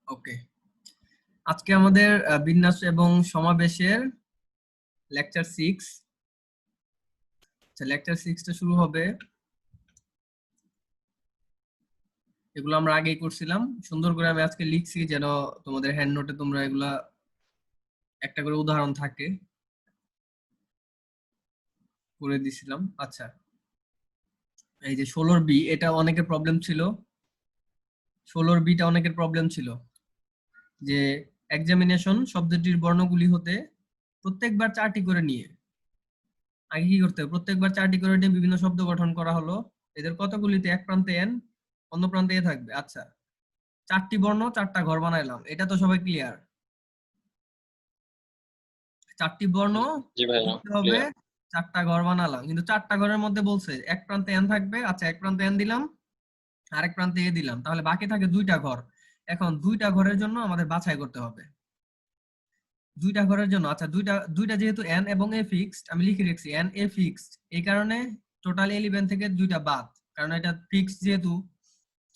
ওকে, আজকে আমাদের বিন্যাস এবং সমাবেশের লেকচার 6। আচ্ছা, লেকচার 6টা শুরু হবে। এগুলো আমরা আগেই করছিলাম, সুন্দর করে আমি আজকে লিখছি যেন তোমাদের হ্যান্ড নোটে তোমরা এগুলা একটা করে উদাহরণ থাকে করে দিছিলাম। আচ্ছা, এই যে 16 বি, এটা অনেকের প্রবলেম ছিল। 16 বিটা অনেকের প্রবলেম ছিল যে এক্সামিনেশন শব্দটির বর্ণগুলি হতে প্রত্যেকবার 4টি করে নিয়ে, আগে কি করতে হবে, প্রত্যেকবার 4টি করে নিয়ে বিভিন্ন শব্দ গঠন করা হলো। এদের কতগুলিতে এক প্রান্তে এন, অন্য প্রান্তে এ থাকবে। আচ্ছা, 4টি বর্ণ 4টা ঘর বানাইলাম, এটা তো সবাই ক্লিয়ার। 4টি বর্ণ জি ভাইয়া, লিখতে হবে, ক্লিয়ার। 4টা ঘর বানালাম, কিন্তু 4টা ঘরের মধ্যে বলছে এক প্রান্তে এন থাকবে। আচ্ছা, এক প্রান্তে এন দিলাম, আরেক প্রান্তে এ দিলাম, তাহলে বাকি থাকে 2টা ঘর। এখন 2টা ঘরের জন্য আমাদের বাছাই করতে হবে। 2টা ঘরের জন্য, আচ্ছা, দুইটা দুইটা যেহেতু এন এবং এ ফিক্সড, আমি লিখে রেখেছি এন এ ফিক্সড, এই কারণে টোটাল 11 থেকে 2টা বাদ, কারণ এটা ফিক্সড। যেহেতু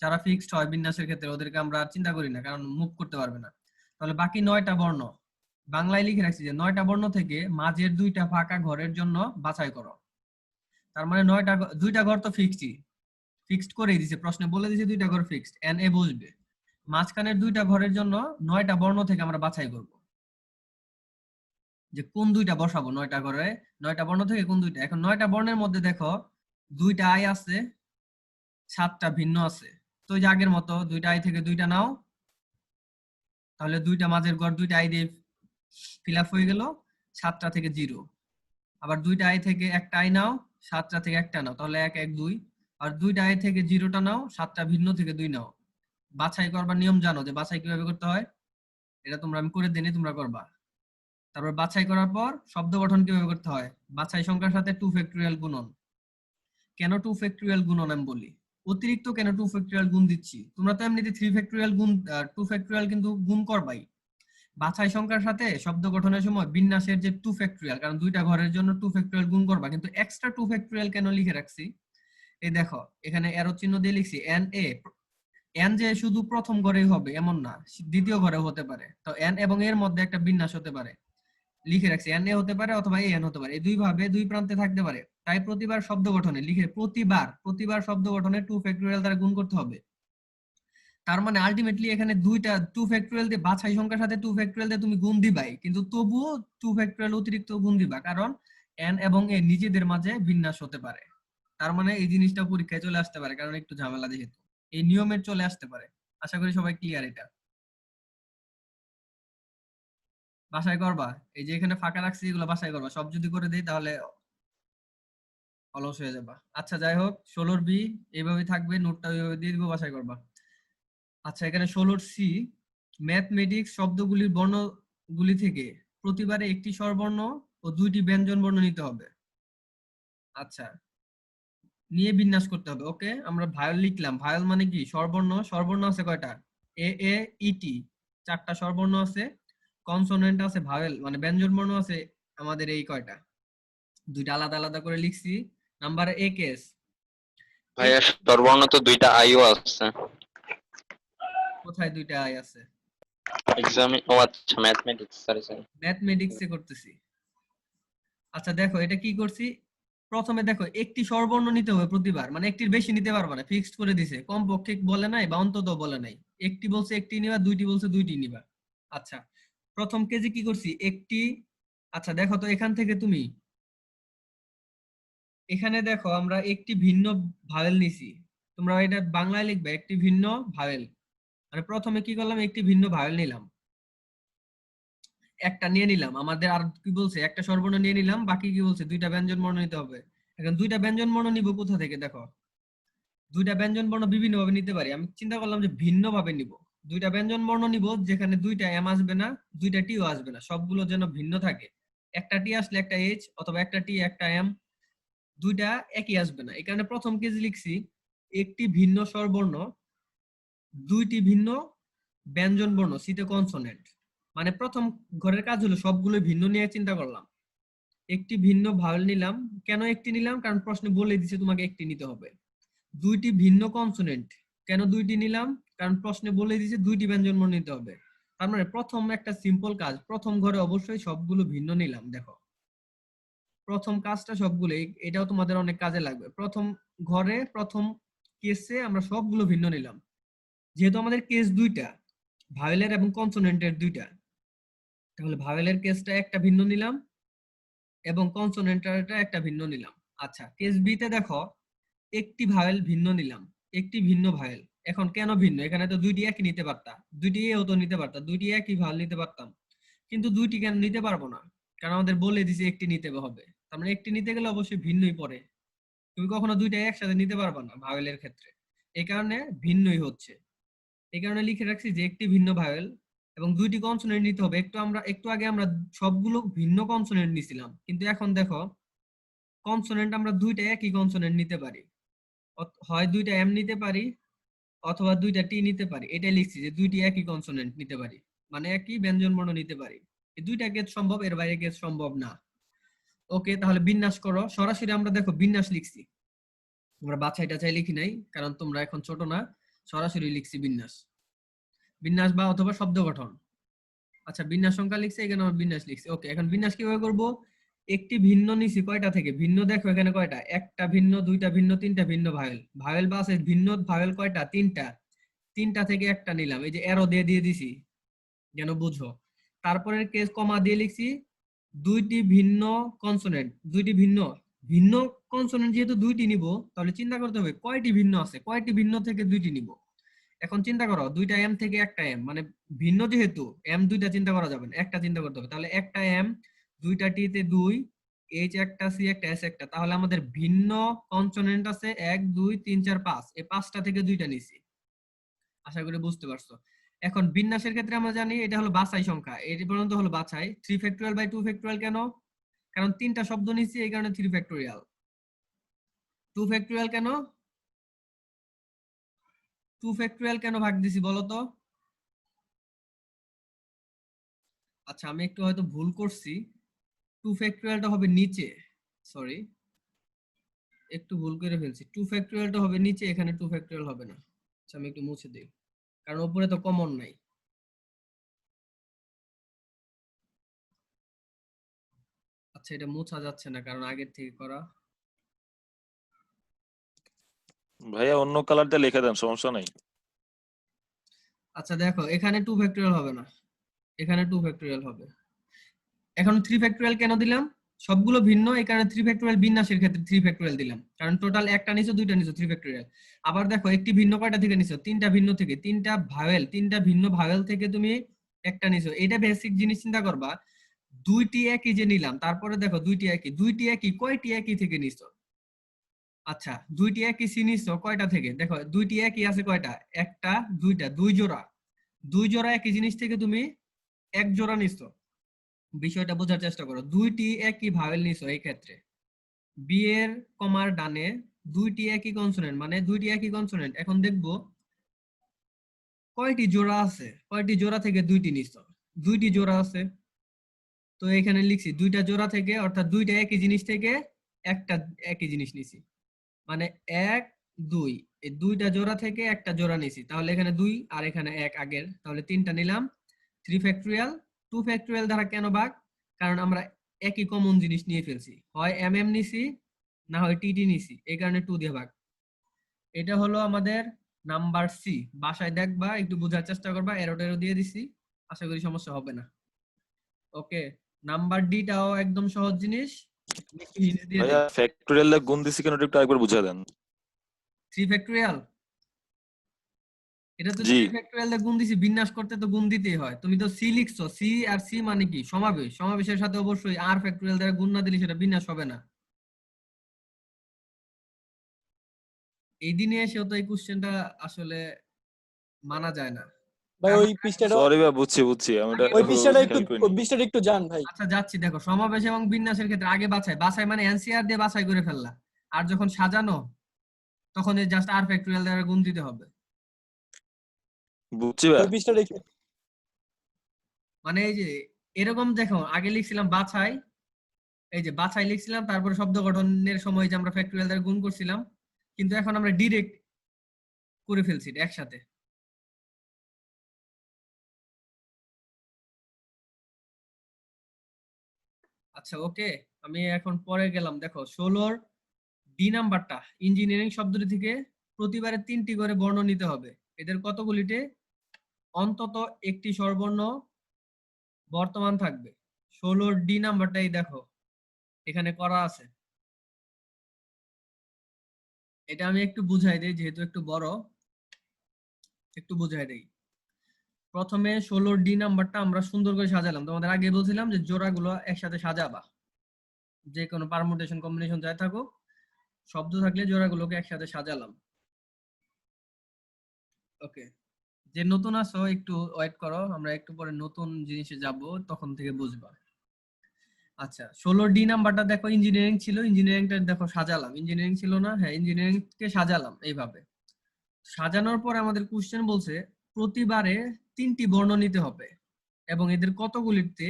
যারা ফিক্সড হয় বিন্যাসের ক্ষেত্রে ওদেরকে আমরা আর চিন্তা করি না, কারণ মুভ করতে পারবে না। তাহলে বাকি 9টা বর্ণ বাংলায় লিখে রাখছি যে 9টা বর্ণ থেকে মাঝের 2টা ফাঁকা ঘরের জন্য বাছাই করো। তার মানে 2টা ঘর তো ফিক্সডই, ফিক্সড করেই দিছে, প্রশ্নে বলে দিছে 2টা ঘর ফিক্সড, এন এ বসবে। মাঝখানের 2টা ঘরের জন্য 9টা বর্ণ থেকে আমরা বাছাই করব যে কোন 2টা বসাবো 9টা ঘরে, 9টা বর্ণ থেকে কোন 2টা। এখন 9টা বর্ণের মধ্যে দেখো 2টা আই আছে, 7টা ভিন্ন আছে। তো ওই যে আগের মতো 2টা আই থেকে 2টা নাও, তাহলে 2টা মাঝের ঘর 2টা আই দিয়ে ফিল আপ হয়ে গেল, 7টা থেকে 0। আবার 2টা আই থেকে একটা আই নাও, 7টা থেকে একটা নাও, তাহলে 1 1 2। আর 2টা আই থেকে 0টা নাও, 7টা ভিন্ন থেকে 2 নাও। বাছাই করবার নিয়ম জানো যে বাছাই কিভাবে করতে হয়, এটা তোমরা আমি করে দিই, তোমরা করবা। তারপর বাছাই করার পর শব্দ গঠন কিভাবে করতে হয়, বাছাই সংখ্যার সাথে 2 ফ্যাক্টরিয়াল গুণন। কেন 2 ফ্যাক্টরিয়াল গুণন আমি বলি, অতিরিক্ত কেন 2 ফ্যাক্টরিয়াল গুণ দিচ্ছি, তোমরা তো এমনিতে 3 ফ্যাক্টরিয়াল গুণ 2 ফ্যাক্টরিয়াল কিন্তু গুণ করবাই। বাছাই সংখ্যার সাথে শব্দ গঠনের সময় বিন্যাসের যে 2 ফ্যাক্টরিয়াল, কারণ 2টা ঘরের জন্য 2 ফ্যাক্টরিয়াল গুণ করবা, কিন্তু এক্সট্রা 2 ফ্যাক্টরিয়াল কেন লিখে রাখছি, এই দেখো এখানে অ্যারো চিহ্ন দিয়ে লিখছি এন এ। এন যে শুধু প্রথম ঘরেই হবে এমন না, দ্বিতীয় ঘরেও হতে পারে। তো এন এবং এর মধ্যে একটা বিন্যাস হতে পারে, লিখে রাখছি এন এ হতে পারে অথবা এন হতে পারে, এই দুই ভাবে দুই প্রান্তে থাকতে পারে। তাই প্রতিবার শব্দ গঠনে লিখে, প্রতিবার শব্দ গঠনে 2 ফ্যাক্টরিয়াল দ্বারা গুণ করতে হবে। তার মানে আলটিমেটলি এখানে 2 ফ্যাক্টরিয়াল দিয়ে বাছাই সংখ্যার সাথে 2 ফ্যাক্টরিয়াল দিয়ে তুমি গুণ দিবাই, কিন্তু তবুও 2 ফ্যাক্টরিয়াল অতিরিক্ত গুণ দিবা, কারণ এন এবং এ নিজেদের মাঝে বিন্যাস হতে পারে। তার মানে এই জিনিসটা পরীক্ষায় চলে আসতে পারে, কারণ একটু ঝামেলা যেহেতু এই নিয়মের চলে আসতে পারে। আশা করি সবাই ক্লিয়ার এটা। বাছাই করবা, এই যে এখানে ফাঁকা রাখছি এগুলো বাছাই করবা, সব যদি করে দেই তাহলে অলস হয়ে যাবা। আচ্ছা, যাই হোক, 16 বি এইভাবে থাকবে, নোটটা ওইভাবে দিয়ে দিব, বাছাই করবা। আচ্ছা, এখানে 16 সি, ম্যাথমেটিক্স শব্দগুলির বর্ণগুলি থেকে প্রতিবারে একটি স্বরবর্ণ ও 2টি ব্যঞ্জন বর্ণ নিতে হবে। আচ্ছা, নিয়ে বিন্যাস করতে হবে। ওকে, আমরা ভায়োল লিখলাম। ভায়োল মানে কি, স্বরবর্ণ। স্বরবর্ণ আছে কয়টা, এ এ ইটি, 4টা স্বরবর্ণ আছে। কনসোনেন্ট আছে, ভায়োল মানে ব্যঞ্জন বর্ণ আছে আমাদের এই কয়টা, 2টা আলাদা আলাদা করে লিখছি। নাম্বার এ কেস, ভাইয়া, স্বরবর্ণ তো 2টা আইও আছে কোথায় 2টা আই আছে, এক্সামে। ও আচ্ছা, ম্যাথমেটিক্স, সরি সরি। ম্যাথমেটিক্সে করতেছি। আচ্ছা দেখো এটা কি করছি, প্রথমে দেখো একটি স্বরবর্ণ নিতে হবে প্রতিবার, মানে একটির বেশি নিতে পারবে না, ফিক্সড করে দিছে, কমপক্ষে বলে নাই বা অন্তত বলে নাই। একটি বলছে একটি নিবা, 2টি বলছে 2টি নিবা। আচ্ছা, প্রথম কেজি কি করছি, একটি। আচ্ছা দেখো তো এখান থেকে তুমি, এখানে দেখো আমরা একটি ভিন্ন ভাওয়েল নিছি, তোমরা এটা বাংলায় লিখবে একটি ভিন্ন ভাওয়েল। মানে প্রথমে কি করলাম, একটি ভিন্ন ভাওয়েল নিলাম, একটা নিয়ে নিলাম। আমাদের আর কি বলছে, একটা স্বরবর্ণ নিয়ে নিলাম, বাকি কি বলছে 2টা ব্যঞ্জন বর্ণ নিতে হবে। এখন 2টা ব্যঞ্জন বর্ণ নিব কোথা থেকে, দেখো 2টা ব্যঞ্জন বর্ণ বিভিন্ন ভাবে নিতে পারি, আমি চিন্তা করলাম যে ভিন্ন ভাবে নিব। 2টা ব্যঞ্জন বর্ণ নিব যেখানে 2টা এম আসবে না, 2টা টিও আসবে না, সবগুলো যেন ভিন্ন থাকে। একটা টি আসলে একটা এইচ, অথবা একটা টি একটা এম, 2টা একই আসবে না। এই কারণে প্রথম কেজ লিখছি একটি ভিন্ন স্বরবর্ণ, 2টি ভিন্ন ব্যঞ্জন বর্ণ, সিতে কনসোনেন্ট। মানে প্রথম ঘরের কাজ হলো সবগুলো ভিন্ন নিয়ে চিন্তা করলাম। একটি ভিন্ন ভাওয়েল নিলাম, কেন একটি নিলাম, কারণ প্রশ্নে বলে দিছে তোমাকে একটি নিতে হবে। 2টি ভিন্ন কনসোনেন্ট, কেন 2টি নিলাম, কারণ প্রশ্নে বলে দিয়েছে দুইটি ব্যঞ্জনবর্ণ নিতে হবে। তার মানে প্রথম একটা সিম্পল কাজ, প্রথম ঘরে অবশ্যই সবগুলো ভিন্ন নিলাম। দেখো প্রথম কাজটা সবগুলো, এটাও তোমাদের অনেক কাজে লাগবে। প্রথম ঘরে প্রথম কেসে আমরা সবগুলো ভিন্ন নিলাম। যেহেতু আমাদের কেস দুইটা, ভাওয়েলের এবং কনসোনেন্টের দুইটা, তাহলে ভাওয়েলের কেসটা একটা ভিন্ন নিলাম এবং কনসোনেন্টটা একটা ভিন্ন নিলাম। আচ্ছা, কেস বি তে দেখো একটি ভাওয়েল ভিন্ন নিলাম, একটি ভিন্ন ভাওয়েল। এখন কেন ভিন্ন? এখানে তো দুইটি একই নিতে পারতাম, দুইটি এও তো নিতে পারতাম, দুইটি একই ভাওয়েল নিতে পারতাম, কিন্তু দুইটি কেন নিতে পারবো না? কারণ আমাদের বলে দিছে একটি নিতে হবে। তার মানে একটি নিতে গেলে অবশ্যই ভিন্নই পড়ে। তুমি কখনো দুইটা একসাথে নিতে পারবে না ভাওয়েলের ক্ষেত্রে, এই কারণে ভিন্নই হচ্ছে। এই কারণে লিখে রাখছি যে একটি ভিন্ন ভাওয়েল এবং দুইটি কনসোনেন্ট নিতে হবে। একটু আগে আমরা সবগুলো ভিন্ন কনসোনেন্ট নিছিলাম, কিন্তু এখন দেখো কনসোনেন্ট আমরা দুইটা একই কনসোনেন্ট নিতে পারি। হয় দুইটা এম নিতে পারি অথবা দুইটা টি নিতে পারি। এটাই লিখছি যে দুইটি একই কনসোনেন্ট নিতে পারি, মানে একই ব্যঞ্জনবর্ণ নিতে পারি। এই দুইটা কেস সম্ভব, এর বাইরে কেস সম্ভব না। ওকে, তাহলে বিন্যাস করো। সরাসরি আমরা দেখো বিন্যাস লিখছি, আমরা বাছাই টাছাই লিখি নাই, কারণ তোমরা এখন ছোট না। সরাসরি লিখছি বিন্যাস, বিন্যাস বা অথবা শব্দ গঠন। আচ্ছা, বিন্যাস সংখ্যা লিখছি, এখানে আমরা বিন্যাস লিখছি। ওকে, এখন বিন্যাস কিভাবে করব? একটি ভিন্ন নিছি কয়টা থেকে? ভিন্ন দেখো এখানে কয়টা, একটা ভিন্ন, দুইটা ভিন্ন, তিনটা ভিন্ন ভাওয়েল। ভাওয়েল বা আছে ভিন্ন ভাওয়েল কয়টা? তিনটা। তিনটা থেকে একটা নিলাম, এই যে এরো দিয়ে দিয়ে দিছি যেন বুঝো। তারপরে কেস কমা দিয়ে লিখছি দুইটি ভিন্ন কনসোনেন্ট, দুইটি ভিন্ন ভিন্ন কনসোনেন্ট। যেহেতু দুইটি নিব, তাহলে চিন্তা করতে হবে কয়টি ভিন্ন আছে, কয়টি ভিন্ন থেকে দুইটি নিব। এখন চিন্তা করো, দুইটা এম থেকে একটা এম, মানে ভিন্ন যেহেতু এম দুইটা চিন্তা করা যাবে না, একটা চিন্তা করতে হবে। তাহলে একটা এম, দুইটা টি তে দুই, এইচ একটা, সি একটা, এস একটা। তাহলে আমাদের ভিন্ন কনসোনেন্ট আছে 1 2 3 4 5, এই পাঁচটা থেকে দুইটা নিছি। আশা করি বুঝতে পারছো। এখন বিন্যাসের ক্ষেত্রে আমরা জানি এটা হলো বাছাই সংখ্যা, এটি পর্যন্ত হলো বাছাই। 3 ফ্যাক্টরিয়াল বাই 2 ফ্যাক্টরিয়াল কেন? কারণ তিনটা শব্দ নিছি, এই কারণে 3 ফ্যাক্টরিয়াল। 2 ফ্যাক্টরিয়াল কেন? 2 ফ্যাক্টরিয়াল কেন ভাগ দিছি বলো তো? আচ্ছা, আমি একটু হয়তো ভুল করছি, 2 ফ্যাক্টরিয়ালটা হবে নিচে, সরি একটু ভুল করে ফেলছি। 2 ফ্যাক্টরিয়ালটা হবে নিচে, এখানে 2 ফ্যাক্টরিয়াল হবে না। আচ্ছা, আমি একটু মুছে দিই, কারণ উপরে তো কমন নাই। আচ্ছা, এটা মোছা যাচ্ছে না কারণ আগের থেকে করা। ভাইয়া অন্য কালার দিয়ে লিখে দেন, সমস্যা নাই। আচ্ছা দেখো, এখানে 2 ফ্যাক্টরিয়াল হবে না, এখানে 2 ফ্যাক্টরিয়াল হবে। এখন 3 ফ্যাক্টরিয়াল কেন দিলাম? সবগুলো ভিন্ন, এই কারণে 3 ফ্যাক্টরিয়াল। বিন্যাসের ক্ষেত্রে 3 ফ্যাক্টরিয়াল দিলাম, কারণ টোটাল একটা নিছো, দুইটা নিছো, 3 ফ্যাক্টরিয়াল। আবার দেখো একটি ভিন্ন কয়টা থেকে নিছো? তিনটা ভিন্ন থেকে। তিনটা ভাওয়েল, তিনটা ভিন্ন ভাওয়েল থেকে তুমি একটা নিছো। এটা বেসিক জিনিস চিন্তা করবা, দুইটি একই যে নিলাম, তারপরে দেখো দুইটি একই, দুইটি একই কয়টি একই থেকে নিছো? আচ্ছা, দুইটি একই সি নিছো কয়টা থেকে? দেখো দুইটি একই আছে কয়টা, একটা, দুইটা, দুই জোড়া। দুই জোড়া একই জিনিস থেকে তুমি এক জোড়া নিছো। বিষয়টা বোঝার চেষ্টা করো, দুইটি একই ভাওয়েল নিছো। এই ক্ষেত্রে বি এর কমার ডানে দুইটি একই কনসোনেন্ট, মানে দুইটি একই কনসোনেন্ট। এখন দেখবো কয়টি জোড়া আছে, কয়টি জোড়া থেকে দুইটি নিছো? দুইটি জোড়া আছে, তো এখানে লিখছি দুইটা জোড়া থেকে, অর্থাৎ দুইটা একই জিনিস থেকে একটা একই জিনিস নিছি, মানে 1 2, এই দুইটা জোড়া থেকে একটা জোড়া নিছি। তাহলে এখানে 2 আর এখানে 1 আগের, তাহলে তিনটা নিলাম। 3 ফ্যাক্টরিয়াল। 2 ফ্যাক্টরিয়াল দ্বারা কেন ভাগ? কারণ আমরা একই কমন জিনিস নিয়ে ফেলছি, হয় এম এম নিছি না হয় টিটি নিছি, এই কারণে 2 দিয়ে ভাগ। এটা হলো আমাদের নাম্বার সি। বাসায় দেখবা, একটু বোঝার চেষ্টা করবা, এরো টেরো দিয়ে দিছি, আশা করি সমস্যা হবে না। ওকে, নাম্বার ডিটাও একদম সহজ জিনিস, আমি একটু hints দিয়ে ভাইয়া দিই। ফ্যাক্টরিয়াল গুণ দিছি কেন, এটা একটু আরেকবার বুঝিয়ে দেন। 3 ফ্যাক্টরিয়াল, এটা তো জি। 3 ফ্যাক্টরিয়াল দিয়ে গুণ দিছি, বিন্যাস করতে তো গুণ দিতেই হয়। তুমি তো সি লিখছো, সি আর সি মানে কি? সমাবেশ। সমাবেশের সাথে অবশ্যই আর ফ্যাক্টরিয়াল দ্বারা গুণ না দিলে সেটা বিন্যাস হবে না। এই দিনে এসেও তো এই কোশ্চেনটা আসলে মানা যায় না। ভাই কারণ ওই পৃষ্ঠাটা, সরি ভাই, বুঝছি বুঝছি, আমি এটা ওই একটু পৃষ্ঠাটা একটু, খেয়াল করিনি। ওই পৃষ্ঠাটা একটু যান ভাই। আচ্ছা যাচ্ছি, দেখো সমাবেশ এবং বিন্যাসের ক্ষেত্রে আগে বাছাই। বাছাই মানে এনসিআর দিয়ে বাছাই করে ফেললা, আর যখন সাজানো তখন এই জাস্ট আর ফ্যাক্টরিয়াল দ্বারা গুণ দিতে হবে। বুঝছি ভাই। ওই পৃষ্ঠাটা একটু, মানে এই যে এরকম দেখো, আগে লিখছিলাম বাছাই, এই যে বাছাই লিখছিলাম, তারপরে শব্দ গঠনের সময় যে আমরা ফ্যাক্টরিয়াল দ্বারা গুণ করছিলাম, কিন্তু এখন আমরা ডিরেক্ট করে ফেলছি এটা একসাথে। আচ্ছা ওকে, আমি এখন পরে গেলাম। দেখো 16 ডি নাম্বারটা, ইঞ্জিনিয়ারিং শব্দটি থেকে প্রতিবারে 3টি করে বর্ণ নিতে হবে। এদের কতগুলিতে অন্তত একটি স্বরবর্ণ বর্তমান থাকবে। 16 ডি নাম্বারটাই দেখো এখানে করা আছে। এটা আমি একটু বুঝাই দেই, যেহেতু একটু বড়, একটু বুঝাই দেই। প্রথমে 16 ডি নাম্বারটা আমরা সুন্দর করে সাজালাম। তোমাদের আগে বলছিলাম যে জোড়াগুলো একসাথে সাজাবা, যে কোনো পারমুটেশন কম্বিনেশন যাই থাকুক, শব্দ থাকলে জোড়াগুলোকে একসাথে সাজালাম। ওকে, যে নতুন আছো একটু ওয়েট করো, আমরা একটু পরে নতুন জিনিসে যাব, তখন থেকে বুঝবা। আচ্ছা 16 ডি নাম্বারটা দেখো ইঞ্জিনিয়ারিং ছিল, ইঞ্জিনিয়ারিংটা দেখো সাজালাম। ইঞ্জিনিয়ারিং ছিল না? হ্যাঁ, ইঞ্জিনিয়ারিং কে সাজালাম এইভাবে। সাজানোর পরে আমাদের কোশ্চেন বলছে প্রতিবারে 3টি বর্ণ নিতে হবে এবং এদের কতগুলিতে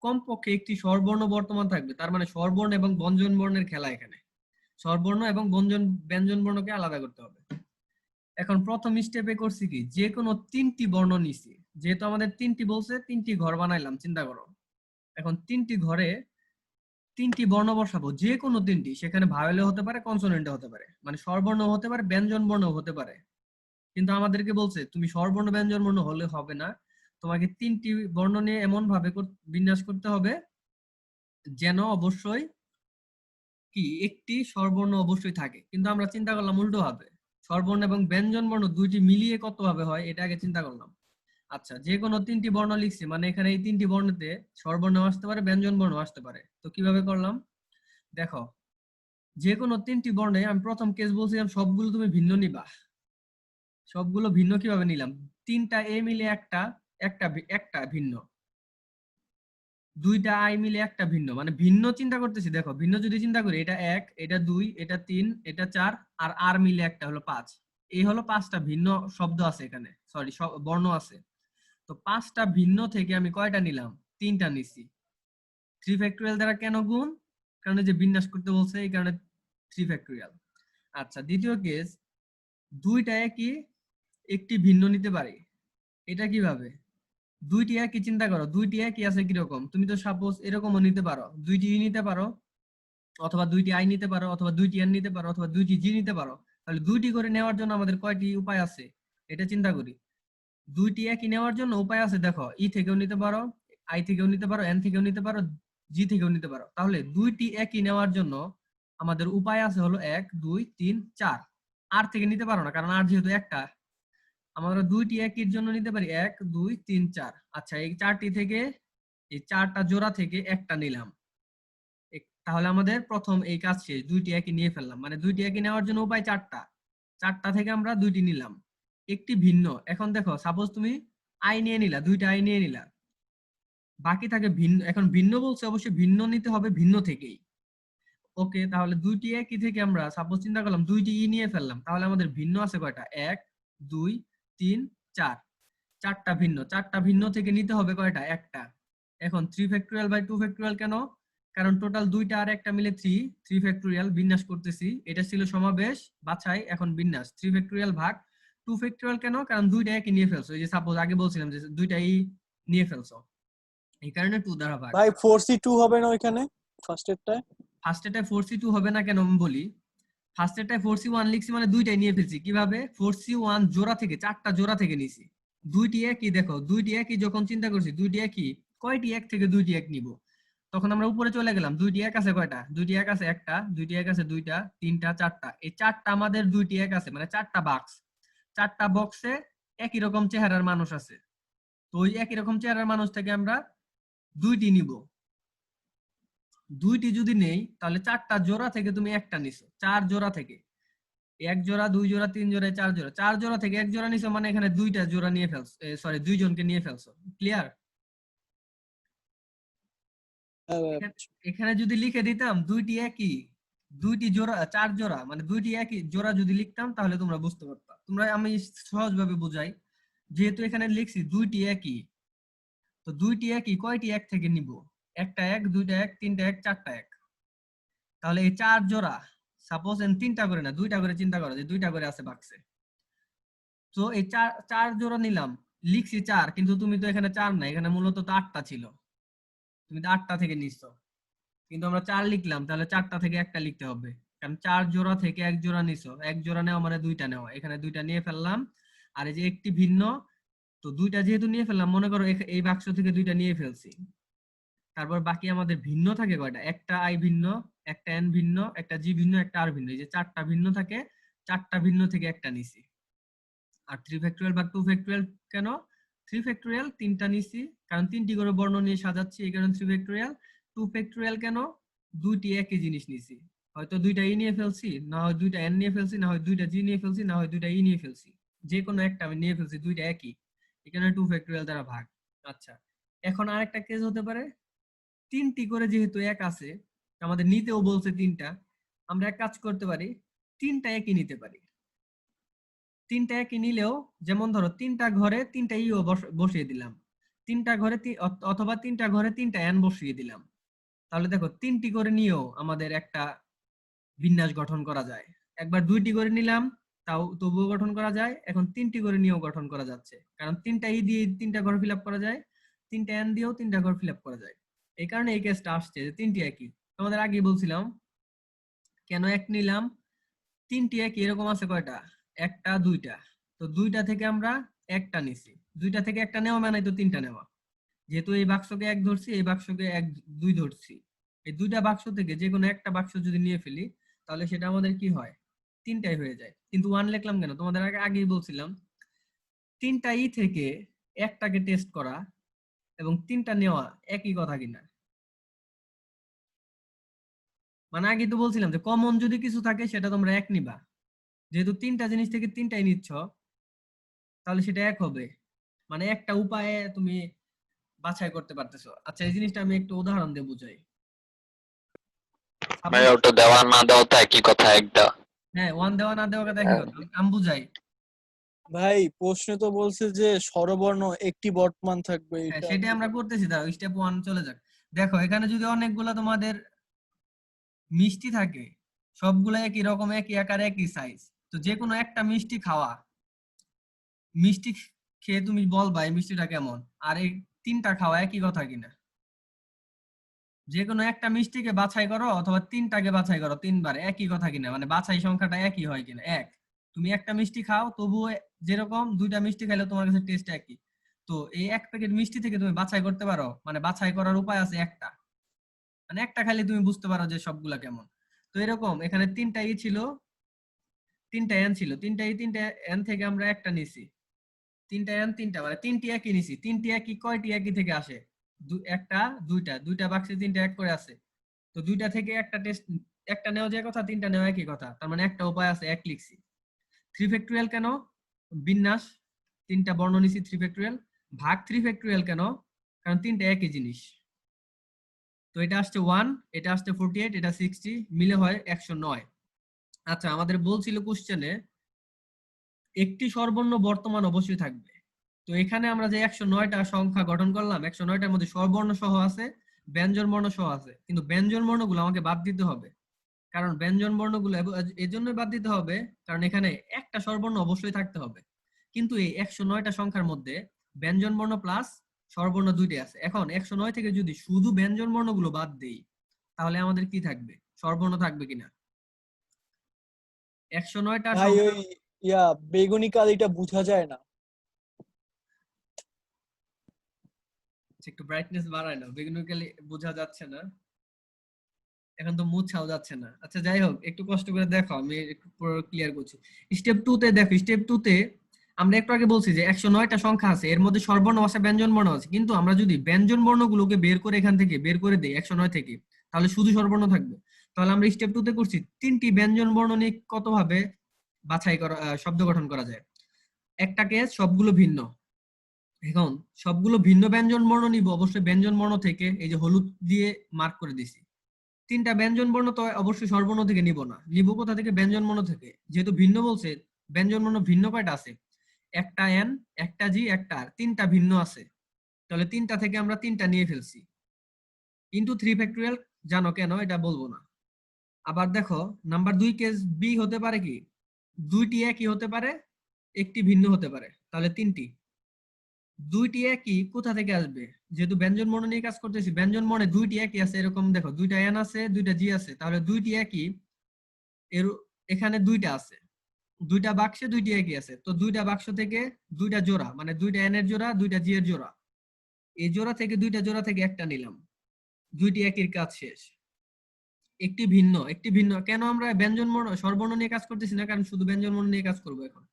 কমপক্ষে একটি স্বরবর্ণ বর্তমান থাকবে। তার মানে স্বরবর্ণ এবং ব্যঞ্জন বর্ণের খেলা এখানে। স্বরবর্ণ এবং ব্যঞ্জন বর্ণকে আলাদা করতে হবে। এখন প্রথম স্টেপে করছি কি, যে কোনো 3টি বর্ণ নিছি। যেহেতু আমাদের 3টি বলছে, 3টি ঘর বানাইলাম, চিন্তা করো। এখন 3টি ঘরে 3টি বর্ণ বসাবো, যে কোনো 3টি। সেখানে ভাওয়েলও হতে পারে, কনসোনেন্টও হতে পারে, মানে স্বরবর্ণ হতে পারে, ব্যঞ্জন বর্ণ হতে পারে। কিন্তু আমাদেরকে বলছে তুমি স্বরবর্ণ ব্যঞ্জন বর্ণ হলে হবে না, তোমাকে 3টি বর্ণ নিয়ে এমন ভাবে বিন্যাস করতে হবে যেন অবশ্যই কি একটি স্বরবর্ণ অবশ্যই থাকে। কিন্তু আমরা চিন্তা করলাম উল্টো ভাবে, স্বরবর্ণ এবং ব্যঞ্জন বর্ণ দুইটি মিলিয়ে কত ভাবে হয় এটা আগে চিন্তা করলাম। আচ্ছা, যে কোনো 3টি বর্ণ লিখছি, মানে এখানে এই 3টি বর্ণতে স্বরবর্ণ আসতে পারে, ব্যঞ্জন বর্ণ আসতে পারে। তো কিভাবে করলাম দেখো, যে কোনো 3টি বর্ণে আমি প্রথম কেস বলছিলাম সবগুলো তুমি ভিন্ন নিবা। সবগুলো ভিন্ন কিভাবে নিলাম, 3টা এ মিলে একটা একটা একটা ভিন্ন, 2টা আই মিলে একটা ভিন্ন, মানে ভিন্ন চিন্তা করতেছি। দেখো ভিন্ন যদি চিন্তা করি, এটা 1, এটা 2, এটা 3, এটা 4, আর আর মিলে একটা হলো 5। এই হলো 5টা ভিন্ন শব্দ আছে এখানে, সরি বর্ণ আছে। তো 5টা ভিন্ন থেকে আমি কয়টা নিলাম? 3টা নিছি। 3 ফ্যাক্টরিয়াল দ্বারা কেন গুণ? কারণ যে বিন্যাস করতে বলছে, এই কারণে 3 ফ্যাক্টরিয়াল। আচ্ছা দ্বিতীয় কেস, 2টা একই একটি ভিন্ন নিতে পারি। এটা কিভাবে? 2টি একই, চিন্তা করো 2টি একই আছে কিরকম, তুমি তো সাপোজ এরকমও নিতে পারো, 2টি ই নিতে পারো, অথবা 2টি আই নিতে পারো, অথবা 2টি এন নিতে পারো, অথবা 2টি জি নিতে পারো। তাহলে 2টি করে নেওয়ার জন্য আমাদের কয়টি উপায় আছে এটা চিন্তা করি। 2টি একই নেওয়ার জন্য উপায় আছে, দেখো ই থেকেও নিতে পারো, আই থেকেও নিতে পারো, এন থেকেও নিতে পারো, জি থেকেও নিতে পারো। তাহলে 2টি একই নেওয়ার জন্য আমাদের উপায় আছে হলো 1, 2, 3, 4। আর থেকে নিতে পারো না, কারণ আর যেহেতু একটা। আমরা 2টি একই জন্য নিতে পারি 1, 2, 3, 4। আচ্ছা এই 4টি থেকে, এই 4টা জোড়া থেকে একটা নিলাম। তাহলে আমাদের প্রথম এই কাজ শেষ, 2টি একই নিয়ে ফেললাম। মানে 2টি একই নেওয়ার জন্য উপায় 4টা, 4টা থেকে আমরা 2টি নিলাম, একটি ভিন্ন। এখন দেখো সাপোজ তুমি আই নিয়ে নিলা, 2টা আই নিয়ে নিলা, বাকি থাকে ভিন্ন। এখন ভিন্ন বলছে, অবশ্যই ভিন্ন নিতে হবে ভিন্ন থেকেই। ওকে, তাহলে 2টি একই থেকে আমরা সাপোজ চিন্তা করলাম 2টি ই নিয়ে ফেললাম, তাহলে আমাদের ভিন্ন আছে কয়টা? 1, 2, 3, 4। 4টা ভিন্ন, 4টা ভিন্ন থেকে নিতে হবে কয়টা? একটা। এখন 3 ফ্যাক্টরিয়াল বাই 2 ফ্যাক্টরিয়াল কেন? কারণ টোটাল 2টা আর একটা মিলে 3 ফ্যাক্টরিয়াল বিন্যাস করতেছি। এটা ছিল সমাবেশ বাছাই, এখন বিন্যাস 3 ফ্যাক্টরিয়াল ভাগ 2 ফ্যাক্টরিয়াল কেন? কারণ 2টা একই নিয়ে ফেলছো। এই যে সাপোজ আগে বলছিলাম যে 2টাই নিয়ে ফেলছো, এই কারণে 2 দ্বারা ভাগ। ভাই 4C2 হবে না ওইখানে ফার্স্ট এরটায়? ফার্স্ট এটায় 4C2 হবে না কেন আমি বলি। ফার্স্ট এটায় 4C1 লিখছি, মানে 2টাই নিয়ে ফেলছি। কিভাবে? 4C1 জোড়া থেকে, 4টা জোড়া থেকে নিছি। 2টি একই, দেখো 2টি একই যখন চিন্তা করছি, 2টি একই, কয়টি এক থেকে 2টি এক নিব? তখন আমরা উপরে চলে গেলাম, 2টি এক আছে কয়টা? 2টি এক আছে একটা, 2টি এক আছে দুইটা, তিনটা, 4টা। এই 4টা আমাদের 2টি এক আছে, মানে 4টা বাক্স। 4টা বক্সে একই রকম চেহারার মানুষ আছে। তো ওই একই রকম চেহারার মানুষ থেকে আমরা 2টি নিব। 2টি যদি নেই, তাহলে 4টা জোড়া থেকে তুমি একটা নিছো, 4 জোড়া থেকে। 1 জোড়া, 2 জোড়া, 3 জোড়া, 4 জোড়া। 4 জোড়া থেকে 1 জোড়া নিছো, মানে এখানে 2টা জোড়া নিয়ে ফেলছো, সরি 2 জনকে নিয়ে ফেলছো। ক্লিয়ার? এখানে যদি লিখে দিতাম 2টি একই, 2টি জোড়া, 4 জোড়া, মানে 2টি একই জোড়া যদি লিখতাম, তাহলে তোমরা বুঝতে পারতা। তোমরা, আমি সহজভাবে বুঝাই। যেহেতু এখানে লিখছি 2টি একই, তো 2টি একই কয়টি এক থেকে নিব? একটা এক, দুইটা এক, তিনটা এক, 4টা এক। তাহলে এই 4 জোড়া, সাপোজ 3টা করে না 2টা করে চিন্তা করো, যে 2টা করে আছে বাক্সে। তো এই 4 জোড়া নিলাম, লিখছি 4, কিন্তু তুমি তো এখানে 4 না, এখানে মূলত তো 8টা ছিল, তুমি তো 8টা থেকে নিচ্ছ। কিন্তু আমরা 4 লিখলাম, তাহলে 4টা থেকে একটা লিখতে হবে, কারণ 4 জোড়া থেকে এক জোড়া নিছো, এক জোড়া নেওয়া মানে দুইটা নেওয়া, এখানে দুইটা নিয়ে ফেললাম। আর এই যে একটি ভিন্ন, তো দুইটা যেহেতু নিয়ে ফেললাম, মনে করো এই বাক্স থেকে দুইটা নিয়ে ফেলছি, তারপর বাকি আমাদের ভিন্ন থাকে কয়টা, একটা আই ভিন্ন, একটা এন ভিন্ন, একটা জি ভিন্ন, একটা আর ভিন্ন, এই যে 4টা ভিন্ন থাকে, 4টা ভিন্ন থেকে একটা নিছি। আর 3 ফ্যাক্টোরিয়াল বা 2 ফ্যাক্টোরিয়াল কেন? 3 ফ্যাক্টোরিয়াল 3টা নিছি, কারণ 3টি করে বর্ণ নিয়ে সাজাচ্ছি, এই কারণে 3 ফ্যাক্টোরিয়াল। 2 ফ্যাক্টোরিয়াল কেন? দুইটি একই জিনিস নিছি, হয়তো দুইটা ই নিয়ে ফেলছি, না হয় দুইটা এন নিয়ে ফেলছি, না হয় দুইটা জি নিয়ে ফেলছি, না হয় দুইটা ই নিয়ে ফেলছি, যে কোনো একটা আমি নিয়ে ফেলছি, দুইটা একই, এখানে 2 ফ্যাক্টোরিয়াল দ্বারা ভাগ। আচ্ছা, এখন আরেকটা কেস হতে পারে, 3টি করে যেহেতু এক আছে, আমাদের নিতেও বলছে 3টা, আমরা এক কাজ করতে পারি, 3টা একই নিতে পারি। 3টা একই নিলেও, যেমন ধরো 3টা ঘরে 3টা ইও বসিয়ে দিলাম, 3টা ঘরে অথবা 3টা ঘরে 3টা এন বসিয়ে দিলাম, তাহলে দেখো 3টি করে নিয়েও আমাদের একটা বিন্যাস গঠন করা যায়। একবার 2টি করে নিলাম, তাও তবুও গঠন করা যায়, এখন 3টি করে নিয়েও গঠন করা যাচ্ছে, কারণ 3টা ই দিয়ে 3টা ঘর ফিল আপ করা যায়, 3টা এন দিয়েও 3টা ঘর ফিল আপ করা যায়। এই কারণে এই কেসটা আসছে যে 3টি একই। তোমাদের আগে বলছিলাম কেন এক নিলাম, 3টি একই এরকম আছে কয়টা, একটা দুইটা, তো দুইটা থেকে আমরা একটা নিছি, দুইটা থেকে একটা নেওয়া মানে তো 3টা নেওয়া, যেহেতু এই বাক্সকে এক ধরছি, এই বাক্সকে এক দুই ধরছি, এই দুইটা বাক্স থেকে যে কোনো একটা বাক্স যদি নিয়ে ফেলি, তাহলে সেটা আমাদের কি হয়, 3টাই হয়ে যায়। কিন্তু 1 লিখলাম কেন? তোমাদের আগেই বলছিলাম 3টা ই থেকে একটাকে টেস্ট করা এবং 3টা নেওয়া একই কথা কিনা। মানে আগে তো বলছিলাম যে কমন যদি কিছু থাকে সেটা তোমরা এক নিবা, যেহেতু 3টা জিনিস থেকে 3টাই নিচ্ছ, তাহলে সেটা এক হবে, মানে একটা উপায়ে তুমি বাছাই করতে পারতেছো। আচ্ছা, এই জিনিসটা আমি একটু উদাহরণ দিয়ে বুঝাই। ভাইয়া ওটা দেওয়া না দেওয়া তো একই কথা একটা। হ্যাঁ, 1 দেওয়া না দেওয়া কথা একই কথা, আমি বুঝাই। ভাই প্রশ্নে তো বলছে যে স্বরবর্ণ একটি বর্তমান থাকবে, হ্যাঁ, এটা সেটাই আমরা করতেছি, দাঁড়াও স্টেপ 1 চলে যাক। দেখো এখানে যদি অনেকগুলা তোমাদের মিষ্টি থাকে, সবগুলা একই রকম, একই আকার, একই সাইজ, তো যে কোনো একটা মিষ্টি খাওয়া, মিষ্টি খেয়ে তুমি বলবা এই মিষ্টিটা কেমন, আর এই 3টা খাওয়া একই কথা কিনা। যে কোনো একটা মিষ্টিকে বাছাই করো অথবা 3টাকে বাছাই করো 3বার, একই কথা কিনা, মানে বাছাই সংখ্যাটা একই হয় কিনা, এক। তুমি একটা মিষ্টি খাও, তবুও যেরকম 2টা মিষ্টি খাইলে তোমার কাছে টেস্ট একই, তো এই এক প্যাকেট মিষ্টি থেকে তুমি বাছাই করতে পারো, মানে বাছাই করার উপায় আছে একটা, মানে একটা খাইলে তুমি বুঝতে পারো যে সবগুলা কেমন। তো এরকম এখানে 3টা ই ছিল, 3টা এন ছিল, 3টা এন থেকে আমরা একটা নিছি, 3টা এন 3টা, মানে 3টি একই নিছি, 3টি একই কয়টি একই থেকে আসে, একটা দুইটা, দুইটা বাক্সে 3টা এক করে আছে, তো দুইটা থেকে একটা টেস্ট, একটা নেওয়া যায় কথা, 3টা নেওয়া একই কথা, তার মানে একটা উপায় আছে, এক লিখছি। 3 ফ্যাক্টোরিয়াল কেন? বিন্যাস, 3টা বর্ণ নিছি 3 ফ্যাক্টোরিয়াল। ভাগ 3 ফ্যাক্টোরিয়াল কেন? কারণ 3টা একই জিনিস। তো এটা আসছে 1, এটা আসছে 48, এটা 60, মিলে হয় 109। আচ্ছা, আমাদের বলছিল কোশ্চেনে একটি স্বরবর্ণ বর্তমান অবশ্যই থাকবে, তো এখানে আমরা যে 109টা সংখ্যা গঠন করলাম, 109টার মধ্যে স্বরবর্ণ সহ আছে, ব্যঞ্জন বর্ণ সহ আছে, কিন্তু ব্যঞ্জন বর্ণগুলো আমাকে বাদ দিতে হবে, কারণ ব্যঞ্জন বর্ণগুলো এজন্যই বাদ দিতে হবে কারণ এখানে একটা স্বরবর্ণ অবশ্যই থাকতে হবে, কিন্তু এই 109টা সংখ্যার মধ্যে ব্যঞ্জন বর্ণ প্লাস স্বরবর্ণ দুইটাই আছে। এখন 109 থেকে যদি শুধু ব্যঞ্জন বর্ণগুলো বাদ দেই, তাহলে আমাদের কি থাকবে, স্বরবর্ণ থাকবে কিনা? 109টা ভাই সংখ্যা, ওই বেগুনি কালিটা বোঝা যায় না। একটু ব্রাইটনেস বাড়ায় না, বেগুনিক্যালি বোঝা যাচ্ছে না, এখন তো মুছাও যাচ্ছে না। আচ্ছা যাই হোক, একটু কষ্ট করে দেখো, আমি একটু পুরো ক্লিয়ার করছি। স্টেপ 2 তে দেখো, স্টেপ 2 তে আমরা একটু আগে বলছি যে 109টা সংখ্যা আছে, এর মধ্যে স্বরবর্ণ আছে, ব্যঞ্জন বর্ণ আছে, কিন্তু আমরা যদি ব্যঞ্জন বর্ণগুলোকে বের করে এখান থেকে বের করে দেই 109 থেকে, তাহলে শুধু স্বরবর্ণ থাকবে। তাহলে আমরা স্টেপ 2 তে করছি 3টি ব্যঞ্জন বর্ণ নিয়ে কত ভাবে বাছাই করা, শব্দ গঠন করা যায়। একটা কেস, সবগুলো ভিন্ন। এখন সবগুলো ভিন্ন ব্যঞ্জন বর্ণ নিব, অবশ্যই ব্যঞ্জন বর্ণ থেকে, এই যে হলুদ দিয়ে মার্ক করে দিছি। 3টা ব্যঞ্জন বর্ণ তো অবশ্যই স্বরবর্ণ থেকে নিব না, নিব কোথা থেকে, ব্যঞ্জন বর্ণ থেকে, যেহেতু ভিন্ন বলছে। ব্যঞ্জন বর্ণ ভিন্ন কয়টা আছে, একটা এন, একটা জি, একটা আর, 3টা ভিন্ন আছে, তাহলে 3টা থেকে আমরা 3টা নিয়ে ফেলছি। কিন্তু 3 ফ্যাক্টোরিয়াল জানো কেন, এটা বলবো না। আবার দেখো নাম্বার 2 কেস বি হতে পারে কি, দুইটি একই হতে পারে, একটি ভিন্ন হতে পারে, তাহলে 3টি। দুইটি একই কোথা থেকে আসবে, যেহেতু ব্যঞ্জন বর্ণ নিয়ে কাজ করতেছি, ব্যঞ্জন বর্ণে দুইটি একই আছে, এরকম দেখো দুইটা এন আছে দুইটা জি আছে, তাহলে দুইটি একই, এর এখানে দুইটা আছে, দুইটা বাক্সে দুইটি একই আছে, তো দুইটা বাক্স থেকে দুইটা জোড়া, মানে দুইটা এন এর জোড়া দুইটা জি এর জোড়া, এই জোড়া থেকে দুইটা জোড়া থেকে একটা নিলাম, দুইটি একই কাজ শেষ। একটি ভিন্ন কেন আমরা ব্যঞ্জন বর্ণ স্বরবর্ণ নিয়ে কাজ করতেছি না, কারণ শুধু ব্যঞ্জন বর্ণ নিয়ে কাজ করবো এখন।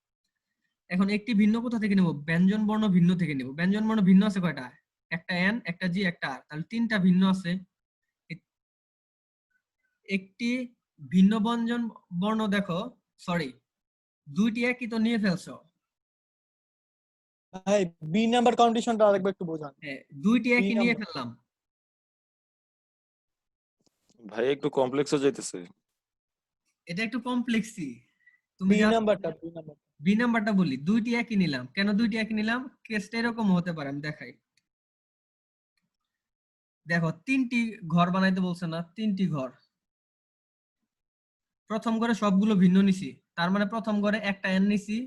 এখন একটি ভিন্ন কোথা থেকে নেব? ব্যঞ্জন বর্ণ ভিন্ন থেকে নেব। ব্যঞ্জন বর্ণ ভিন্ন আছে কয়টা? একটা এন, একটা জি, একটা আর, তাহলে তিনটা ভিন্ন আছে। একটি ভিন্ন ব্যঞ্জন বর্ণ দেখো, সরি, দুইটি একই তো নিয়ে ফেলছো। ভাই বি নাম্বার কন্ডিশনটা আরেকবার একটু বোঝান। হ্যাঁ, দুইটি বি একই নিয়ে নাম্বার ফেললাম। ভাই একটু কমপ্লেক্স হয়ে যাইতেছে। এটা একটু কমপ্লেক্সই, তুমি বি জানো। নাম্বারটা বি নাম্বারটা বলি, দুইটি একই নিলাম। কেন দুইটি একই নিলাম? কেসটা এরকম হতে পারে, আমি দেখাই। দেখো তিনটি ঘর বানাইতে বলছে না, তিনটি ঘর, প্রথম ঘরে সবগুলো ভিন্ন নিছি, তার মানে প্রথম ঘরে একটা এন নিছি,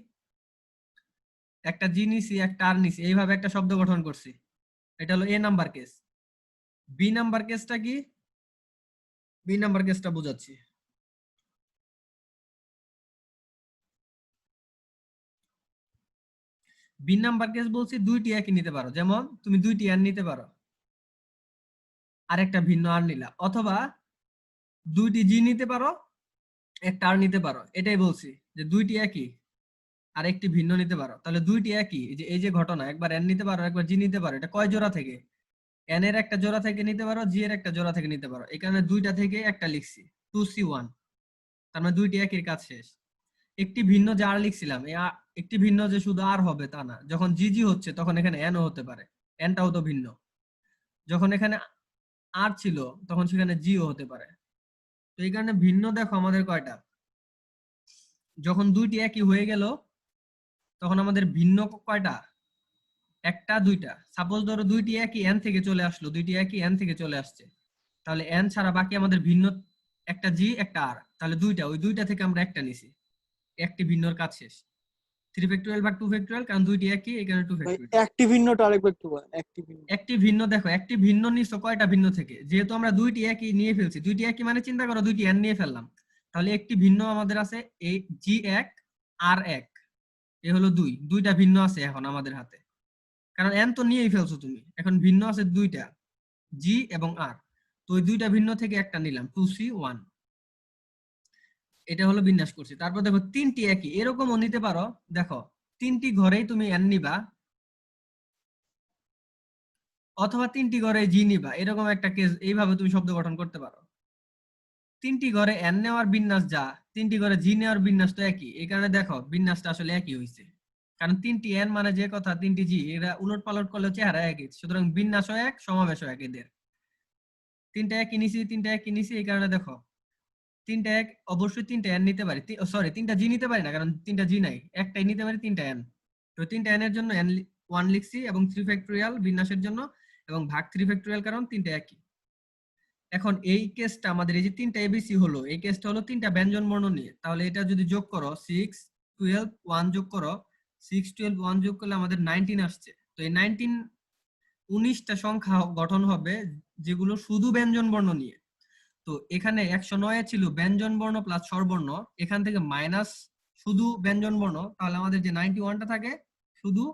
একটা জি নিছি, একটা আর নিছি, এইভাবে একটা শব্দ গঠন করছি। এটা হলো এ নাম্বার কেস। বি নাম্বার কেসটা কি? বি নাম্বার কেসটা বোঝাচ্ছি। বি নাম্বার কেস বলছি দুইটি একই নিতে পারো, যেমন তুমি দুইটি আর নিতে পারো আর একটা ভিন্ন আর নিলা, অথবা দুইটি জি নিতে পারো একটা আর নিতে পারো, এটাই বলছি যে দুইটি একই আর একটি ভিন্ন নিতে পারো। তাহলে দুইটি একই, এই যে ঘটনা, একবার এন নিতে পারো একবার জি নিতে পারো, এটা কয় জোড়া থেকে? এন এর একটা জোড়া থেকে নিতে পারো, জি এর একটা জোড়া থেকে নিতে পারো, এই কারণে দুইটা থেকে একটা লিখছি, 2C1, তার মানে দুইটি একই কাজ শেষ। একটি ভিন্ন যে আর লিখছিলাম, একটি ভিন্ন যে শুধু আর হবে তা না, যখন জি জি হচ্ছে তখন এখানে এনও হতে পারে, এনটাও তো ভিন্ন। যখন এখানে আর ছিল তখন সেখানে জিও হতে পারে। তো এই কারণে ভিন্ন দেখো আমাদের কয়টা, যখন দুইটি একই হয়ে গেল তখন আমাদের ভিন্ন কয়টা? একটা দুইটা। সাপোজ ধরো দুইটি একই এন থেকে চলে আসলো, দুইটি একই এন থেকে চলে আসছে, তাহলে এন ছাড়া বাকি আমাদের ভিন্ন একটা জি একটা আর, তাহলে দুইটা, ওই দুইটা থেকে আমরা একটা নিছি, একটি ভিন্নর কাজ শেষ। 3 ফ্যাক্টরিয়াল বা 2 ফ্যাক্টরিয়াল, কারণ দুইটি একই এই কারণে 2 ভাই ফ্যাক্টরিয়াল। অ্যাক্টিভ ভিন্নটা আরেকবার একটু বলেন। অ্যাক্টিভ ভিন্ন একটি ভিন্ন দেখো, একটি ভিন্ন নিছো কয়টা ভিন্ন থেকে? যেহেতু আমরা দুইটি একই নিয়ে ফেলছি, দুইটি একই মানে চিন্তা করো দুইটি এন নিয়ে ফেললাম, তাহলে একটি ভিন্ন আমাদের আছে এই জি এক আর এক, এ হলো দুইটা ভিন্ন আছে এখন আমাদের হাতে, কারণ এন তো নিয়েই ফেলছো তুমি, এখন ভিন্ন আছে দুইটা, জি এবং আর, তো ওই দুইটা ভিন্ন থেকে একটা নিলাম, 2C1। এটা হলো বিন্যাস করছি। তারপর দেখো তিনটি একই, এরকমও নিতে পারো। দেখো তিনটি ঘরেই তুমি এন নিবা, অথবা তিনটি ঘরে জি নিবা, এরকম একটা কেস, এইভাবে তুমি শব্দ গঠন করতে পারো। তিনটি ঘরে এন নেওয়ার বিন্যাস যা, তিনটি ঘরে জি নেওয়ার বিন্যাস তো একই, এই কারণে দেখো বিন্যাসটা আসলে একই হয়েছে, কারণ তিনটি এন মানে যে কথা, তিনটি জি, এরা উলট পালট করলে চেহারা একই, সুতরাং বিন্যাসও এক সমাবেশও এক এদের। তিনটা একই নিছি, তিনটা একই নিছি, এই কারণে দেখো তিনটা এক, অবশ্যই তিনটা এন নিতে পারি, সরি তিনটা জি নিতে পারি না, কারণ তিনটা জি নাই, একটাই নিতে পারি, তিনটা এন। তো তিনটা এন এর জন্য এন 1 লিখছি, এবং 3 ফ্যাক্টরিয়াল বিন্যাসের জন্য, এবং ভাগ 3 ফ্যাক্টরিয়াল, কারণ তিনটা একই। এখন এই কেসটা আমাদের, এই যে তিনটা এবিসি হলো, এই কেসটা হলো তিনটা ব্যঞ্জন বর্ণ নিয়ে, তাহলে এটা যদি যোগ করো 6 12 1 যোগ করো, 6 12 1 যোগ করলে আমাদের 19 আসছে। তো এই 19 19টা সংখ্যা গঠন হবে যেগুলো শুধু ব্যঞ্জন বর্ণ নিয়ে। তো এখানে 109 ছিল ব্যঞ্জন বর্ণ প্লাস স্বরবর্ণ, এখান থেকে মাইনাস শুধু ব্যঞ্জন বর্ণ, তাহলে আমাদের যে 91টা থাকে শুধু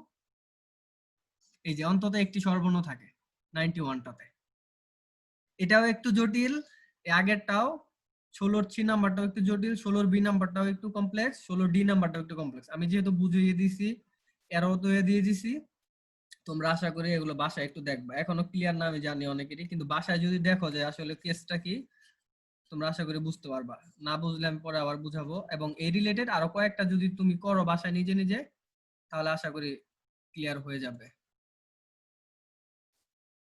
এই যে অন্তত একটি স্বরবর্ণ থাকে 91টাতে। এটাও একটু জটিল, এর আগেরটাও 16 সি নাম্বারটাও একটু জটিল, 16 বি নাম্বারটাও একটু কমপ্লেক্স, 16 ডি নাম্বারটাও একটু কমপ্লেক্স। আমি যেহেতু বুঝিয়ে দিয়েছি, এরও তো দিয়ে দিয়েছি, তোমরা আশা করি এগুলো বাসায় একটু দেখবা। এখনো ক্লিয়ার না আমি জানি অনেকেরই, কিন্তু বাসায় যদি দেখো যে আসলে কেসটা কি, তোমরা আশা করি বুঝতে পারবা। না বুঝলে আমি পরে আবার বুঝাবো, এবং এই রিলেটেড আরো কয়েকটা যদি তুমি করো বাসায় নিজে নিজে, তাহলে আশা করি ক্লিয়ার হয়ে যাবে।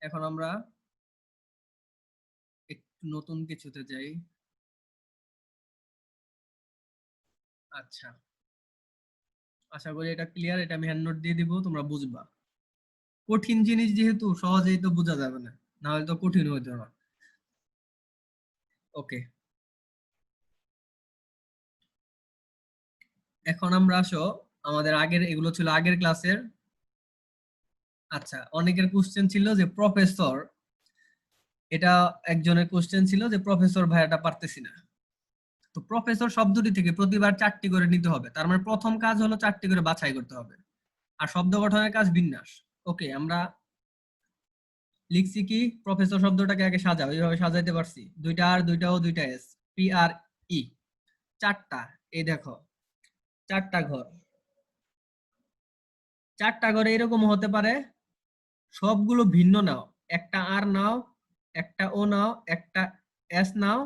এখন আমরা একটু নতুন কিছুতে যাই। আচ্ছা, আশা করি এটা ক্লিয়ার, এটা আমি হ্যান্ড নোট দিয়ে দিব, তোমরা বুঝবা। কঠিন জিনিস যেহেতু সহজেই তো বোঝা যাবে না, না হলে তো কঠিন হইতে হবে। ওকে, এখন আমরা আসো, আমাদের আগের, এগুলো ছিল আগের ক্লাসের আচ্ছা, অনেকের কোশ্চেন ছিল যে প্রফেসর, এটা একজনের কোশ্চেন ছিল যে প্রফেসর ভাইয়াটা পারতেছি না। তো প্রফেসর শব্দটি থেকে প্রতিবার 4টি করে নিতে হবে, তার মানে প্রথম কাজ হলো 4টি করে বাছাই করতে হবে। আর শব্দ গঠনের কাজ বিন্যাস। ওকে, আমরা লিখছি কি, প্রফেসর শব্দটাকে আগে সাজাও, এইভাবে সাজাইতে পারছি, দুইটা আর দুইটা ও দুইটা এস, পি আর ই, 4টা। এই দেখো 4টা ঘর, 4টা ঘরে এরকম হতে পারে, সবগুলো ভিন্ন নাও, একটা আর নাও, একটা ও নাও, একটা এস নাও,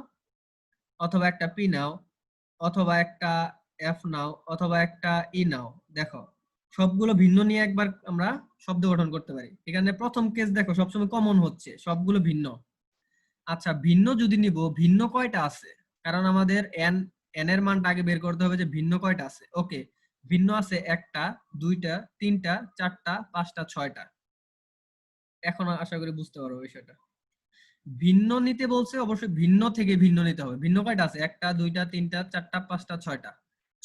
অথবা একটা পি নাও, অথবা একটা এফ নাও, অথবা একটা ই নাও। দেখো সবগুলো ভিন্ন নিয়ে একবার আমরা শব্দ গঠন করতে পারি। এখানে প্রথম কেস দেখো সবসময় কমন হচ্ছে, সবগুলো ভিন্ন। আচ্ছা, ভিন্ন যদি নিব, ভিন্ন কয়টা আছে, কারণ আমাদের এন এন এর মানটা আগে বের করতে হবে যে ভিন্ন কয়টা আছে। ওকে, ভিন্ন আছে একটা, দুইটা, তিনটা, চারটা, পাঁচটা, 6টা। এখন আশা করি বুঝতে পারবো বিষয়টা। ভিন্ন নিতে বলছে, অবশ্যই ভিন্ন থেকে ভিন্ন নিতে হবে। ভিন্ন কয়টা আছে, একটা, দুইটা, তিনটা, চারটা, পাঁচটা, 6টা।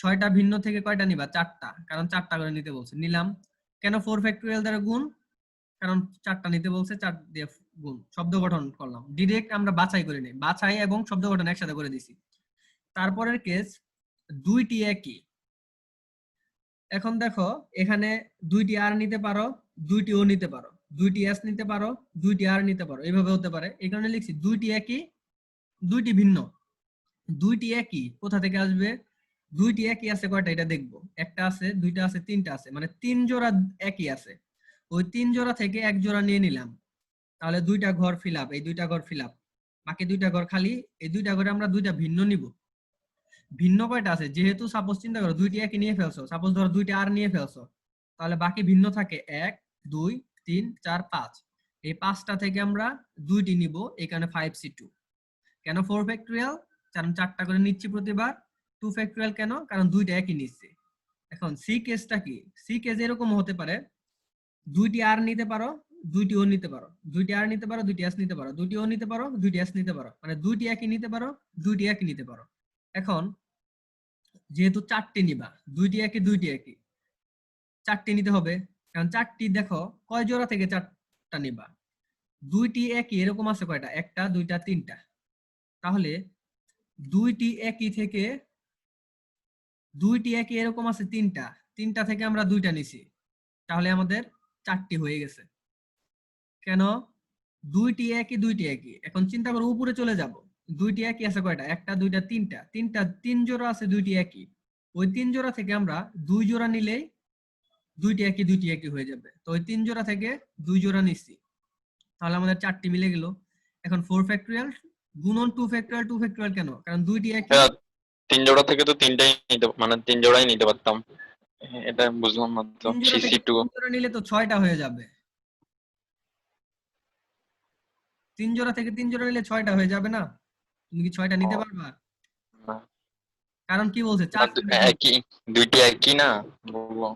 6টা ভিন্ন থেকে কয়টা নিবা, 4টা, কারণ 4টা করে নিতে বলছে, নিলাম। কেন 4 ফ্যাক্টরিয়াল দ্বারা গুণ, কারণ 4টা নিতে বলছে, 4 দিয়ে গুণ, শব্দ গঠন করলাম। ডিরেক্ট আমরা বাছাই করে নিই, বাছাই এবং শব্দ গঠন একসাথে করে দিছি। তারপরের কেস, দুইটি একই। এখন দেখো এখানে দুইটি আর নিতে পারো, দুইটি ও নিতে পারো, দুইটি এস নিতে পারো, দুইটি আর নিতে পারো, এইভাবে হতে পারে। এই কারণে লিখছি দুইটি একই, দুইটি ভিন্ন। দুইটি একই কোথা থেকে আসবে, দুইটি একই আছে কয়টা এটা দেখবো, একটা আছে, দুইটা আছে, তিনটা আছে, মানে 3 জোড়া একই আছে। ওই 3 জোড়া থেকে 1 জোড়া নিয়ে নিলাম, তাহলে 2টা ঘর ফিল আপ, এই 2টা ঘর ফিল আপ, বাকি 2টা ঘর খালি। এই 2টা ঘরে আমরা 2টা ভিন্ন নিব। ভিন্ন কয়টা আছে, যেহেতু সাপোজ চিন্তা করো দুইটি একই নিয়ে ফেলছো, সাপোজ ধরো দুইটা আর নিয়ে ফেলছো, তাহলে বাকি ভিন্ন থাকে 1 2 3 4 5। এই 5টা থেকে আমরা দুইটি নিব, এখানে 5c2। কেন 4 ফ্যাক্টরিয়াল, কারণ 4টা করে নিচ্ছি প্রতিবার। 2 ফ্যাক্টরিয়াল কেন, কারণ দুইটা একই নিচ্ছি। এখন সি কেসটা কি, সি কেস এরকম হতে পারে, দুইটি আর নিতে পারো, দুইটি ও নিতে পারো, দুইটি আর নিতে পারো, দুইটি এস নিতে পারো, দুইটি ও নিতে পারো, দুইটি এস নিতে পারো, মানে দুইটি একই নিতে পারো, দুইটি একই নিতে পারো। এখন যেহেতু 4টি নিবা, দুইটি একই, দুইটি একই, 4টি নিতে হবে। কারণ 4টি দেখো কয় জোড়া থেকে 4টা নিবা, দুইটি একই এরকম আছে কয়টা, একটা, দুইটা, তিনটা। তাহলে দুইটি একই থেকে, দুইটি একই এরকম আছে তিনটা, তিনটা থেকে আমরা দুইটা নিছি, তাহলে আমাদের 4টি হয়ে গেছে। কেন, দুইটি একই, দুইটি একই। এখন চিন্তা করো উপরে চলে যাব, দুইটি একই আছে কয়টা, একটা, দুইটা, তিনটা, তিনটা 3 জোড়া আছে দুইটি একই। ওই 3 জোড়া থেকে আমরা 2 জোড়া নিলেই দুইটি একই, দুইটি একই হয়ে যাবে। তো ওই 3 জোড়া থেকে 2 জোড়া নিচ্ছি, তাহলে আমাদের 4টি মিলে গেল। এখন 4 ফ্যাক্টরিয়াল গুণন 2 ফ্যাক্টরিয়াল, 2 ফ্যাক্টরিয়াল কেন, কারণ দুইটি একই। 3 জোড়া থেকে তো 3টাই নিতে, মানে 3 জোড়াই নিতে পারতাম। এটা বুঝলাম না তো। 3 জোড়া থেকে সিসি2 3 জোড়া নিলে তো 6টা হয়ে যাবে। 3 জোড়া থেকে 3 জোড়া নিলে 6টা হয়ে যাবে না? তুমি কি 6টা নিতে পারবা? না, কারণ কি বলছে, 4টা একই, দুইটি একই না বললো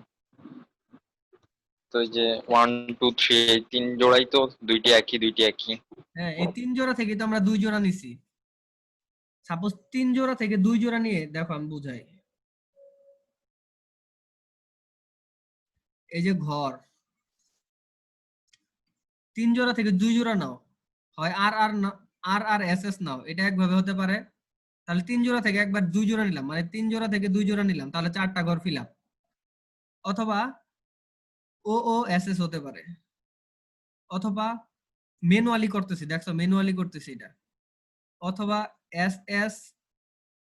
তো, এই যে 1 2 3 এই 3 জোড়াই তো, দুইটি একই, দুইটি একই। হ্যাঁ, এই 3 জোড়া থেকে তো আমরা 2 জোড়া নিছি। সাপোজ 3 জোড়া থেকে 2 জোড়া নিয়ে দেখো আমি বুঝাই। এই যে ঘর, 3 জোড়া থেকে 2 জোড়া নাও, হয় আর আর আর আর এস এস নাও, এটা একভাবে হতে পারে। তাহলে 3 জোড়া থেকে একবার 2 জোড়া নিলাম, মানে 3 জোড়া থেকে 2 জোড়া নিলাম, তাহলে 4টা ঘর ফিল আপ। অথবা ও ও এস এস হতে পারে, অথবা ম্যানুয়ালি করতেছি, দেখছো ম্যানুয়ালি করতেছি এটা, অথবা এস এস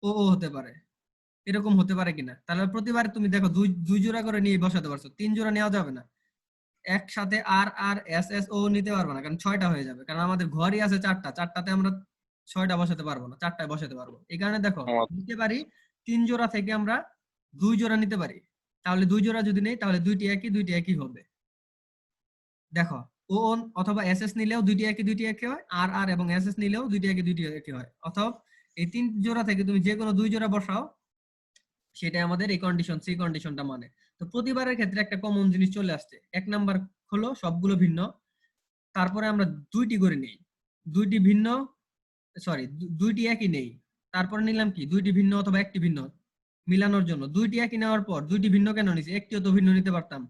ও ও হতে পারে, এরকম হতে পারে কিনা। তাহলে প্রতিবার তুমি দেখো দুই জোড়া করে নিয়ে বসাতে পারছো, 3 জোড়া নেওয়া যাবে না। একসাথে আর আর এস এস ও নিতে পারবো না, কারণ 6টা হয়ে যাবে, কারণ আমাদের ঘরই আছে 4টা, 4টাতে আমরা 6টা বসাতে পারবো না, 4টায় বসাতে পারবো। এই কারণে দেখো ও, নিতে পারি 3 জোড়া থেকে আমরা 2 জোড়া নিতে পারি। তাহলে 2 জোড়া যদি নেই, তাহলে দুইটি একই, দুইটি একই হবে। দেখো ও অথবা এস এস নিলেও দুইটি একই, দুইটি একই হয়, আর আর এবং এস এস নিলেও দুইটি একই, দুইটি একই হয়। অথবা এই 3 জোড়া থেকে তুমি যে কোনো 2 জোড়া বসাও, সেটা আমাদের এই কন্ডিশন, সি কন্ডিশনটা মানে। তো প্রতিবারের ক্ষেত্রে একটা কমন জিনিস চলে আসছে, 1 নাম্বার হলো সবগুলো ভিন্ন, তারপরে আমরা দুইটি করে নেই, দুইটি ভিন্ন, সরি দুইটি একই নেই, তারপরে নিলাম কি দুইটি ভিন্ন অথবা একটি ভিন্ন মিলানোর জন্য। দুইটি একই নেওয়ার পর দুইটি ভিন্ন কেন নিছি, একটিও তো ভিন্ন নিতে পারতাম।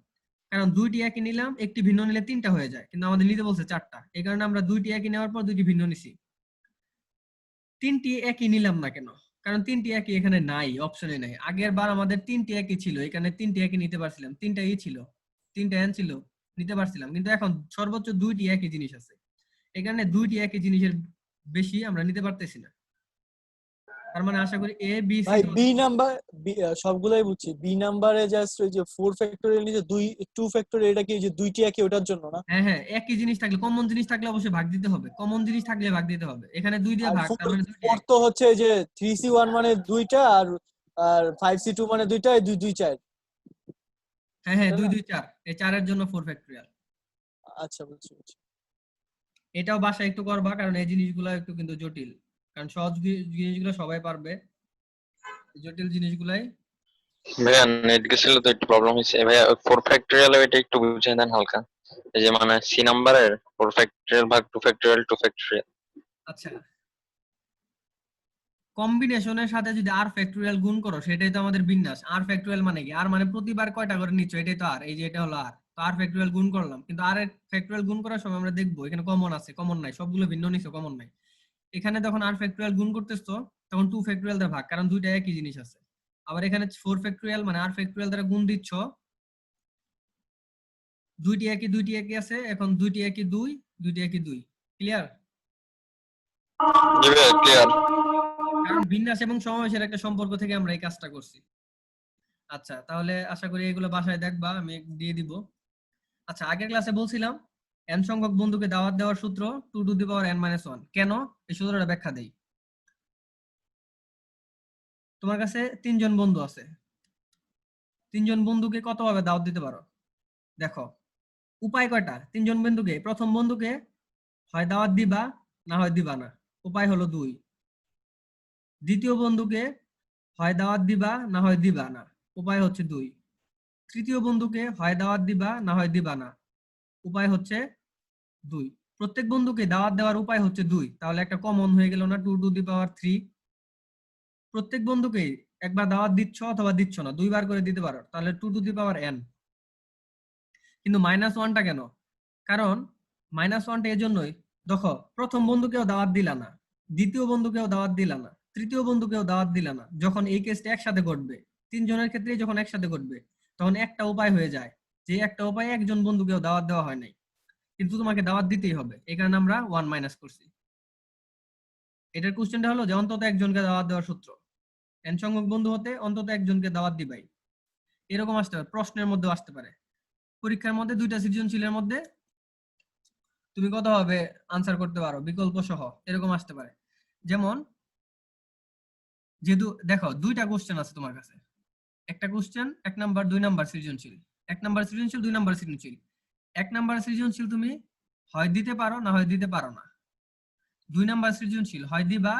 কারণ দুইটি একই নিলাম, একটি ভিন্ন নিলে তিনটা হয়ে যায়, কিন্তু আমাদের নিতে বলছে চারটা, এই কারণে আমরা দুইটি একই নেওয়ার পর দুইটি ভিন্ন নিছি। তিনটি একই নিলাম না কেন? কারণ তিনটি একই এখানে নাই, অপশনে নাই। আগের বার আমাদের তিনটি একই ছিল, এখানে তিনটি একই নিতে পারছিলাম, তিনটা ই ছিল, তিনটা এন ছিল, নিতে পারছিলাম, কিন্তু এখন সর্বোচ্চ দুইটি একই জিনিস আছে, এই কারণে দুইটি একই জিনিসের বেশি আমরা নিতে পারতেছি না। তার মানে আশা করি এ বি সি ভাই বি নাম্বার সবগুলাই বুঝছি, বি নাম্বারে জাস্ট ওই যে 4 ফ্যাক্টোরিয়াল নিচে 2 ফ্যাক্টোরিয়াল, এটা কি ওই যে দুইটি একই ওটার জন্য না? হ্যাঁ হ্যাঁ, একই জিনিস থাকলে, কমন জিনিস থাকলে অবশ্যই ভাগ দিতে হবে, কমন জিনিস থাকলে ভাগ দিতে হবে। এখানে দুই দিয়ে আর ভাগ, তার 4 মানে দুইটি এক। তো হচ্ছে এই যে 3C1 মানে দুইটা, আর আর 5C2 মানে দুইটা, 2 2 4। হ্যাঁ হ্যাঁ, তাই 2 না? 2 4, এই 4 এর জন্য 4 ফ্যাক্টরিয়াল। আচ্ছা, বুঝছি বুঝছি। এটাও বাসায় একটু করবা, কারণ এই জিনিসগুলো একটু কিন্তু জটিল, কারণ সহজ জিনিসগুলো সবাই পারবে, জটিল জিনিসগুলাই। ভাইয়া নেট গেছিল তো একটু প্রবলেম হয়েছে ভাইয়া। 4 ফ্যাক্টরিয়াল এটা একটু বুঝিয়ে দেন হালকা। এই যে মানে সি নাম্বারের 4 ফ্যাক্টরিয়াল ভাগ 2 ফ্যাক্টরিয়াল 2 ফ্যাক্টরিয়াল। আচ্ছা, কম্বিনেশনের সাথে যদি আর ফ্যাক্টরিয়াল গুণ করো সেটাই তো আমাদের বিন্যাস। আর ফ্যাক্টরিয়াল মানে কি? আর মানে প্রতিবার কয়টা করে নিচ্ছ, এটাই তো আর, এই যে এটা হলো আর, তো আর ফ্যাক্টরিয়াল গুণ করলাম, কিন্তু আর এর ফ্যাক্টরিয়াল গুণ করার সময় আমরা দেখবো এখানে কমন আছে, কমন নাই, সবগুলো ভিন্ন নিছো, কমন নাই। এখানে যখন আর ফ্যাক্টরিয়াল গুণ করতেছো তখন 2 ফ্যাক্টরিয়াল দ্বারা ভাগ, কারণ দুইটা একই জিনিস আছে। আবার এখানে 4 ফ্যাক্টরিয়াল মানে আর ফ্যাক্টরিয়াল দ্বারা গুণ দিচ্ছ, দুইটি একই আছে, এখন দুইটি একই 2, দুইটি একই 2। ক্লিয়ার? জি ভাইয়া ক্লিয়ার। কারণ বিন্যাস এবং সমাবেশের একটা সম্পর্ক থেকে আমরা এই কাজটা করছি। আচ্ছা, তাহলে আশা করি এগুলো বাসায় দেখবা, আমি দিয়ে দিব। আচ্ছা, আগের ক্লাসে বলছিলাম n সংখ্যক বন্ধুকে দাওয়াত দেওয়ার সূত্র 2 টু দি পাওয়ার n - 1। কেন? এই সূত্রটা ব্যাখ্যা দেই। তোমার কাছে 3 জন বন্ধু আছে, 3 জন বন্ধুকে কতভাবে দাওয়াত দিতে পারো? দেখো, উপায় কয়টা? 3 জন বন্ধুকে, প্রথম বন্ধুকে হয় দাওয়াত দিবা, না হয় দিবা না, উপায় হলো 2। দ্বিতীয় বন্ধুকে হয় দাওয়াত দিবা, না হয় দিবা না, উপায় হচ্ছে 2। তৃতীয় বন্ধুকে হয় দাওয়াত দিবা, না হয় দিবা না, উপায় হচ্ছে 2। প্রত্যেক বন্ধুকে দাওয়াত দেওয়ার উপায় হচ্ছে 2, তাহলে একটা কমন হয়ে গেল না, 2 টু দি পাওয়ার 3। প্রত্যেক বন্ধুকে একবার দাওয়াত দিচ্ছ অথবা দিচ্ছ না, 2বার করে দিতে পারো, তাহলে 2 টু দি পাওয়ার n। কিন্তু -1টা কেন? কারণ -1টা এজন্যই, দেখো, প্রথম বন্ধুকেও দাওয়াত দিলা না, দ্বিতীয় বন্ধুকেও দাওয়াত দিলা না, তৃতীয় বন্ধুকেও দাওয়াত দিলা না, যখন এই কেসটা একসাথে ঘটবে, 3 জনের ক্ষেত্রে যখন একসাথে ঘটবে, তখন একটা উপায় হয়ে যায়, যে একটা উপায়ে একজন বন্ধুকেও দাওয়াত দেওয়া হয় নাই, কিন্তু তোমাকে দাওয়াত দিতেই হবে, এই কারণে আমরা 1 মাইনাস করছি। এটার কোশ্চেনটা হলো যে অন্তত একজনকে দাওয়াত দেওয়ার সূত্র, n সংখ্যক বন্ধু হতে অন্তত একজনকে দাওয়াত দিবাই। এরকম আসতে পারে, প্রশ্নের মধ্যে আসতে পারে, পরীক্ষার মধ্যে 2টা সৃজনশীলের মধ্যে তুমি কতভাবে আনসার করতে পারো বিকল্প সহ, এরকম আসতে পারে। যেমন, যেহেতু দেখো 2টা কোশ্চেন আছে তোমার কাছে, একটা কোশ্চেন 1 নাম্বার 2 নাম্বার সৃজনশীল, 1 নাম্বার সৃজনশীল 2 নাম্বার সৃজনশীল। 1 নাম্বার সৃজনশীল তুমি হয় দিতে পারো, না হয় দিতে পারো না। 2 নাম্বার সৃজনশীল হয় দিবা,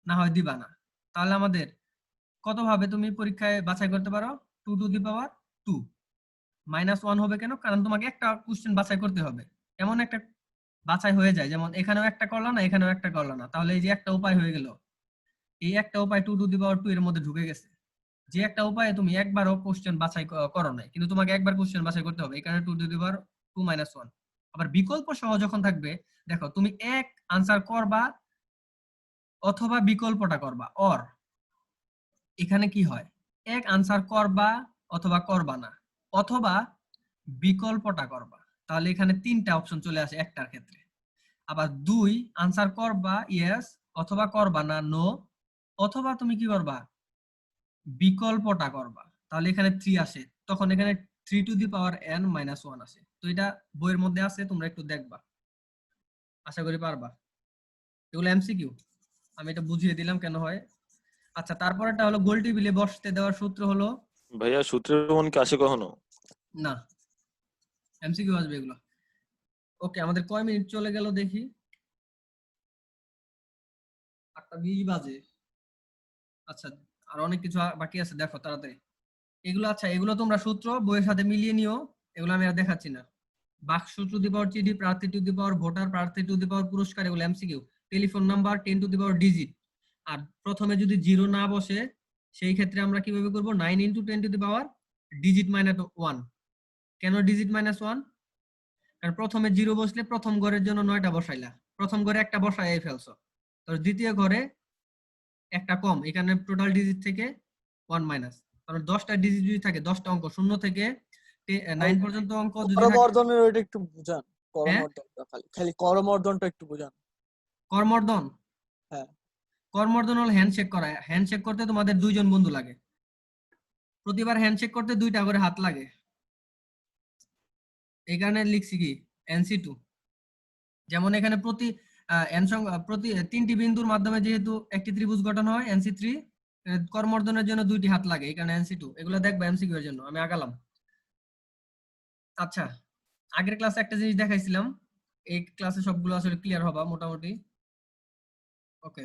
না হয় দিবা না। তাহলে আমাদের কতভাবে তুমি পরীক্ষায় বাছাই করতে পারো? 2 টু দি পাওয়ার 2। -1 হবে কেন? কারণ তোমাকে একটা কোশ্চেন বাছাই করতে হবে, এমন একটা বাছাই হয়ে যায়, যেমন এখানেও একটা করলা না, এখানেও একটা করলা না, তাহলে এই যে একটা উপায় হয়ে গেল, এই একটা উপায় 2 টু দি পাওয়ার 2 এর মধ্যে ঢুকে গেছে। যে একটা উপায়ে তুমি একবারও কোশ্চেন বাছাই করো নাই, কিন্তু তোমাকে একবার কোশ্চেন বাছাই করতে হবে, এই কারণে 2 টু দি পাওয়ার 2 - 1। আবার বিকল্প সহ যখন থাকবে, দেখো তুমি এক আনসার করবা অথবা বিকল্পটা করবা, অর এখানে কি হয়, এক আনসার করবা অথবা করবা না, অথবা বিকল্পটা করবা, তাহলে এখানে 3টা অপশন চলে আসে একটার ক্ষেত্রে। আবার 2 আনসার করবা ইয়েস, অথবা করবা না নো, অথবা তুমি কি করবা, বিকল্পটা করবা, তাহলে এখানে 3 আসে, তখন এখানে 3 টু দি পাওয়ার n - 1 আসে। তো এটা বইয়ের মধ্যে আছে, তোমরা একটু দেখবা, আশা করি পারবা। এগুলো এমসিকিউ, আমি এটা বুঝিয়ে দিলাম কেন হয়। আচ্ছা, তারপরেটা হলো গোল টেবিলে বসতে দেওয়ার সূত্র হলো, ভাইয়া সূত্রের প্রমাণ কি আসে কখনো? না, এমসিকিউ আসবে এগুলো। ওকে, আমাদের কয় মিনিট চলে গেল দেখি, 8টা 20 বাজে। আচ্ছা, আর অনেক কিছু বাকি আছে, দেখো তাড়াতাড়ি এগুলো। আচ্ছা, এগুলো তোমরা সূত্র বইয়ের সাথে মিলিয়ে নিও, এগুলো আমি আর দেখাচ্ছি না। বাক্স টু দি পাওয়ার চিডি, প্রার্থী টু দি পাওয়ার ভোটার, প্রার্থী টু দি পাওয়ার পুরস্কার, এগুলো MCQ. Telephone number 10 to the power digit. আর প্রথমে যদি 0 না বসে, সেই ক্ষেত্রে আমরা কিভাবে করব, 9 × 10 টু দি পাওয়ার ডিজিট - 1। কেন ডিজিট -1? কারণ প্রথমে 0 বসলে প্রথম ঘরের জন্য 9টা বসাইলা, প্রথম ঘরে একটা বসাই ফেলছো, তো দ্বিতীয় ঘরে একটা কম, এখানে টোটাল ডিজিট থেকে 1 মাইনাস। কারণ 10টা ডিজিট যদি থাকে, 10টা অঙ্ক 0 থেকে 9 পর্যন্ত অঙ্ক যদি থাকে। করমর্দনের ওইটা একটু বুঝান, হ্যাঁ? করমর্দনটা খালি করমর্দনটা একটু বুঝান। কর্মর্দন? হ্যাঁ। কর্মর্দন হলো হ্যান্ডশেক করা। হ্যান্ডশেক করতে তোমাদের 2 জন বন্ধু লাগে, প্রতিবার হ্যান্ডশেক করতে 2টা করে হাত লাগে, এই কারণে লিখছি কি NC2। যেমন এখানে প্রতি প্রতি 3টি বিন্দুর মাধ্যমে যেহেতু একটি ত্রিভুজ গঠন হয় NC3, কর্মর্দনের জন্য 2টি হাত লাগে, এই কারণে NC2। এগুলো দেখবা MCQ এর জন্য, আমি আগালাম। আচ্ছা, আগের ক্লাসে একটা জিনিস দেখাইছিলাম, এই ক্লাসে সবগুলো আসলে ক্লিয়ার হবা মোটামুটি। ওকে,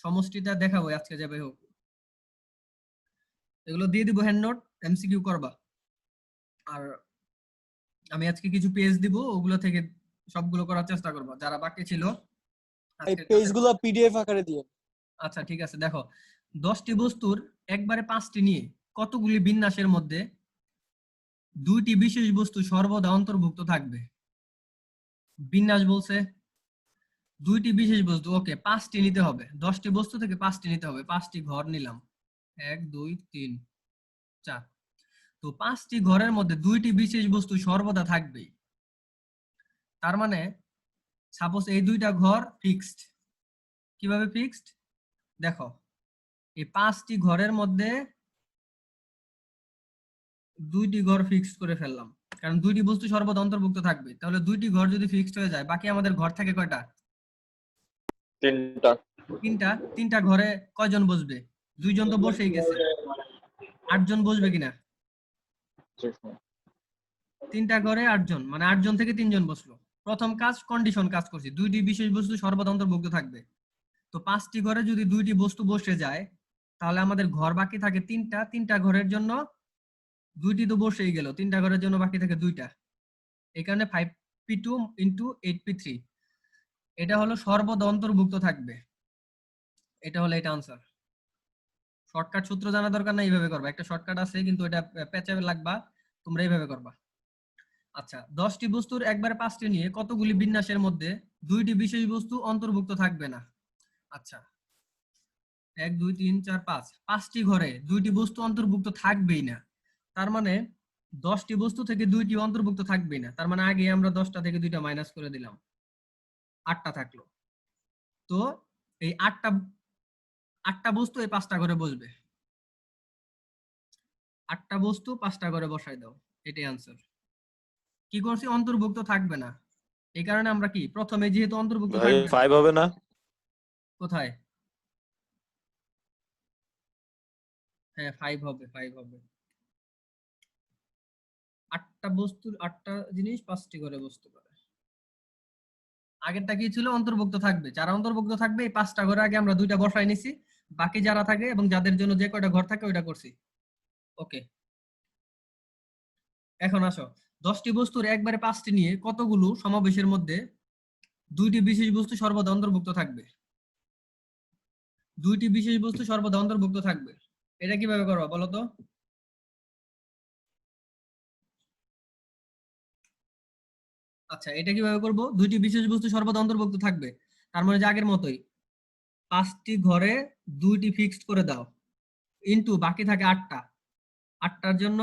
সমষ্টিটা দেখাবো আজকে যাবে হোক, এগুলো দিয়ে দিব হ্যান্ড নোট, MCQ করবা। আর আমি আজকে কিছু পেজ দিব, ওগুলো থেকে সবগুলো করার চেষ্টা করবা যারা বাকি ছিল এই আজকের ক্লাসে। পেজগুলো PDF আকারে দিয়েন। আচ্ছা ঠিক আছে, দেখো 10টি বস্তুর একবারে 5টি নিয়ে কতগুলি বিন্যাসের মধ্যে 2টি বিশেষ বস্তু সর্বদা অন্তর্ভুক্ত থাকবে। বিন্যাস বলছে 2টি বিশেষ বস্তু, ওকে 5টি নিতে হবে, 10টি বস্তু থেকে 5টি নিতে হবে। 5টি ঘর নিলাম, 1 2 3 4। তো 5টি ঘরের মধ্যে 2টি বিশেষ বস্তু সর্বদা থাকবেই। তার মানে সাপোজ এই 2টা ঘর ফিক্সড। কিভাবে ফিক্সড দেখো, এই 5টি ঘরের মধ্যে 2টি ঘর ফিক্সড করে ফেললাম, কারণ 2টি বস্তু সর্বদা অন্তর্ভুক্ত থাকবে। তাহলে 2টি ঘর যদি ফিক্সড হয়ে যায়, বাকি আমাদের ঘর থাকে কয়টা? 3টা। 3টা। 3টা ঘরে কয়জন বসবে? 2 জন তো বসেই গেছে, 8 জন বসবে কিনা? 3টা ঘরে 8 জন, মানে 8 জন থেকে 3 জন বসলো। প্রথম কাজ কন্ডিশন কাজ করছি, 2টি বিশেষ বস্তু সর্বদা অন্তর্ভুক্ত থাকবে। তো 5টি ঘরে যদি 2টি বস্তু বসে যায়, তাহলে আমাদের ঘর বাকি থাকে 3টা। 3টা ঘরের জন্য 2টি তো বসেই গেল, 3টা ঘরের জন্য বাকি থাকে 2টা। এই কারণে 5p2 ইন্টু 8p3, এটা হলো সর্বদা অন্তর্ভুক্ত থাকবে। এটা হলো এটা আনসার। শর্টকাট সূত্র জানা দরকার না, এইভাবে করবা। একটা শর্টকাট আছে কিন্তু এটা পেঁচে লাগবা, তোমরা এইভাবে করবা। আচ্ছা, 10টি বস্তুর একবারে 5টি নিয়ে কতগুলি বিন্যাসের মধ্যে 2টি বিশেষ বস্তু অন্তর্ভুক্ত থাকবে না? আচ্ছা, 1 2 3 4 5, 5টি ঘরে 2টি বস্তু অন্তর্ভুক্ত থাকবেই না। তার মানে 10টি বস্তু থেকে 2টি অন্তর্ভুক্ত থাকবেই না। তার মানে আগে আমরা 10টা থেকে 2টা মাইনাস করে দিলাম, 8টা থাকলো। তো এই 8টা বস্তু এই 5টা ঘরে বসবে। 8টা বস্তু 5টা ঘরে বসাই দাও, এটাই আনসার। কি করছি? অন্তর্ভুক্ত থাকবে না। এই কারণে আমরা কি প্রথমে যেহেতু অন্তর্ভুক্ত ভাই থাকবে না। 5 হবে না? কোথায়? হ্যাঁ 5 হবে, 5 হবে। 8টা বস্তুর 8টা জিনিস 5টি ঘরে বসতে পারে। আগেরটা কি ছিল? অন্তর্ভুক্ত থাকবে। যারা অন্তর্ভুক্ত থাকবে এই 5টা ঘরে আগে আমরা 2টা বসাই নিছি, বাকি যারা থাকে এবং যাদের জন্য যে কয়টা ঘর থাকে ওইটা করছি। ওকে, এখন আসো 10টি বস্তুর একবারে 5টি নিয়ে কতগুলো সমাবেশের মধ্যে 2টি বিশেষ বস্তু সর্বদা অন্তর্ভুক্ত থাকবে। 2টি বিশেষ বস্তু সর্বদা অন্তর্ভুক্ত থাকবে, এটা কিভাবে করবা বলো তো? আচ্ছা, এটা কিভাবে করব? 2টি বিশেষ বস্তু সর্বদা অন্তর্ভুক্ত থাকবে, তার মানে যে আগের মতোই 5টি ঘরে 2টি ফিক্সড করে দাও, ইনটু বাকি থাকে 8টা। 8টার জন্য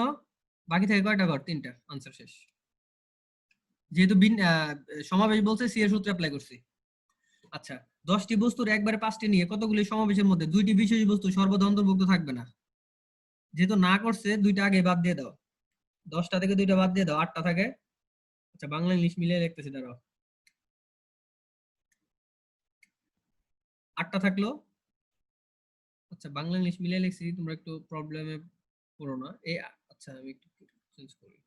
বাকি থাকে কয়টা ঘর? 3টা। আনসার শেষ। যেহেতু সমাবেশ বলছে, সি এর সূত্র অ্যাপ্লাই করছি। আচ্ছা, 10টি বস্তুর একবারে 5টি নিয়ে কতগুলি সমাবেশের মধ্যে 2টি বিশেষ বস্তু সর্বদা অন্তর্ভুক্ত থাকবে না? যেহেতু না করছে, 2টা আগে বাদ দিয়ে দাও, 10টা থেকে 2টা বাদ দিয়ে দাও, 8টা থাকে। আচ্ছা, বাংলা ইংলিশ মিলিয়ে লিখতেছি, দাঁড়াও। 8টা থাকলো। আচ্ছা, বাংলা ইংলিশ মিলিয়ে লিখছি, তোমরা একটু প্রবলেমে পড়ো না। আচ্ছা, আমি একটু চেঞ্জ করি,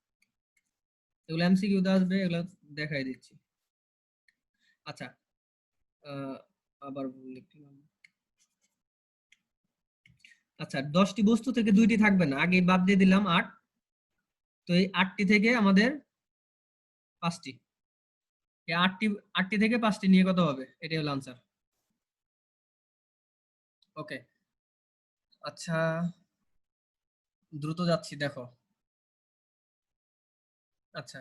এগুলো এমসিকিউ তে আসবে, এগুলো দেখাই দিচ্ছি। আচ্ছা, আবার লিখলাম। আচ্ছা, 10টি বস্তু থেকে 2টি থাকবে না, আগে বাদ দিয়ে দিলাম 8। তো এই 8টি থেকে আমাদের 5টি, এই 8টি থেকে 5টি নিয়ে কত হবে? এটাই হলো আনসার। ওকে, আচ্ছা দ্রুত যাচ্ছি, দেখো আচ্ছা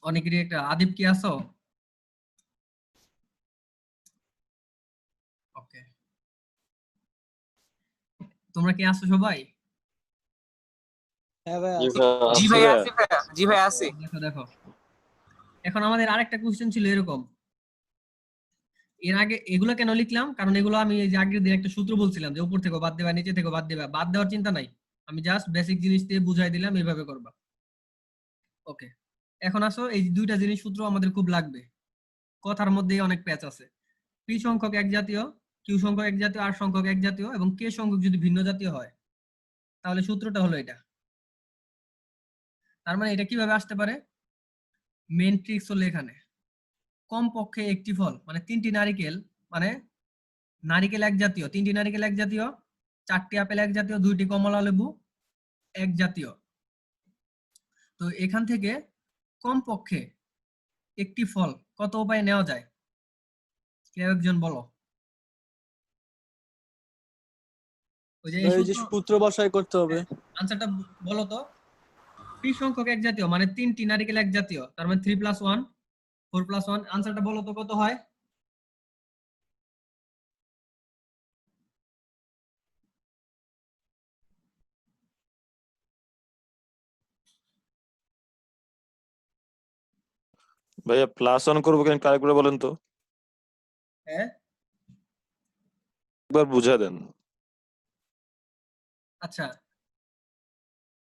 অনেকেরই একটা আদিব কি আছো? ওকে, তোমরা কি আছো সবাই? হ্যাঁ ভাই জি আছে। ভাইয়া, জি আসছি ভাই ভাইয়া। আছি ভাইয়া, জি ভাই আছি। দেখো দেখো, এখন আমাদের আরেকটা কোশ্চেন ছিল এরকম। এর আগে এগুলো কেন লিখলাম, কারণ এগুলো আমি এই যে আগের দিন একটা সূত্র বলছিলাম যে উপর থেকে বাদ দেবা, নিচে থেকে বাদ দেবা, বাদ দেওয়ার চিন্তা নাই, আমি জাস্ট বেসিক জিনিস দিয়ে বুঝাই দিলাম এইভাবে করবা। ওকে, এখন আসো এই দুইটা জিনিস সূত্র আমাদের খুব লাগবে, কথার মধ্যেই অনেক প্যাচ আছে। পি সংখ্যক এক জাতীয়, কিউ সংখ্যক এক জাতীয়, আর সংখ্যক এক জাতীয় এবং কে সংখ্যক যদি ভিন্ন জাতীয় হয়, তাহলে সূত্রটা হলো এটা। তার মানে এটা কিভাবে আসতে পারে, মেন ট্রিক্স হলো এখানে কমপক্ষে একটি ফল, মানে তিনটি নারিকেল, মানে নারিকেল এক জাতীয়, তিনটি নারিকেল এক জাতীয়, চারটি আপেল এক জাতীয়, দুইটি কমলা লেবু এক জাতীয়। তো এখান থেকে কমপক্ষে একটি ফল কত উপায়ে নেওয়া যায়, কেউ একজন বলো। ওই যে এই ওই যে সূত্র, সূত্র বসায় করতে হবে। আনসারটা বলো তো। পি সংখ্যক এক জাতীয় মানে তিনটি নারিকেল এক জাতীয়, তার মানে 3+1 4+1, আনসারটা বলো তো কত হয়? ভাইয়া +1 করবো কেন কারেক্ট করে বলেন তো, হ্যাঁ একবার বুঝা দেন। আচ্ছা,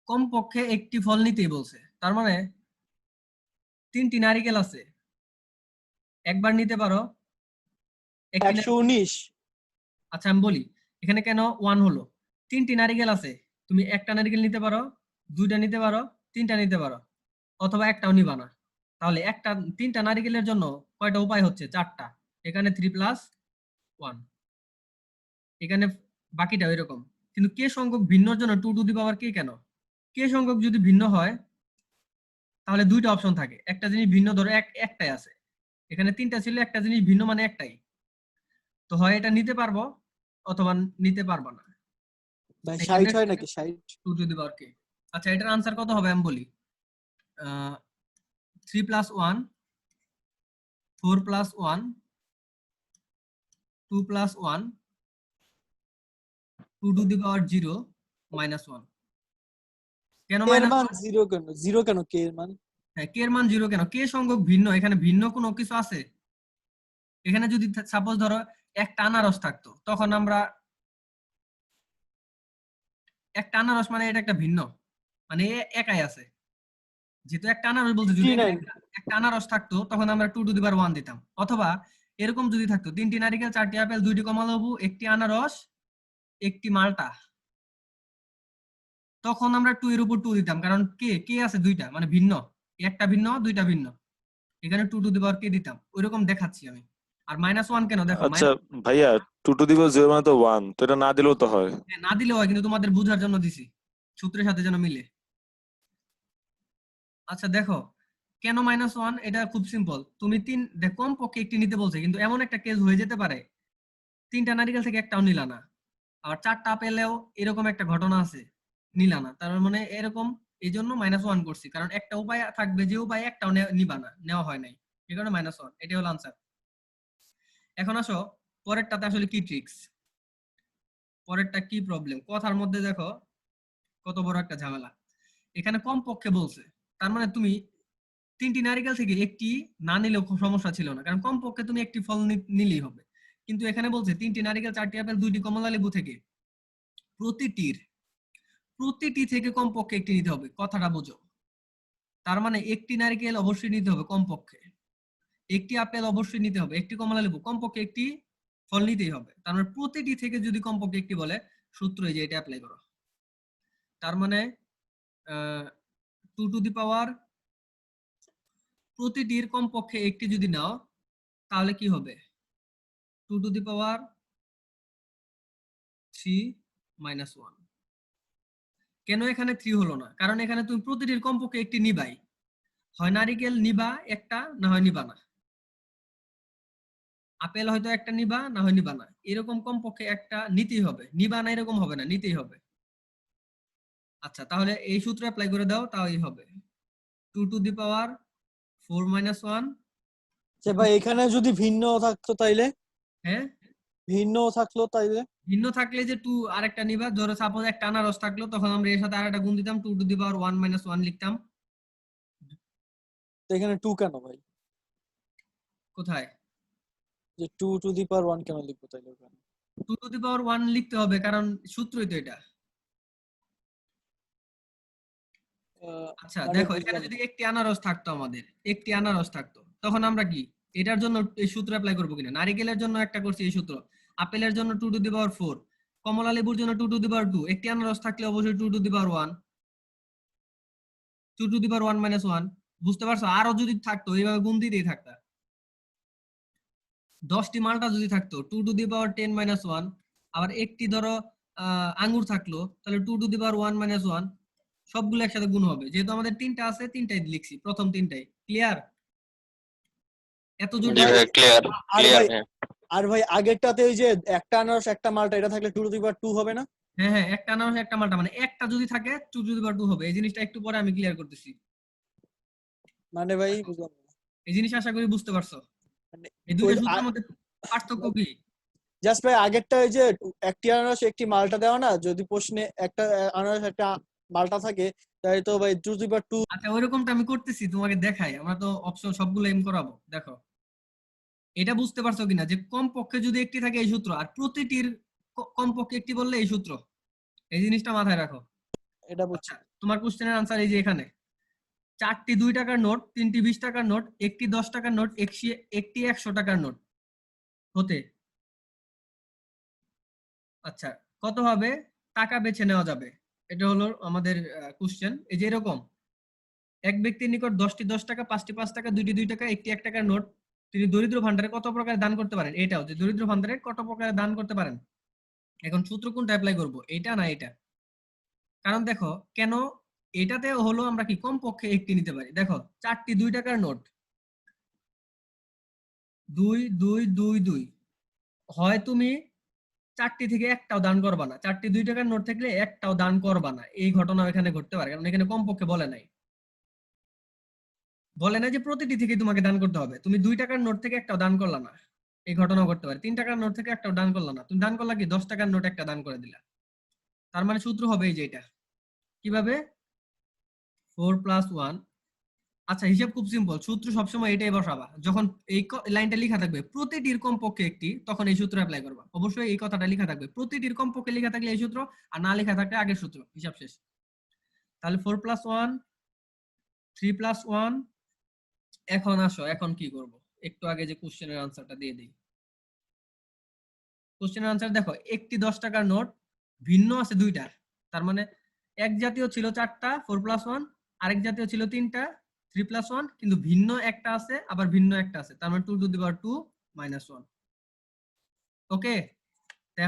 কমপক্ষে একটি ফল নিতেই বলছে, তার মানে তিনটি নারিকেল আছে, একবার নিতে পারো একটি 119। আচ্ছা আমি বলি এখানে কেন 1 হলো, তিনটি নারিকেল আছে, তুমি একটা নারিকেল নিতে পারো, দুইটা নিতে পারো, তিনটা নিতে পারো, অথবা একটাও নিবা না। তাহলে একটা তিনটা নারিকেলের জন্য কয়টা উপায় হচ্ছে, চারটা। এখানে 3+1, এখানে বাকিটা এরকম। কিন্তু কে সংখ্যক ভিন্নর জন্য 2 কে কেন, কে সংখ্যক যদি ভিন্ন হয় তাহলে দুইটা অপশন থাকে, একটা জিনিস ভিন্ন ধরো একটাই আছে, এখানে তিনটা ছিল, একটা জিনিস ভিন্ন মানে একটাই, তো হয় এটা নিতে পারবো অথবা নিতে পারবো না। ভাই এই 60 জন্য হয় নাকি 60? 2 আচ্ছা এটার আনসার কত হবে আমি বলি, 3+1 4+1 2+1 2 -0 কেন এর মাইনাস? মান 0 কেন? 0 কেন কে এর মান? হ্যাঁ কে এর মান 0 কেন, কে সংখ্যক ভিন্ন, এখানে ভিন্ন কোনো কিছু আছে? এখানে যদি সাপোজ ধরো একটা আনারস থাকতো, তখন আমরা একটা আনারস মানে এটা একটা ভিন্ন, মানে একাই আছে, যেহেতু একটা আনারস বলতে যদি এখানে 59। একটা আনারস থাকতো তখন আমরা 2 to the power 1 দিতাম। অথবা এরকম যদি থাকতো তিনটি নারিকেল, চারটি আপেল, দুইটি কমলা লেবু, একটি আনারস, একটি মালটা, তখন আমরা 2 এর উপর 2 দিতাম, কারণ কে কে আছে দুইটা, মানে ভিন্ন, একটা ভিন্ন দুইটা ভিন্ন, এখানে 2 to the power কে দিতাম, ওইরকম দেখাচ্ছি আমি। আর -1 কেন, দেখো আচ্ছা ভাইয়া 2 to the power 0 মানে তো 1, তো এটা না দিলেও তো হয়। না দিলেও হয়, কিন্তু তোমাদের বোঝার জন্য দিছি, সূত্রের সাথে যেন মিলে। আচ্ছা দেখো কেন -1, এটা খুব সিম্পল, তুমি কমপক্ষে একটি নিতে বলছে, কিন্তু এমন একটা কেস হয়ে যেতে পারে তিনটা নারিকেল থেকে একটাও নিলা না, আর চারটা আপেলেও এরকম একটা ঘটনা আছে নিলা না, তার মানে এরকম, এই জন্য -1 করছি, কারণ একটা উপায় থাকবে যে উপায় একটাও নিবা না, নেওয়া হয় নাই, এই কারণে -1, এটাই হলো আনসার। এখন আসো পরেরটাতে আসলে কি ট্রিক্স, পরেরটা কি প্রবলেম, কথার মধ্যে দেখো কত বড় একটা ঝামেলা। এখানে কমপক্ষে বলছে, তার মানে তুমি তিনটি নারিকেল থেকে একটি না নিলেও খুব সমস্যা ছিল না, কারণ কমপক্ষে তুমি একটি ফল নিলেই হবে। কিন্তু এখানে বলছে তিনটি নারিকেল, চারটি আপেল, দুইটি কমলা লেবু থেকে প্রতিটি থেকে কমপক্ষে একটি নিতে হবে, কথাটা বোঝো। তার মানে একটি নারিকেল অবশ্যই নিতে হবে কমপক্ষে, একটি আপেল অবশ্যই নিতে হবে, একটি কমলা লেবু, কমপক্ষে একটি ফল নিতেই হবে। তার মানে প্রতিটি থেকে যদি কমপক্ষে একটি বলে, সূত্র এই যে এটা অ্যাপ্লাই করো। তার মানে 2 to the power, প্রতিটির কমপক্ষে একটি যদি নাও তাহলে কি হবে, 2 to the power 3 - 1। কেন এখানে 3 হলো না, কারণ এখানে তুমি প্রতিটির কমপক্ষে একটি নিবাই, হয় নারিকেল নিবা একটা, না হয় নিবা না, আপেল হয়তো একটা নিবা, না হয় নিবা না, এরকম কমপক্ষে একটা নিতেই হবে, নিবা না এরকম হবে না, নিতেই হবে। আচ্ছা তাহলে এই সূত্র অ্যাপ্লাই করে দাও, তাই হবে। 2 টু দি পাওয়ার 4 মাইনাস 1। আচ্ছা ভাই এখানে যদি ভিন্ন থাকতো তাইলে, হ্যাঁ, ভিন্ন থাকলো তাইলে ভিন্ন থাকলে যে 2 আরেকটা নিবা, ধরো সাপোজ একটা আনারস থাকলো, তখন আমরা এর সাথে আরেকটা গুণ দিতাম, 2 টু দি পাওয়ার 1 মাইনাস 1 লিখতাম। তো এখানে 2 কেন ভাই? কোথায়? যে 2 টু দি পাওয়ার 1 কেন লিখবো তাইলে ওখানে? 2 টু দি পাওয়ার 1 লিখতে হবে, কারণ সূত্রই তো এটা। আচ্ছা মানে দেখো, এখানে বুঝলাম যদি না। একটি আনারস থাকতো, আমাদের একটি আনারস থাকতো, তখন আমরা কি এটার জন্য এই সূত্র অ্যাপ্লাই করবো কিনা? নারিকেলের জন্য একটা করছি এই সূত্র, আপেলের জন্য 2 টু দি পাওয়ার 4, কমলা লেবুর জন্য 2 টু দি পাওয়ার 2, একটি আনারস থাকলে অবশ্যই 2 two the power 1, 2 two the power 1 minus 1। বুঝতে পারছো? আরো যদি থাকতো এইভাবে গুণ দিতেই থাকতা। 10টি মালটা যদি থাকতো 2 টু দি পাওয়ার 10 মাইনাস 1, আবার একটি ধরো আঙ্গুর থাকলো, তাহলে 2 টু দি পাওয়ার 1 মাইনাস 1, সবগুলো একসাথে গুণ হবে। যেহেতু আমাদের তিনটা আছে, তিনটাই লিখছি, প্রথম তিনটাই। ক্লিয়ার? এত জি জটিল? ভাইয়া ক্লিয়ার আর ক্লিয়ার ভাই, ভাইয়া। আর ভাই আগেরটাতে ওই যে একটা আনারস একটা মালটা এটা থাকলে 2 টু দি পাওয়ার 2 হবে না? হ্যাঁ হ্যাঁ, একটা আনারস একটা মালটা, মানে একটা যদি থাকে 2 টু দি পাওয়ার 2 হবে। এই জিনিসটা একটু পরে আমি ক্লিয়ার করতেছি। মানে ভাই বুঝলাম না। এই জিনিস আশা করি বুঝতে পারছো। মানে এই দুইটা সূত্রের মধ্যে পার্থক্য কি? জাস্ট ভাই আগেরটা ওই যে একটি আনারস একটি মালটা দেওয়া না, যদি প্রশ্নে একটা আনারস একটা মালটা থাকে তাই তো ভাই 2 টু দি পাওয়ার 2। আচ্ছা, ওইরকমটা আমি করতেছি, তোমাকে দেখাই। আমরা তো অপশন সবগুলো এম করাবো। দেখো, এটা বুঝতে পারছো কিনা যে কমপক্ষে যদি একটি থাকে এই সূত্র, আর প্রতিটির কমপক্ষে একটি বললে এই সূত্র। এই জিনিসটা মাথায় রাখো। এটা বুঝছি। আচ্ছা, তোমার কোশ্চেনের আনসার এই যে এখানে। 4টি 2 টাকার নোট, 3টি 20 টাকার নোট, একটি 10 টাকার নোট, একটি 100 টাকার নোট হতে, আচ্ছা, কত ভাবে টাকা বেছে নেওয়া যাবে? এটা হলো আমাদের কোশ্চেন। এই যে এরকম এক ব্যক্তির নিকট 10টি 10 টাকা, 5টি 5 টাকা, 2টি 2 টাকা, একটি 1 টাকার নোট, তিনি দরিদ্র ভান্ডারে কত প্রকার দান করতে পারেন? এটাও যে দরিদ্র ভান্ডারে কত প্রকার দান করতে পারেন। এখন সূত্র কোনটা অ্যাপ্লাই করব, এটা না এটা? কারণ দেখো কেন, এটাতে হলো আমরা কি কমপক্ষে একটি নিতে পারি। দেখো 4টি 2 টাকার নোট, 2 2 2 2, হয় তুমি 4টি থেকে একটাও দান করবা না, 4টি 2 টাকার নোট থাকলে একটাও দান করবা না, এই ঘটনা এখানে ঘটতে পারে। কারণ এখানে কমপক্ষে বলে নাই, বলে না যে প্রতিটি থেকে তোমাকে দান করতে হবে। তুমি 2 টাকার নোট থেকে একটাও দান করলা না, এই ঘটনা ঘটতে পারে। 3 টাকার নোট থেকে একটাও দান করলা না, তুমি দান করলা কি 10 টাকার নোট একটা দান করে দিলা। তার মানে সূত্র হবে এই যে এটা। কিভাবে? 4 প্লাস 1। আচ্ছা, হিসাব খুব সিম্পল, সূত্র সবসময় এটাই বসাবা। যখন এই লাইনটা লেখা থাকবে প্রতিটির কমপক্ষে একটি, তখন এই সূত্র অ্যাপ্লাই করবা। অবশ্যই এই কথাটা লেখা থাকবে, প্রতিটির কমপক্ষে লেখা থাকলে এই সূত্র, আর না লেখা থাকলে আগের সূত্র, হিসাব শেষ। তাহলে 4 প্লাস 1, 3 প্লাস 1। এখন আসো, এখন কি করব? একটু আগে যে কোশ্চেনের আনসারটা দিয়ে দিই। কোশ্চেনের আনসার দেখো, একটি 10 টাকার নোট, ভিন্ন আছে দুইটা, তার মানে এক জাতীয় ছিল 4টা 4 প্লাস 1, আরেক জাতীয় ছিল 3টা 3 প্লাস 1, কিন্তু ভিন্ন একটা আছে, আবার ভিন্ন একটা আছে, তার মানে 2 টু দি পাওয়ার 2 মাইনাস 1। ওকে,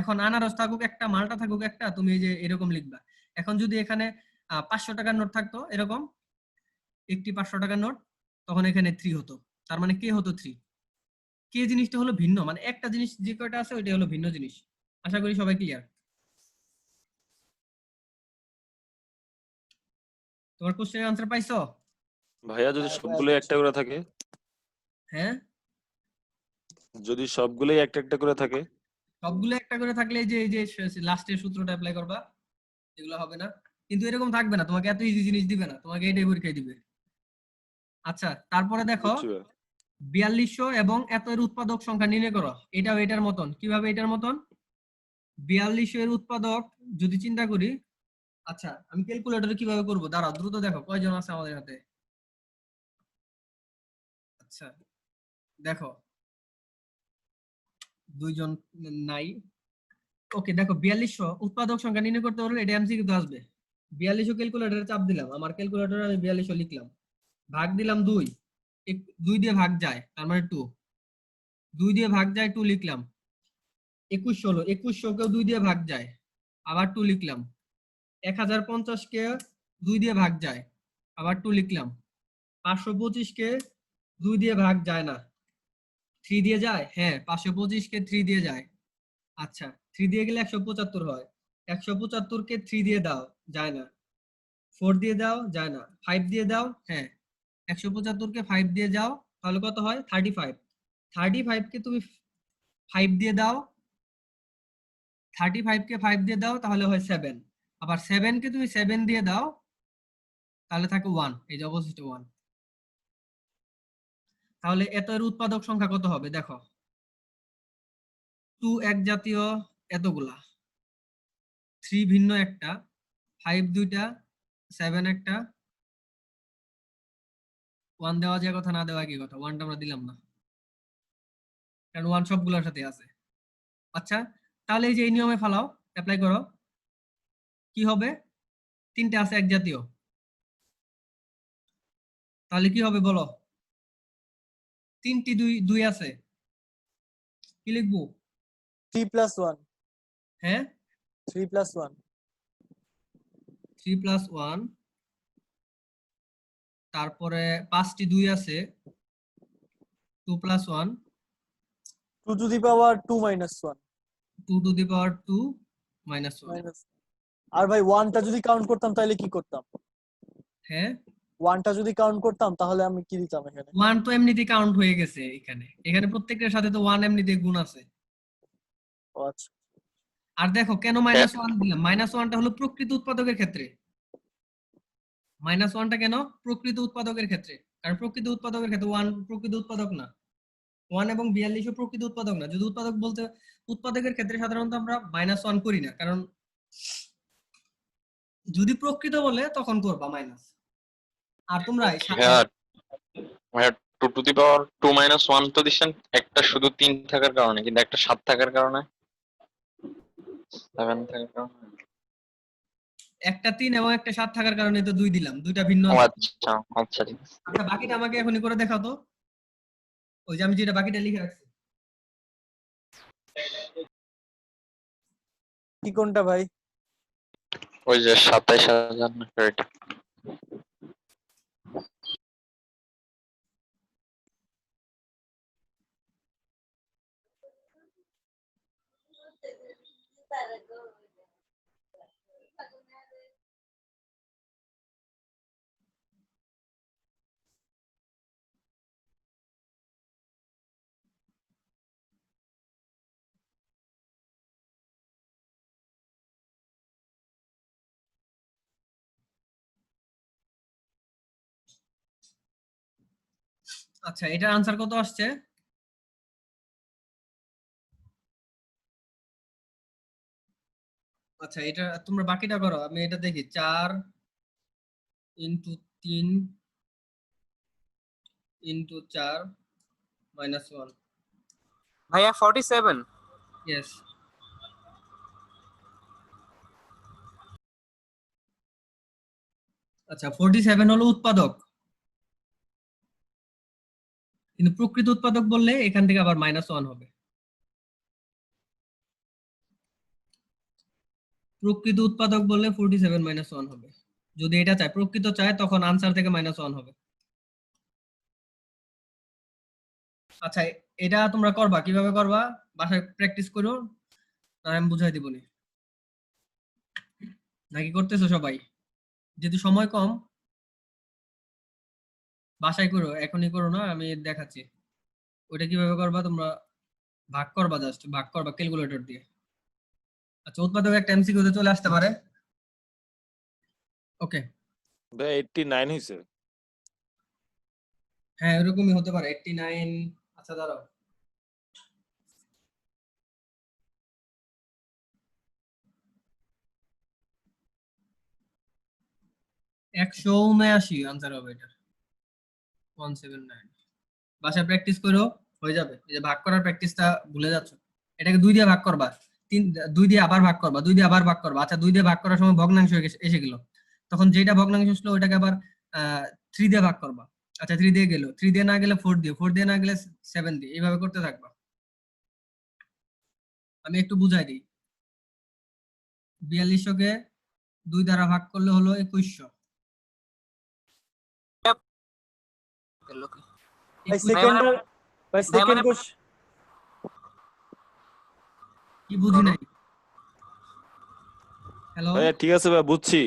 এখন আনারস থাকুক একটা, মালটা থাকুক একটা, তুমি এই যে এরকম লিখবা। এখন যদি এখানে 500 টাকার নোট থাকতো, এরকম একটি 500 টাকার নোট, তখন এখানে 3 হতো, তার মানে কে হতো 3। কে জিনিসটা হলো ভিন্ন, মানে একটা জিনিস যে কয়টা আছে ওইটা হলো ভিন্ন জিনিস। আশা করি সবাই ক্লিয়ার। তোমার কোশ্চেনের আনসার পাইছো? ভাইয়া যদি হ্যাঁ, সবগুলো একটা করে থাকে, হ্যাঁ, যদি সবগুলোই একটা একটা করে থাকে, সবগুলো একটা করে থাকলে এই যে লাস্টের সূত্রটা অ্যাপ্লাই করবা, এগুলো হবে না। কিন্তু এরকম থাকবে না, তোমাকে এত ইজি জিনিস দিবে না, তোমাকে এটাই পরীক্ষায় দিবে। আচ্ছা, তারপরে দেখো বুঝছি ভাইয়া। 4200 এবং এত এর উৎপাদক সংখ্যা নির্ণয় করো। এটাও এটার মতন। কিভাবে এটার মতন? 4200 এর উৎপাদক যদি চিন্তা করি, আচ্ছা আমি ক্যালকুলেটরে কিভাবে করব, দাঁড়াও দ্রুত দেখো কয়জন আছে আমাদের হাতে। আচ্ছা দেখো, দুইজন নাই। ওকে, দেখো 4200 উৎপাদক সংখ্যা নির্ণয় করতে পারলে এটা এমসিকিউ তে আসবে। 4200 ক্যালকুলেটরে চাপ দিলাম, আমার ক্যালকুলেটরে আমি 4200 লিখলাম, ভাগ দিলাম 2, 2 দিয়ে ভাগ যায়, তার মানে 2, 2 দিয়ে ভাগ যায় 2 লিখলাম। 2100 হলো, 2100 কেও 2 দিয়ে ভাগ যায়, আবার 2 লিখলাম। 1050 কে 2 দিয়ে ভাগ যায়, আবার 2 লিখলাম। 525 কে 2 দিয়ে ভাগ যায় না, 3 দিয়ে যায়। হ্যাঁ, 525 কে 3 দিয়ে যায়। আচ্ছা, 3 দিয়ে গেলে 175 হয়। 175 কে 3 দিয়ে দাও, যায় না। 4 দিয়ে দাও, যায় না। 5 দিয়ে দাও, হ্যাঁ। 175 কে 5 দিয়ে যাও তাহলে কত হয় 35। 35 কে তুমি 5 দিয়ে দাও, 35 কে 5 দিয়ে দাও তাহলে হয় 7। আবার 7 কে তুমি 7 দিয়ে দাও তাহলে থাকে 1, এই যে অবশিষ্ট 1। তাহলে এত এর উৎপাদক সংখ্যা কত হবে দেখো, 2 এক জাতীয় এতগুলা, 3 ভিন্ন একটা, 5 দুইটা, 7 একটা, 1 দেওয়া যায় কথা, না দেওয়া কি কথা, 1টা আমরা দিলাম না কারণ 1 সবগুলোর সাথে আছে। আচ্ছা তাহলে এই যে এই নিয়মে ফালাও, অ্যাপ্লাই করো, কি হবে, 3টে আছে এক জাতীয়, তাহলে কি হবে বলো, 3টি 2 আছে, কি লিখবো, 3 + 1, হ্যাঁ 3 + 1, 3 + 1, তারপরে 5টি 2 আছে, 2 + 1, 2 to the power 2 - 1 2 to the power 2 minus 1, minus. আর ভাই 1টা যদি কাউন্ট করতাম তাহলে কি করতাম? হ্যাঁ 1টা যদি কাউন্ট করতাম তাহলে আমি কি দিতাম এখানে? 1 তো এমনিতেই কাউন্ট হয়ে গেছে, এখানে এখানে প্রত্যেকটার সাথে তো 1 এমনিতেই গুণ আছে। ও আচ্ছা, আর দেখো কেন -1 দিলাম, -1টা হলো প্রকৃত উৎপাদকের ক্ষেত্রে, -1টা কেন প্রকৃত উৎপাদকের ক্ষেত্রে, কারণ প্রকৃত উৎপাদকের ক্ষেত্রে 1 প্রকৃত উৎপাদক না, 1 এবং 42 প্রকৃত উৎপাদক না। যদি উৎপাদক বলতে, উৎপাদকের ক্ষেত্রে সাধারণত আমরা -1 করি না, কারণ যদি প্রকৃত বলে তখন করবা মাইনাস। আর তোমরা হ্যাঁ, 2 to the power 2 - 1 তো দিচ্ছেন একটা শুধু 3 থাকার কারণে, কিন্তু একটা 7 থাকার কারণে, 7 থাকার কারণে। একটা 3 এবং একটা 7 থাকার কারণে তো 2 দিলাম, দুইটা ভিন্ন ও আছে। আচ্ছা আচ্ছা, ঠিক আছে। আচ্ছা বাকিটা আমাকে এখনই করে দেখাও তো, ওই যে আমি যেটা বাকিটা লিখে রাখছি। কি কোনটা ভাই? ওই যে 27,000 না এটা। আচ্ছা এটার আনসার কত আসছে, আচ্ছা এটা তোমরা বাকিটা করো, আমি এটা দেখি, 4 × 3 × 4 -1, ভাইয়া 47। ইয়েস। আচ্ছা 47 হলো উৎপাদক, কিন্তু প্রকৃত উৎপাদক বললে এখান থেকে আবার -1 হবে। প্রকৃত উৎপাদক বললে 47 -1 হবে। যদি এটা চায়, প্রকৃত চায়, তখন আনসার থেকে -1 হবে। আচ্ছা এটা তোমরা করবা, কিভাবে করবা বাসায় প্র্যাকটিস করো, না আমি বুঝাই দিব নি, নাকি করতেছো সবাই? যেহেতু সময় কম, বাসায় করো, এখনই করো না, আমি দেখাচ্ছি ওটা কিভাবে করবা। তোমরা ভাগ করবা, জাস্ট ভাগ করবা ক্যালকুলেটর দিয়ে। আচ্ছা উৎপাদক একটা এমসিকিউ তে চলে আসতে পারে। ওকে, ভাই 89 হইছে। হ্যাঁ এরকমই হতে পারে 89। আচ্ছা দাঁড়াও, একশো 79 আনসার হবে এটা, 179। বাসায় প্র্যাকটিস করো, হয়ে যাবে। এই যে ভাগ করার প্র্যাকটিসটা ভুলে যাচ্ছ, এটাকে 2 দিয়ে ভাগ করবা, 2 দিয়ে আবার ভাগ করবা, 2 দিয়ে আবার ভাগ করবা। আচ্ছা 2 দিয়ে ভাগ করার সময় ভগ্নাংশ এসে গেল, তখন যেটা ভগ্নাংশ ছিল ওইটাকে আবার 3 দিয়ে ভাগ করবা। আচ্ছা 3 দিয়ে গেল, 3 দিয়ে না গেলে 4 দিয়ে, 4 দিয়ে না গেলে 7 দিয়ে, এইভাবে করতে থাকবা। আমি একটু বুঝাই দিই, 4200-কে 2 দ্বারা ভাগ করলে হলো 2100। ভাই সেকেন্ড, ভাই সেকেন্ড কোশ্চেন কি বুঝি নাই, হ্যালো ভাইয়া ঠিক আছে ভাই, বুঝছি।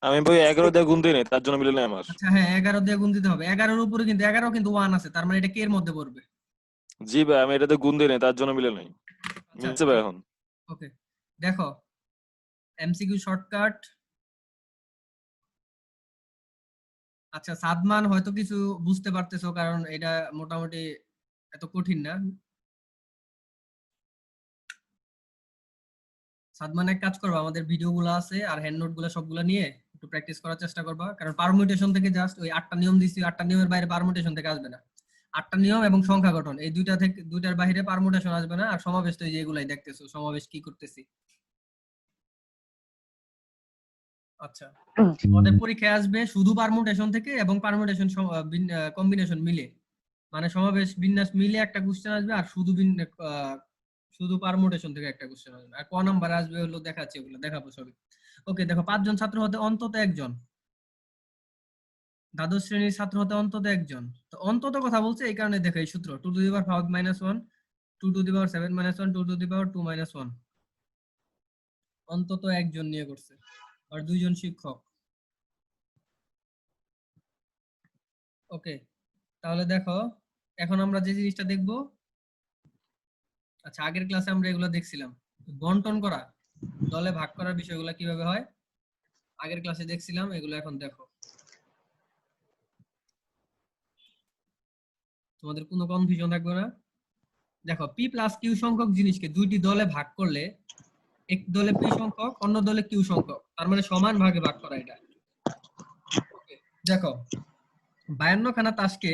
আমি ভাই 11 দিয়ে গুণ দিই নাই, তার জন্য মিলে নাই আমার। আচ্ছা হ্যাঁ 11 দিয়ে গুণ দিতে হবে, 11-এর উপরে কিন্তু 11 কিন্তু 1 আছে, তার মানে এটা কে এর মধ্যে পড়বে? জি ভাই, আমি এটাতে গুণ দিই নাই, তার জন্য মিলে নাই। আচ্ছা মিলছে ভাই এখন। ওকে দেখো এমসিকিউ শর্টকাট। আচ্ছা সাদমান হয়তো কিছু বুঝতে পারতেছো, কারণ এটা মোটামুটি এত কঠিন না। সাদমান এক কাজ করবা, আমাদের ভিডিও গুলো আছে আর হ্যান্ড নোট গুলো সবগুলো নিয়ে একটু প্র্যাকটিস করার চেষ্টা করবা, কারণ পারমুটেশন থেকে জাস্ট ওই 8টা নিয়ম দিছি, 8টা নিয়মের বাইরে পারমুটেশন থেকে আসবে না। 8টা নিয়ম এবং সংখ্যা গঠন এই দুইটা থেকে, দুইটার বাইরে পারমুটেশন আসবে না। আর সমাবেশ তো এই যে এগুলাই দেখতেছো, সমাবেশ কি করতেছি। আচ্ছা আমাদের পরীক্ষায় আসবে শুধু পারমুটেশন থেকে এবং পারমুটেশন কম্বিনেশন মিলে, মানে সমাবেশ বিন্যাস মিলে একটা কোশ্চেন আসবে, আর শুধু পারমুটেশন থেকে একটা কোশ্চেন আসবে। আর ক নাম্বার আসবে হলো দেখাচ্ছি, ওগুলো দেখাবো সবই। ওকে দেখো 5 জন ছাত্র হতে অন্তত একজন, দ্বাদশ শ্রেণীর ছাত্র হতে অন্তত একজন। তো অন্তত কথা বলছে এই কারণে দেখো এই সূত্র 2 two the power 5 - 1, 2 two the power 7 - 1, 2 two the পাওয়ার 2 - 1, অন্তত একজন নিয়ে করছে, আর 2 জন শিক্ষক। ওকে তাহলে দেখো এখন আমরা যে জিনিসটা দেখব, আচ্ছা আগের ক্লাসে আমরা এগুলো দেখছিলাম, বন্টন করা, দলে ভাগ করার বিষয়গুলো কিভাবে হয় আগের ক্লাসে দেখছিলাম, এগুলো এখন দেখো। তোমাদের কোনো কনফিউশন থাকবে না। দেখো পি প্লাস কিউ সংখ্যক জিনিসকে দুইটি দলে ভাগ করলে এক দলে পি সংখ্যক অন্য দলে কিউ সংখ্যক, তার মানে সমান ভাগে ভাগ করা এটা। Okay, দেখো 52 খানা তাসকে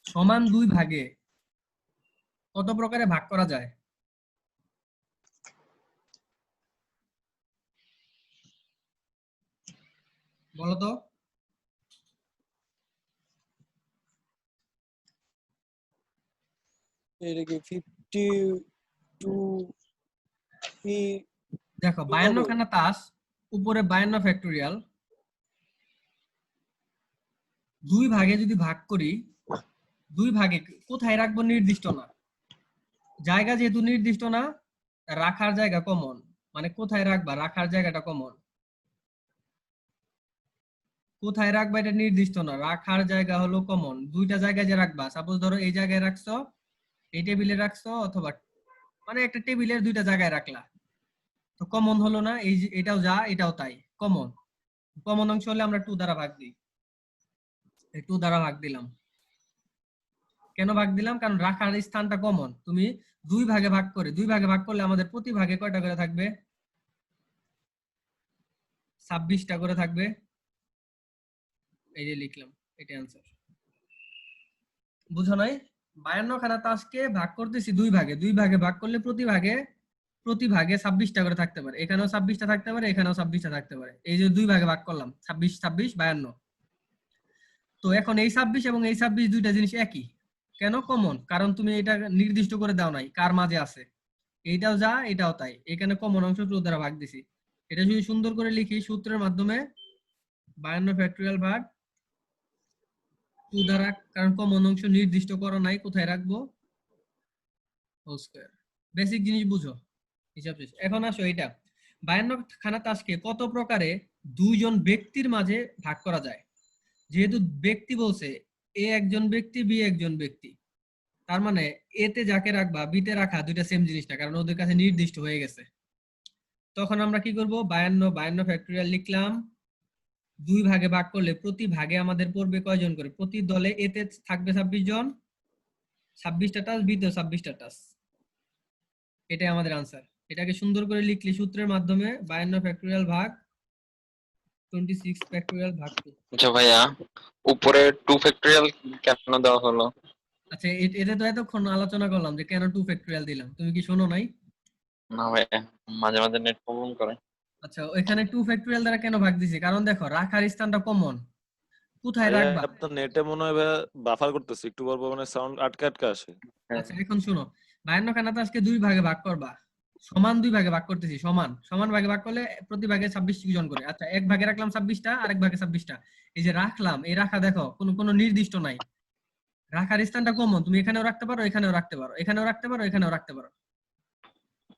সমান 2 ভাগে কত প্রকারে ভাগ করা যায়? বলো তো। এটা কি 52 পি দেখো 52 খানা তাস, উপরে 52 ফ্যাক্টোরিয়াল, 2 ভাগে যদি ভাগ করি, 2 ভাগে কোথায় রাখবো নির্দিষ্ট না, জায়গা যেহেতু নির্দিষ্ট না, রাখার জায়গা কমন, মানে কোথায় রাখবা রাখার জায়গাটা কমন, কোথায় রাখবা এটা নির্দিষ্ট না, রাখার জায়গা হলো কমন। দুইটা জায়গায় যে রাখবা, সাপোজ ধরো এই জায়গায় রাখছো, এই টেবিলে রাখছো, অথবা মানে একটা টেবিলের দুইটা জায়গায় রাখলা, তো কমন হলো না, এই যে এটাও যা এটাও তাই কমন। কমন অংশ হলে আমরা 2 দ্বারা ভাগ দিই, এই 2 দ্বারা ভাগ দিলাম। কেন ভাগ দিলাম? কারণ রাখার স্থানটা কমন। তুমি 2 ভাগে ভাগ করলে আমাদের প্রতি ভাগে কয়টা করে থাকবে? 26টা করে থাকবে। এই যে লিখলাম, এটা অ্যান্সার। বুঝো নাই? 52 খানা তাসকে ভাগ করতেছি 2 ভাগে, 2 ভাগে ভাগ করলে প্রতি ভাগে 26টা করে থাকতে পারে, এখানেও 26টা থাকতে পারে, এখানেও 26টা থাকতে পারে। এই যে 2 ভাগে ভাগ করলাম 26 26 52। তো এখন এই 26 এবং এই 26 দুইটা জিনিস একই। কেন কমন? কারণ তুমি এটা নির্দিষ্ট করে দাও নাই কার মাঝে আছে, এইটাও যা এটাও তাই, এখানে কমন অংশ 2 দ্বারা ভাগ দিছি। এটা যদি সুন্দর করে লিখি সূত্রের মাধ্যমে 52 ফ্যাক্টরিয়াল ভাগ 2 দ্বারা, কারণ কমন অংশ নির্দিষ্ট করা নাই কোথায় রাখবো, হোল স্কয়ার। বেসিক জিনিস বুঝো, হিসাব শেষ। এখন আসো এটা 52 খানা তাসকে কত প্রকারে 2 জন ব্যক্তির মাঝে ভাগ করা যায়। যেহেতু ব্যক্তি বলছে, এ একজন ব্যক্তি, বি একজন ব্যক্তি, তার মানে এতে যাকে রাখবা বিতে রাখা দুইটা সেম জিনিসটা, কারণ ওদের কাছে নির্দিষ্ট হয়ে গেছে। তখন আমরা কি করব, 52 ফ্যাক্টরিয়াল লিখলাম, 2 ভাগে ভাগ করলে প্রতি ভাগে আমাদের পড়বে কয়জন করে, প্রতি দলে এতে থাকবে 26 জন, 26টা টাস, বিতে 26টা টাস। এটাই আমাদের আনসার। এটাকে সুন্দর করে লিখলে সূত্রের মাধ্যমে 52 ফ্যাক্টরিয়াল ভাগ 26 ফ্যাক্টরিয়াল ভাগ 2। আচ্ছা ভাইয়া, উপরে 2 ফ্যাক্টরিয়াল কেন দেওয়া হলো? আচ্ছা এটা তো এতক্ষণ আলোচনা করলাম যে কেন 2 ফ্যাক্টরিয়াল দিলাম, তুমি কি শোনো নাই? না ভাইয়া, মাঝে মাঝে নেট প্রবলেম করে। আচ্ছা এখানে 2 ফ্যাক্টরিয়াল দ্বারা কেন ভাগ দিছি, কারণ দেখো রাখার স্থানটা কমন, কোথায় ভাইয়া রাখবা। আপনার নেটে মনে হয় ভাইয়া বাফার করতেছে, একটু পর পর মানে সাউন্ড আটকে আটকে আসে। হ্যাঁ। আচ্ছা এখন শোনো, 52 খানা তাসকে 2 ভাগে ভাগ করবা, সমান 2 ভাগে ভাগ করতেছি, সমান সমান ভাগে ভাগ করলে প্রতি ভাগে 26 জন করে। আচ্ছা এক ভাগে রাখলাম 26টা, আরেক ভাগে 26টা, এই যে রাখলাম, এই রাখা দেখো কোনো নির্দিষ্ট নাই, রাখার স্থানটা কমন, তুমি এখানেও রাখতে পারো, এখানেও রাখতে পারো, এখানেও রাখতে পারো, এখানেও রাখতে পারো।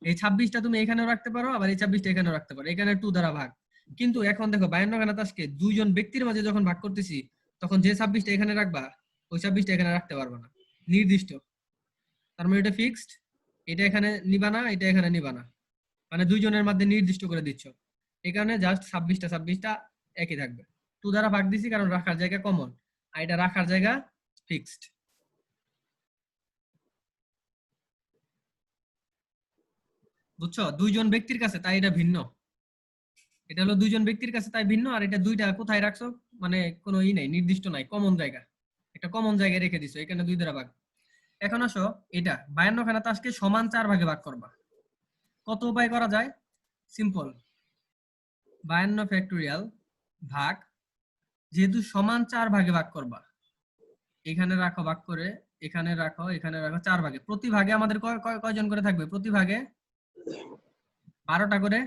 এই 26টা তুমি এখানেও রাখতে পারো, আবার এই 26টা এখানেও রাখতে পারো, এখানে 2 দ্বারা ভাগ। কিন্তু এখন দেখো 52 খানা তাসকে দুইজন ব্যক্তির মাঝে যখন ভাগ করতেছি তখন যে 26টা এখানে রাখবা ওই 26টা এখানে রাখতে পারবা না, নির্দিষ্ট। তার মানে এটা ফিক্সড, এটা এখানে নিবা না, এটা এখানে নিবা না, মানে দুইজনের মধ্যে নির্দিষ্ট করে দিচ্ছ। এই কারণে জাস্ট 26টা একই থাকবে। 2 দ্বারা ভাগ দিছি কারণ রাখার জায়গা কমন, আর এটা রাখার জায়গা ফিক্সড। বুঝছো? দুইজন ব্যক্তির কাছে তাই এটা ভিন্ন। এটা হলো দুইজন ব্যক্তির কাছে তাই ভিন্ন, আর এটা দুইটা কোথায় রাখছো মানে কোনো নাই, নির্দিষ্ট নাই, কমন জায়গা, একটা কমন জায়গায় রেখে দিছো, এখানে 2 দ্বারা ভাগ। এখন আসো এটা 52 খানা তাসকে সমান 4 ভাগে ভাগ করবা। কত উপায় করা যায়? সিম্পল, 52 ফ্যাক্টোরিয়াল ভাগ, যেহেতু সমান 4 ভাগে ভাগ করবা, এখানে রাখো ভাগ করে, এখানে রাখো, এখানে রাখো, 4 ভাগে। প্রতি ভাগে আমাদের কয়জন করে থাকবে? প্রতি ভাগে 12টা করে,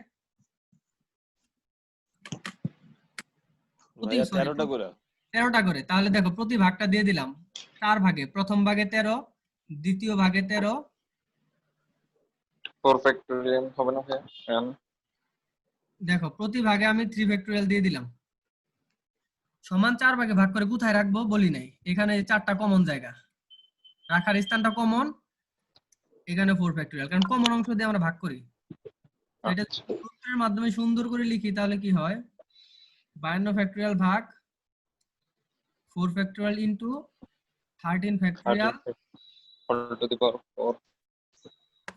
ভাইয়া 13টা করে। 13টা করে। তাহলে দেখো প্রতি ভাগটা দিয়ে দিলাম 4 ভাগে, প্রথম ভাগে 13, দ্বিতীয় ভাগে 13, 4 ফ্যাক্টোরিয়াল হবে না ভাইয়া? দেখো প্রতি ভাগে আমি 3 ফ্যাক্টোরিয়াল দিয়ে দিলাম। সমান 4 ভাগে ভাগ করে কোথায় রাখবো বলি নাই, এখানে 4টা কমন জায়গা, রাখার স্থানটা কমন, এখানে 4 ফ্যাক্টোরিয়াল, কারণ কমন অংশ দিয়ে আমরা ভাগ করি। তো এটা আচ্ছা। সূত্রের মাধ্যমে সুন্দর করে লিখি তাহলে কি হয়, 52 ফ্যাক্টোরিয়াল ভাগ 4 factorial into 13 factorial 13 to the power 4.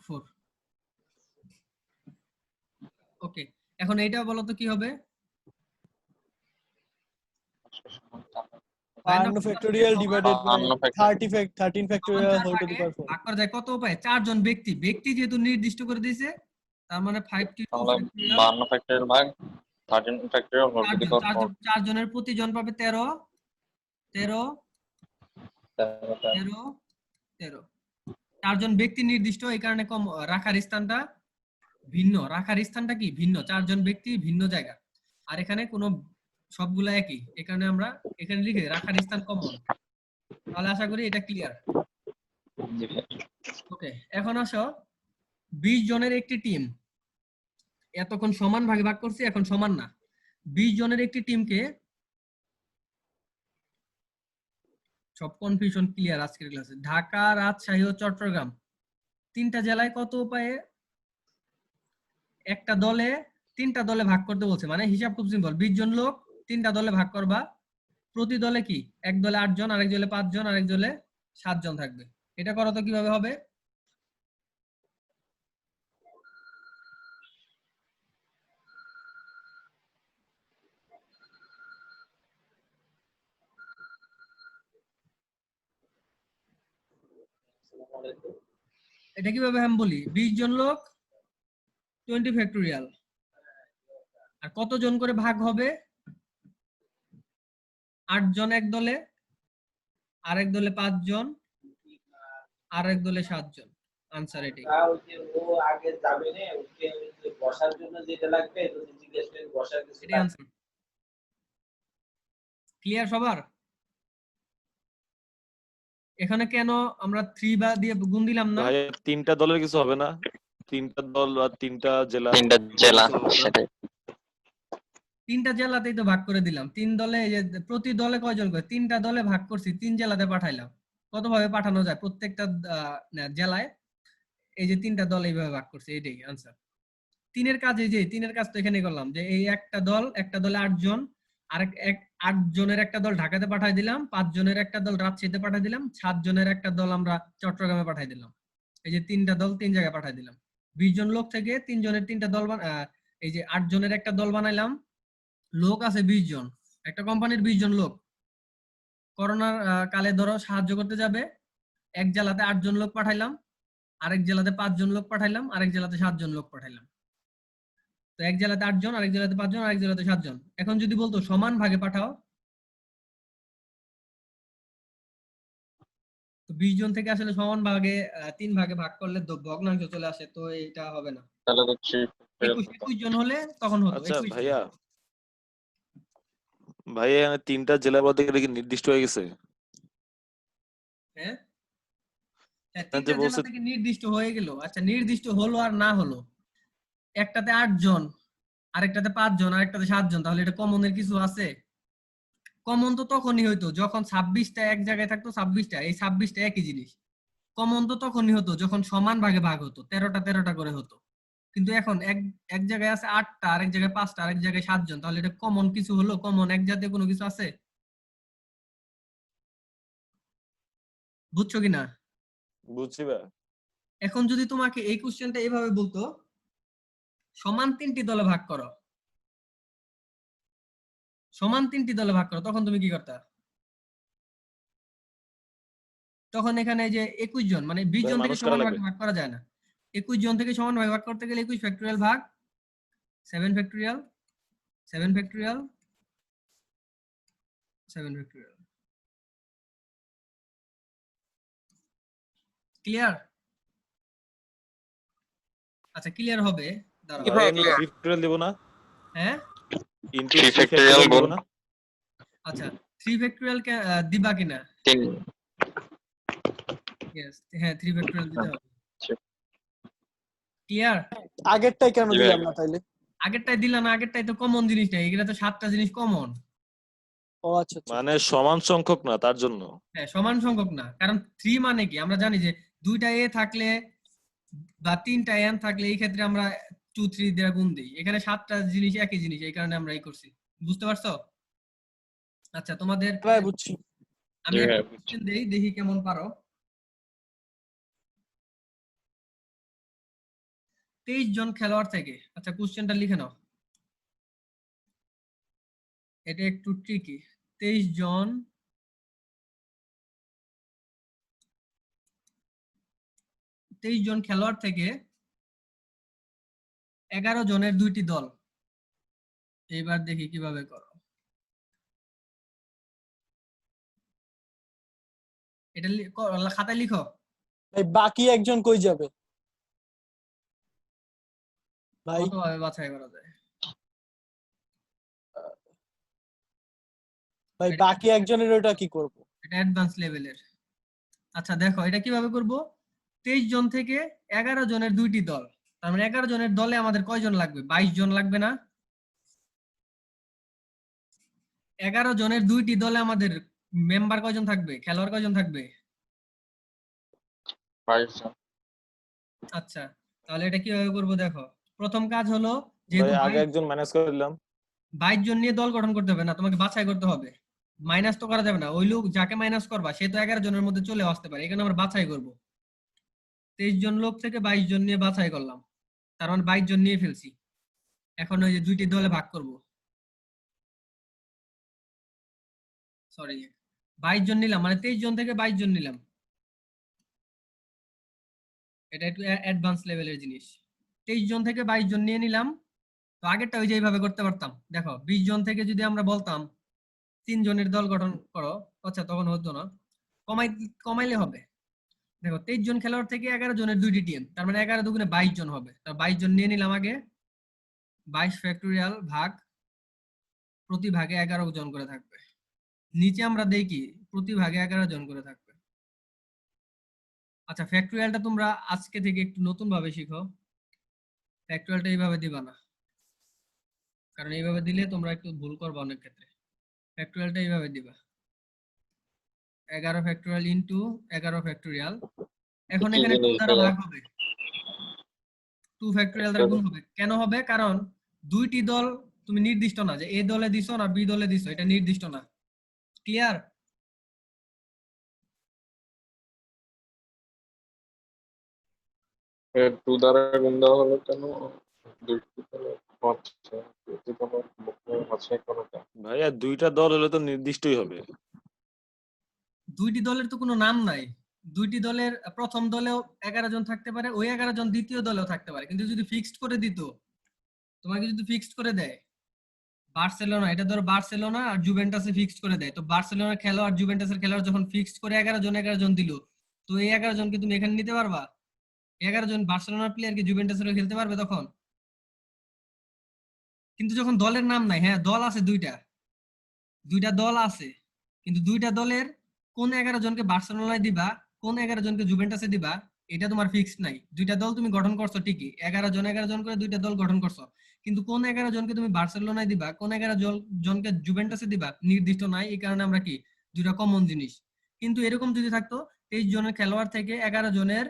4। Okay, এখন এইটা বলো তো কি হবে? 52 factorial divided by 13 factorial whole to the power 4। ভাগ করা যায় কত উপায়ে? 4 জন ব্যক্তি, ব্যক্তি যেহেতু নির্দিষ্ট করে দিয়েছে, তার মানে 52 তাহলে ফ্যাক্টোরিয়াল 52 ফ্যাক্টোরিয়াল ভাগ 13 factorial whole to the power 4। 4 জনের প্রতি জন পাবে 13, 13, 13, 13। 4 জন ব্যক্তি নির্দিষ্ট, এই কারণে কম, রাখার স্থানটা ভিন্ন, রাখার স্থানটা কি ভিন্ন, 4 জন ব্যক্তি ভিন্ন জায়গা, আর এখানে কোনো সবগুলা একই, এই কারণে আমরা এখানে লিখে রাখার স্থান কমন। তাহলে আশা করি এটা ক্লিয়ার। জি ভাই। ওকে, এখন আসো 20 জনের একটি টিম, এতক্ষণ সমান ভাগে ভাগ করছি, এখন সমান না। 20 জনের একটি টিমকে, সব কনফিউশন ক্লিয়ার আজকের ক্লাসে, ঢাকা, রাজশাহী ও চট্টগ্রাম 3টা জেলায় কত উপায়ে একটা দলে 3টা দলে ভাগ করতে বলছে। মানে হিসাব খুব সিম্পল, 20 জন লোক 3টা দলে ভাগ করবা, প্রতি দলে কি এক দলে 8 জন, আরেক দলে 5 জন, আরেক দলে 7 জন থাকবে। এটা করো তো কিভাবে হবে? এটা কিভাবে আমি বলি, 20 জন লোক 20 ফ্যাক্টোরিয়াল, আর কতজন করে ভাগ হবে? 8 জন এক দলে, আরেক দলে 5 জন, আরেক দলে 7 জন। আনসার এটাই। ও আগে যাবে না, ওকে বসার জন্য যেটা লাগবে যদি জিজ্ঞেস করেন বসার কিছু এটাই আনসার। ক্লিয়ার সবার? এখানে কেন আমরা 3 বা দিয়ে গুণ দিলাম না? ভাইয়া 3টা দলের কিছু হবে না? 3টা দল আর 3টা জেলা। 3টা জেলা সেটাই। 3টা জেলাতেই তো ভাগ করে দিলাম। 3 দলে, এই যে প্রতি দলে কয়জন করে, 3টা দলে ভাগ করছি, 3 জেলাতে পাঠাইলাম। কত ভাবে পাঠানো যায়? প্রত্যেকটা জেলায় এই যে 3টা দল এইভাবে ভাগ করছি, এটাই আনসার। 3-এর কাজ, এই যে 3-এর কাজ তো এখানে করলাম, যে এই একটা দলে 8 জন, আর 8 জনের একটা দল ঢাকাতে পাঠাই দিলাম, 5 জনের একটা দল রাজশাহীতে পাঠাই দিলাম, 7 জনের একটা দল আমরা চট্টগ্রামে পাঠাই দিলাম। এই যে 3টা দল 3 জায়গায় পাঠাই দিলাম। 20 জন লোক থেকে 3 জনের 3টা দল, এই যে 8 জনের একটা দল বানাইলাম, লোক আছে 20 জন, একটা কোম্পানির 20 জন লোক করোনার কালে ধরো সাহায্য করতে যাবে, এক জেলাতে 8 জন লোক পাঠাইলাম, আরেক জেলাতে 5 জন লোক পাঠাইলাম, আরেক জেলাতে 7 জন লোক পাঠাইলাম। তো এক জেলাতে 8 জন, আরেক জেলাতে 5 জন, আরেক জেলাতে 7 জন। এখন যদি বলতো সমান ভাগে পাঠাও, তো 20 জন থেকে আসলে সমান ভাগে 3 ভাগে ভাগ করলে ভগ্নাংশ চলে আসে, তো এটা হবে না। তাহলে তো 3 21 জন হলে তখন হতো আচ্ছা 21 জন। ভাইয়া, ভাইয়া 3টা জেলার মধ্যে কি নির্দিষ্ট হয়ে গেছে? হ্যাঁ, হ্যাঁ, 3টা জেলা বলছে থেকে নির্দিষ্ট হয়ে গেল। আচ্ছা, নির্দিষ্ট হলো আর না হলো, একটাতে 8 জন, আরেকটাতে 5 জন, আরেকটাতে 7 জন, তাহলে এটা কমনের কিছু আছে? কমন তো তখনই হইতো যখন 26টা এক জায়গায় থাকতো, 26টা, এই 26টা একই জিনিস। কমন তো তখনই হতো যখন সমান ভাগে ভাগ হতো, 13টা করে হতো। কিন্তু এখন এক এক জায়গায় আছে 8টা, আরেক জায়গায় 5টা, আরেক জায়গায় 7 জন, তাহলে এটা কমন কিছু হলো? কমন এক জাতীয় কোনো কিছু আছে? বুঝছো কিনা? বুঝছি ভাই। এখন যদি তোমাকে এই কোশ্চেনটা এইভাবে বলতো, সমান 3টি দলে ভাগ করো, সমান 3টি দলে ভাগ করো, তখন তুমি কি করতা? তখন এখানে যে 21 জন, মানে 20 ভাই জন থেকে মানুষ করা সমান লাগবে। ভাগে ভাগ করা যায় না। 21 জন থেকে সমান ভাগে ভাগ করতে গেলে 21 ফ্যাক্টরিয়াল ভাগ 7 ফ্যাক্টরিয়াল, 7 ফ্যাক্টরিয়াল, 7 ফ্যাক্টরিয়াল। ক্লিয়ার? আচ্ছা, ক্লিয়ার হবে, দাঁড়াও। কি ভাই ভাই ইন্টু clear? 3 ফ্যাক্টরিয়াল দিব না? হ্যাঁ, ইন্টু 3 3 ফ্যাক্টরিয়াল ফ্যাক্টরিয়াল দিব গুণ না? আচ্ছা, 3 ফ্যাক্টরিয়াল দিবা কিনা? 3। ইয়েস, হ্যাঁ 3 ফ্যাক্টরিয়াল দিতে হবে। আচ্ছা। ক্লিয়ার? আগেরটাই কেন জি ভাই। দিলাম না তাইলে? আগেরটাই দিলাম না, আগেরটাই তো কমন জিনিস নাই, এগুলা তো 7টা জিনিস কমন। ও আচ্ছা আচ্ছা। মানে সমান সংখ্যক না তার জন্য। হ্যাঁ, সমান সংখ্যক না, কারণ 3 মানে কি আমরা জানি যে 2টা এ থাকলে বা 3টা এন থাকলে এই ক্ষেত্রে আমরা 2 3 দিয়ে গুণ দিই। এখানে 7টা জিনিস একই জিনিস, এই কারণে আমরা এই করছি। বুঝতে পারছো? আচ্ছা, তোমাদের ভাই বুঝছি। আমি জি একটা ভাই, কোশ্চেন দেই, দেখি কেমন পারো। 23 জন খেলোয়াড় থেকে, আচ্ছা কোশ্চেনটা লিখে নাও, এটা একটু ট্রিকি। 23 জন খেলোয়াড় থেকে 11 জনের 2টি দল। এইবার দেখি কিভাবে করো। এটা খাতায় লিখো। ভাই বাকি একজন কই যাবে ভাই? কতভাবে বাছাই করা যায়? ভাই এটা বাকি একজনের ওটা কি করব? অ্যাডভান্স লেভেলের। আচ্ছা দেখো, এটা কিভাবে করব। 23 জন থেকে 11 জনের 2টি দল, তার মানে 11 জনের দলে আমাদের কয়জন লাগবে? 22 জন লাগবে না? 11 জনের 2টি দলে আমাদের মেম্বার কয়জন থাকবে? খেলোয়াড় কয়জন থাকবে? 5 জন। আচ্ছা, তাহলে এটা কিভাবে করব দেখো। প্রথম কাজ হলো, ভাই যেহেতু আগে একজন মাইনাস করে দিলাম। 22 জন নিয়ে দল গঠন করতে হবে না, তোমাকে বাছাই করতে হবে। মাইনাস তো করা যাবে না, ওই লোক যাকে মাইনাস করবা সে তো 11 জনের মধ্যে চলে আসতে পারে, এখানে আমরা বাছাই করব। 23 জন লোক থেকে 22 জন নিয়ে বাছাই করলাম, তার মানে 22 জন নিয়ে ফেলছি। এখন ওই যে 2টি দলে ভাগ করব, সরি 22 জন নিলাম, মানে 23 জন থেকে 22 জন নিলাম। এটা একটু অ্যাডভান্স লেভেলের জিনিস। 23 জন থেকে 22 জন নিয়ে নিলাম। তো আগেরটা ওই যে এইভাবে করতে পারতাম, দেখো 20 জন থেকে যদি আমরা বলতাম 3 জনের দল গঠন করো, আচ্ছা তখন হতো না, কমাইলে হবে। দেখো 23 জন খেলোয়াড় থেকে 11 জনের 2টি টিম, তার মানে 11 দুগুণে 22 জন হবে। তার 22 জন নিয়ে নিলাম আগে, 22 ফ্যাক্টরিয়াল ভাগ প্রতি ভাগে 11 জন করে থাকবে। নিচে আমরা দেই কি, প্রতি ভাগে 11 জন করে থাকবে। আচ্ছা, ফ্যাক্টরিয়ালটা তোমরা আজকে থেকে একটু নতুন ভাবে শিখো। ফ্যাক্টরিয়ালটা এইভাবে দিবা না, কারণ এইভাবে দিলে তোমরা একটু ভুল করবে অনেক ক্ষেত্রে। ফ্যাক্টরিয়ালটা এইভাবে দিবা, 11 ফ্যাক্টরিয়াল ইনটু 11 ফ্যাক্টরিয়াল। এখন কি এখানে 2 জিনিস দ্বারা ভাইয়া? ভাগ হবে, 2 ফ্যাক্টরিয়াল দ্বারা গুণ হবে। কেন হবে? কারণ 2টি দল তুমি নির্দিষ্ট না যে এ দলে দিছো না বি দলে দিছো, এটা নির্দিষ্ট না। ক্লিয়ার? 2 দ্বারা গুণ দেওয়া হলো কেন? 2টি দলের আচ্ছা, 2টি দলের মধ্যে বাছাই করা যায়। ভাইয়া 2টা দল হলে তো নির্দিষ্টই হবে। 2টি দলের তো কোনো নাম নাই। 2টি দলের প্রথম দলেও 11 জন থাকতে পারে, ওই 11 জন দ্বিতীয় দলেও থাকতে পারে, কিন্তু যদি ফিক্সড করে দিত, তোমাকে যদি ফিক্সড করে দেয়, বার্সেলোনা, এটা ধরো বার্সেলোনা আর জুভেন্টাসে ফিক্সড করে দেয়, তো বার্সেলোনার খেলোয়াড় জুভেন্টাসের খেলোয়াড় যখন ফিক্সড করে 11 জন দিল, তো এই 11 জনকে তুমি এখানে নিতে পারবা? 11 জন বার্সেলোনার প্লেয়ার কি জুভেন্টাসের খেলতে পারবে তখন? কিন্তু যখন দলের নাম নাই, হ্যাঁ দল আছে দুইটা দল আছে, কিন্তু 2টা দলের কোন 11 জনকে বার্সেলোনায় দিবা, কোন 11 জনকে জুভেন্টাসে দিবা, এটা তোমার ফিক্সড নাই। দুইটা দল তুমি গঠন করছো ঠিকই, 11 জন করে দুইটা দল গঠন করছো, কিন্তু কোন 11 জনকে তুমি বার্সেলোনায় দিবা, কোন 11 জনকে জুভেন্টাসে দিবা নির্দিষ্ট নাই। এই কারণে আমরা কি দুইটা কমন জিনিস। কিন্তু এরকম যদি থাকতো 23 জনের খেলোয়াড় থেকে 11 জনের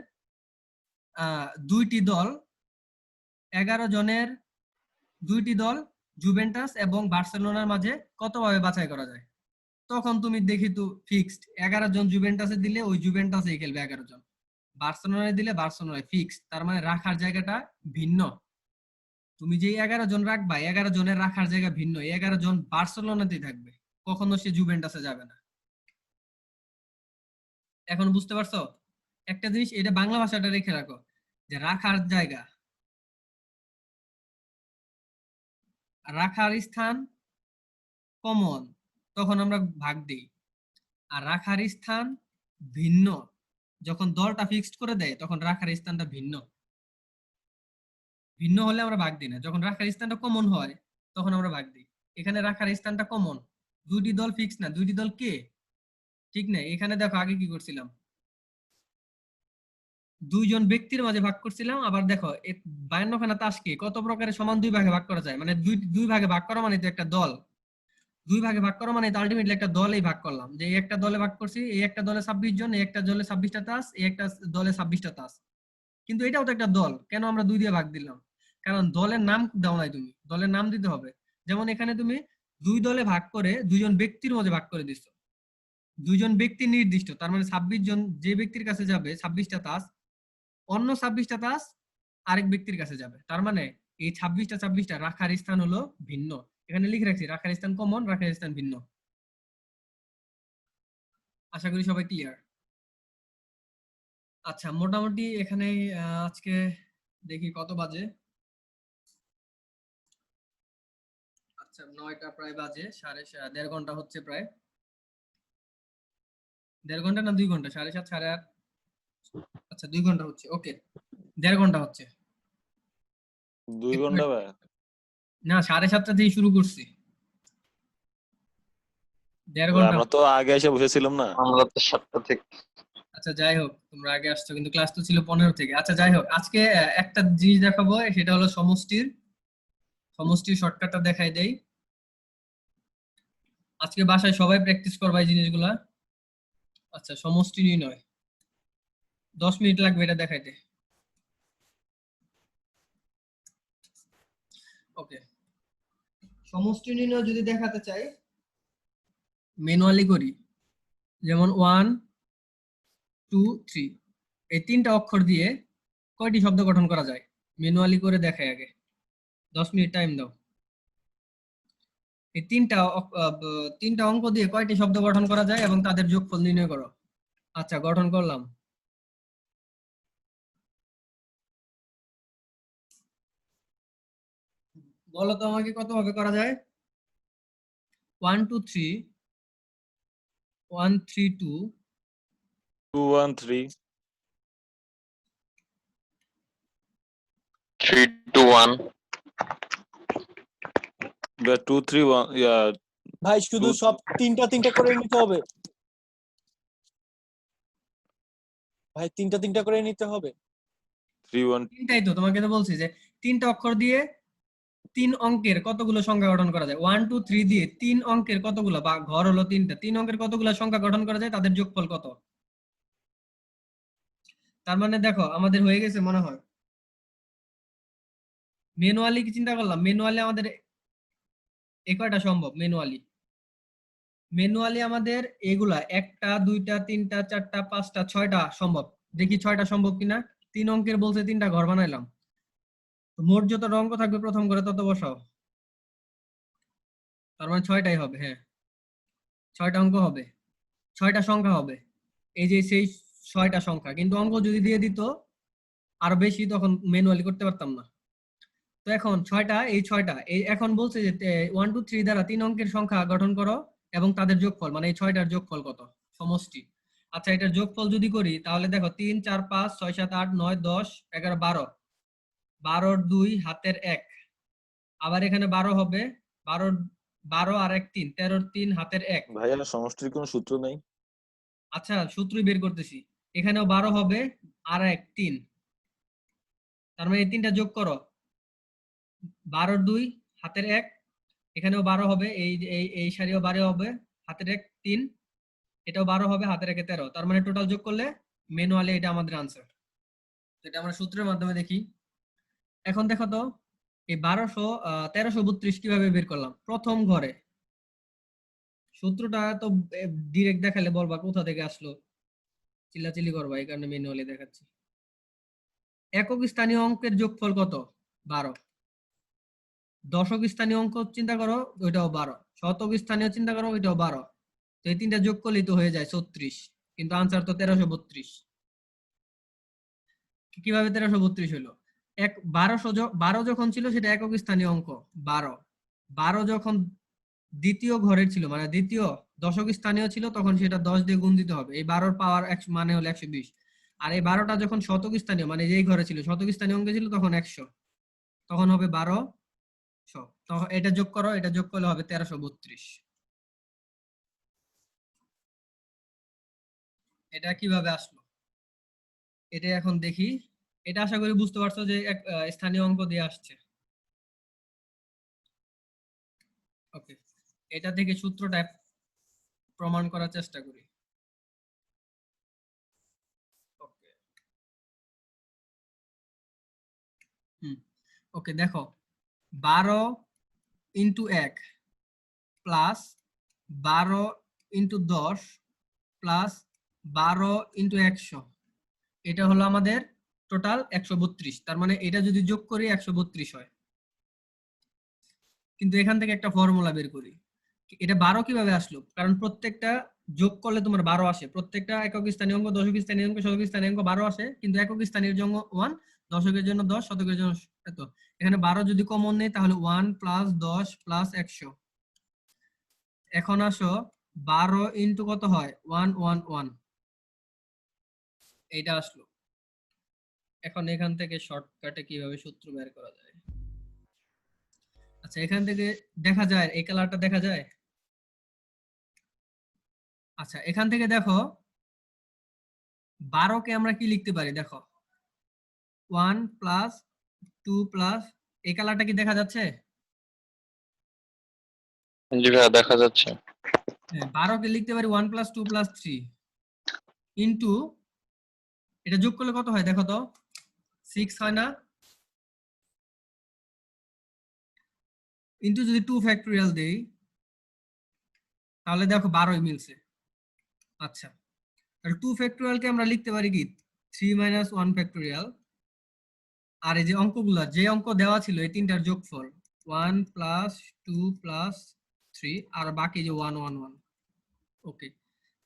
দুইটি দল, 11 জনের দুইটি দল জুভেন্টাস এবং বার্সেলোনার মাঝে কতভাবে বাছাই করা যায়, তখন তুমি দেখি তো ফিক্সড 11 জন জুভেন্টাসে দিলে ওই জুভেন্টাসেই খেলবে 11 জন, বার্সেলোনায় দিলে বার্সেলোনায় ফিক্সড। তার মানে রাখার জায়গাটা ভিন্ন। তুমি যে 11 জন রাখবা 11 জনের রাখার জায়গা ভিন্ন, 11 জন বার্সেলোনাতেই থাকবে, কখনো সে জুভেন্টাসে যাবে না। এখন বুঝতে পারছো? একটা জিনিস এটা বাংলা ভাষাটা রেখে রাখো যে রাখার জায়গা, রাখার স্থান কমন, তখন আমরা ভাগ দিই। আর রাখার স্থান ভিন্ন, যখন দলটা ফিক্সড করে দেয় তখন রাখার স্থানটা ভিন্ন। ভিন্ন হলে আমরা ভাগ দিই না, যখন রাখার স্থানটা কমন হয় তখন আমরা ভাগ দিই। এখানে রাখার স্থানটা কমন, দুইটি দল ফিক্স না, দুইটি দল কে ঠিক না। এখানে দেখো আগে কি করছিলাম, দুইজন ব্যক্তির মাঝে ভাগ করছিলাম। আবার দেখো 52খানা তাসকে কত প্রকারের সমান দুই ভাগে ভাগ করা যায়, মানে দুই ভাগে ভাগ করা মানে তো একটা দল, দুই ভাগে ভাগ করা মানে তো আলটিমেটলি একটা দলেই ভাগ করলাম। যে এই একটা দলে ভাগ করছি, এই একটা দলে 26 জন, এই একটা দলে 26টা তাস, এই একটা দলে 26টা তাস, কিন্তু এটাও তো একটা দল। কেন আমরা দুই দিয়ে ভাগ দিলাম? কারণ দলের নাম দাও নাই, তুমি দলের নাম দিতে হবে। যেমন এখানে তুমি দুই দলে ভাগ করে দুইজন ব্যক্তির মধ্যে ভাগ করে দিচ্ছ, দুইজন ব্যক্তি নির্দিষ্ট, তার মানে 26 জন যে ব্যক্তির কাছে যাবে 26টা তাস, অন্য 26টা তাস আরেক ব্যক্তির কাছে যাবে। তার মানে এই 26টা রাখার স্থান হলো ভিন্ন। এখানে লিখে রাখছি রাখার স্থান কমন, রাখার স্থান ভিন্ন। আশা করি সবাই ক্লিয়ার। আচ্ছা, মোটামুটি এখানে আজকে দেখি কত বাজে। আচ্ছা, 9টা প্রায় বাজে, 1.5 ঘন্টা হচ্ছে প্রায়। 1.5 ঘন্টা না 2 ঘন্টা? 7:30 8:30। আচ্ছা 2 ঘন্টা হচ্ছে, ওকে 1.5 ঘন্টা হচ্ছে। 2 ঘন্টা ভাই? না 7:30 দিয়ে শুরু করছি, 1.5 ঘন্টা। আমরা তো আগে এসে বসেছিলাম না। আমরা তো 7টা থেকে। আচ্ছা যাই হোক, তোমরা আগে আসছো কিন্তু ক্লাস তো ছিল 15 থেকে। আচ্ছা যাই হোক, আজকে একটা জিনিস দেখাবো, সেটা হলো সমষ্টির শর্টকাটটা দেখাই দেই। আজকে বাসায় সবাই প্র্যাকটিস করবা এই জিনিসগুলা। আচ্ছা, সমষ্টি নির্ণয় 10 মিনিট লাগবে এটা দেখাইতে। ওকে, সমষ্টি নির্ণয় যদি দেখাতে চাই ম্যানুয়ালি করি, যেমন 1 2 3 এই 3টা অক্ষর দিয়ে কয়টি শব্দ গঠন করা যায় ম্যানুয়ালি করে দেখাই আগে। 10 মিনিট টাইম দাও। এই 3টা অঙ্ক দিয়ে কয়টি শব্দ গঠন করা যায় এবং তাদের যোগফল নির্ণয় করো। আচ্ছা, গঠন করলাম। বলো তো আমাকে কত ভাবে করা যায়? 1 2 3 1 3 2 2 1 3 3 2 1 2 3 1 ভাই শুধু সব তিনটা করে নিতে হবে ভাই, তিনটা করে নিতে হবে। 3 1 তিনটাই তো তোমাকে তো বলছি যে 3টা অক্ষর দিয়ে 3 অঙ্কের কতগুলো সংখ্যা গঠন করা যায়। 1 2 3 দিয়ে 3 অঙ্কের কতগুলো, বা ঘর হলো 3টা, 3 অঙ্কের কতগুলো সংখ্যা গঠন করা যায়, তাদের যোগফল কত। তার মানে দেখো আমাদের হয়ে গেছে মনে হয়। ম্যানুয়ালি কি চিন্তা করলাম, ম্যানুয়ালি আমাদের এ কয়টা সম্ভব? ম্যানুয়ালি আমাদের এগুলা 1টা 2টা 3টা 4টা 5টা 6টা সম্ভব। দেখি 6টা সম্ভব কিনা। 3 অঙ্কের বলছে 3টা ঘর বানাইলাম, মোট যত অঙ্ক থাকবে প্রথম করে তত বসাও, তার মানে 6টাই হবে। হ্যাঁ 6টা অঙ্ক হবে, 6টা সংখ্যা হবে। এই যে সেই 6টা সংখ্যা, কিন্তু অঙ্ক যদি দিয়ে দিত আরো বেশি তখন ম্যানুয়ালি করতে পারতাম না। তো এখন 6টা, এই 6টা এই এখন বলছে যে 1 2 3 দ্বারা 3 অঙ্কের সংখ্যা গঠন করো এবং তাদের যোগফল, মানে এই 6টার যোগফল কত, সমষ্টি। আচ্ছা, এটার যোগফল যদি করি তাহলে দেখো 3 4 5 6 7 8 9 10 11 12, 12 2 হাতের 1, আবার এখানে 12 হবে, 12 আর 1 3, 13 3 হাতের 1। ভাইয়া সমষ্টির কোনো সূত্র নাই? আচ্ছা সূত্রই বের করতেছি। এখানেও 12 হবে, আর এক 3, তার মানে এই তিনটা যোগ করো, 12 2 হাতের 1, এখানেও 12 হবে, এই সারিও 12 হবে, হাতের 1 3, এটাও 12 হবে, হাতের 1 13, তার মানে টোটাল যোগ করলে ম্যানুয়ালি এটা আমাদের আনসার। এটা আমরা সূত্রের মাধ্যমে দেখি। এখন দেখো তো এই 1332 কিভাবে বের করলাম। প্রথম ঘরে সূত্রটা তো ডিরেক্ট দেখালে বলবা কোথা থেকে আসলো, চিল্লাচিল্লি করবা, এই কারণে ম্যানুয়ালি দেখাচ্ছি। একক স্থানীয় অঙ্কের যোগফল কত? 12। দশক স্থানীয় অঙ্ক চিন্তা করো, ওইটাও 12। শতক স্থানীয় চিন্তা করো, ওইটাও 12। তো এই তিনটা যোগ করলেই তো হয়ে যায় 36, কিন্তু আনসার তো 1332। কিভাবে 1332 হলো? 12 যখন ছিল সেটা একক স্থানীয় অঙ্ক 12। 12 যখন দ্বিতীয় ঘরের ছিল, মানে দ্বিতীয় দশক স্থানীয় ছিল, তখন সেটা 10 দিয়ে গুণ দিতে হবে। এই 12 পাওয়ার মানে হলো 120। আর এই 12টা যখন শতক স্থানীয়, মানে যেই ঘরে ছিল শতক স্থানীয় অঙ্কে ছিল, তখন 100, তখন হবে 1200। তখন এটা যোগ করো, এটা যোগ করলে হবে 1332। এটা কিভাবে আসলো এটা এখন দেখি। এটা আশা করি বুঝতে পারছো যে এক স্থানীয় অঙ্ক দিয়ে আসছে। ওকে, এটা থেকে সূত্রটা প্রমাণ করার চেষ্টা করি। ওকে, ওকে দেখো, 12 into 1 plus 12 into 10 plus 12 into 100, এটা হলো আমাদের টোটাল 132। তার মানে এটা যদি যোগ করি 132 হয়। কিন্তু এখান থেকে একটা ফর্মুলা বের করি। এটা 12 কিভাবে আসলো? কারণ প্রত্যেকটা যোগ করলে তোমার 12 আসে, প্রত্যেকটা একক স্থানীয় অঙ্ক, দশক স্থানীয় অঙ্ক, শতক স্থানীয় অঙ্ক 12 আসে, কিন্তু একক স্থানীয় জন্য 1, দশকের জন্য 10, শতকের জন্য এত। এখানে 12 যদি কমন নেই তাহলে 1 প্লাস 10 প্লাস 100। এখন আসো 12 ইন্টু কত হয়? 111, এইটা আসলো। এখন এখান থেকে শর্টকাটে কিভাবে সূত্র বের করা যায়? আচ্ছা, এখান থেকে দেখা যায়, এই কালারটা দেখা যায়। আচ্ছা, এখান থেকে দেখো 12 কে আমরা কি লিখতে পারি? দেখো 1 প্লাস 2 প্লাস, এই কালারটা কি দেখা যাচ্ছে? জি ভাইয়া দেখা যাচ্ছে। হ্যাঁ, 12 কে লিখতে পারি 1 প্লাস 2 প্লাস 3 ইন্টু, এটা যোগ করলে কত হয় দেখো তো? 6 হয় না? ইন্টু যদি 2 ফ্যাক্টোরিয়াল দেই তাহলে দেখো 12ই মিলছে। আচ্ছা, আর 2 ফ্যাক্টোরিয়ালকে আমরা লিখতে পারি কি 3 মাইনাস 1 ফ্যাক্টোরিয়াল। আর এই যে অঙ্কগুলা, যে অঙ্ক দেওয়া ছিল এই তিনটার যোগফল 1 প্লাস 2 প্লাস 3, আর বাকি যে 1 1 1। ওকে,